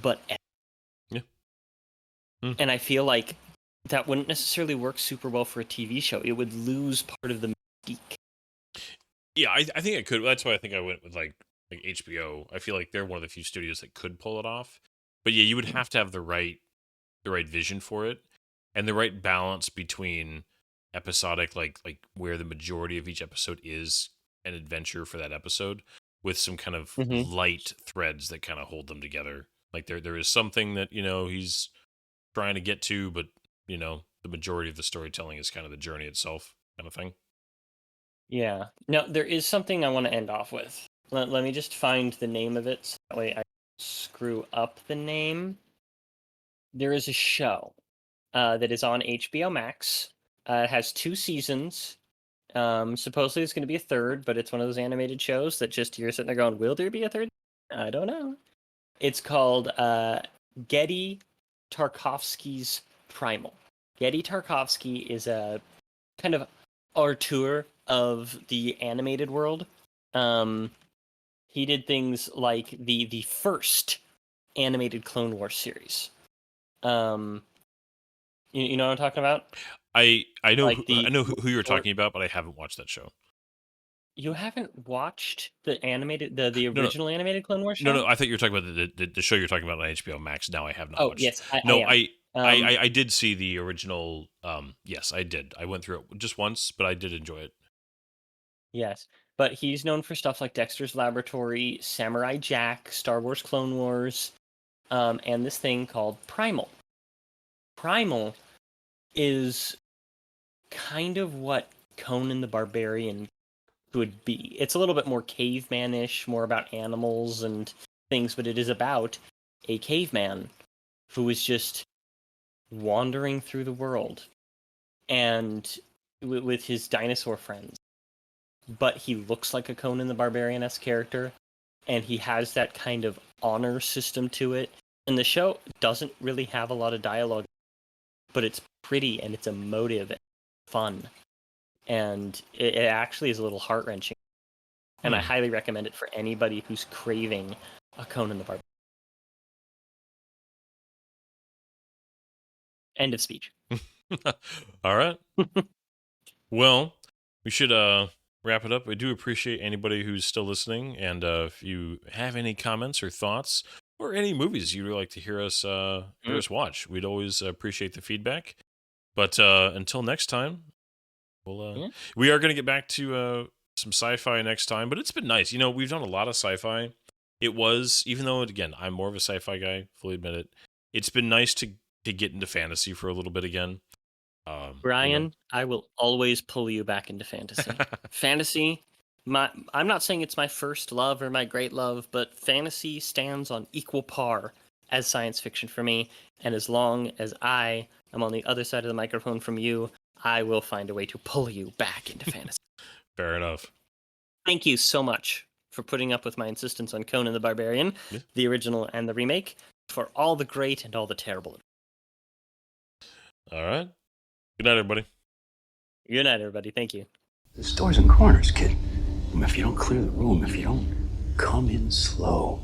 but yeah. And I feel like that wouldn't necessarily work super well for a TV show. It would lose part of the mystique. Yeah, I think it could. That's why I think I went with like HBO. I feel like they're one of the few studios that could pull it off. But yeah, you would have to have the right vision for it and the right balance between episodic, like where the majority of each episode is an adventure for that episode, with some kind of light threads that kind of hold them together. Like there is something that he's trying to get to, but the majority of the storytelling is kind of the journey itself, kind of thing. Yeah. Now there is something I want to end off with. Let me just find the name of it so that way I screw up the name. There is a show that is on HBO Max. It has 2 seasons. Supposedly it's going to be a third, but it's one of those animated shows that just you're sitting there going, will there be a third? I don't know. It's called Genndy Tartakovsky's Primal. Genndy Tartakovsky is a kind of auteur of the animated world. He did things like the first animated Clone Wars series. You know what I'm talking about? I know I know who you're talking about, but I haven't watched that show. You haven't watched the No, original animated Clone Wars no, show? no. I thought you were talking about the show you're talking about on HBO Max. No, I have not Oh, watched. yes, I No, am. I did see the original. Yes, I did. I went through it just once, but I did enjoy it. Yes, but he's known for stuff like Dexter's Laboratory, Samurai Jack, Star Wars Clone Wars, and this thing called Primal. Primal is kind of what Conan the Barbarian would be. It's a little bit more caveman-ish, more about animals and things, but it is about a caveman who is just wandering through the world and with his dinosaur friends. But he looks like a Conan the Barbarian-esque character, and he has that kind of honor system to it. And the show doesn't really have a lot of dialogue, but it's pretty and it's emotive and fun. And it actually is a little heart-wrenching. And I highly recommend it for anybody who's craving a Conan the Barbarian. End of speech. All right. Well, we should wrap it up. We do appreciate anybody who's still listening, and if you have any comments or thoughts or any movies you'd like to hear us watch, we'd always appreciate the feedback. But until next time, we are going to get back to some sci-fi next time. But it's been nice. You know, we've done a lot of sci-fi. It was, even though, again, I'm more of a sci-fi guy, fully admit it, it's been nice to get into fantasy for a little bit again. Brian, you know? I will always pull you back into fantasy. Fantasy, I'm not saying it's my first love or my great love, but fantasy stands on equal par as science fiction for me. And as long as I am on the other side of the microphone from you, I will find a way to pull you back into fantasy. Fair enough. Thank you so much for putting up with my insistence on Conan the Barbarian, the original and the remake, for all the great and all the terrible. All right. Good night, everybody. Good night, everybody. Thank you. There's doors and corners, kid. If you don't clear the room, if you don't come in slow,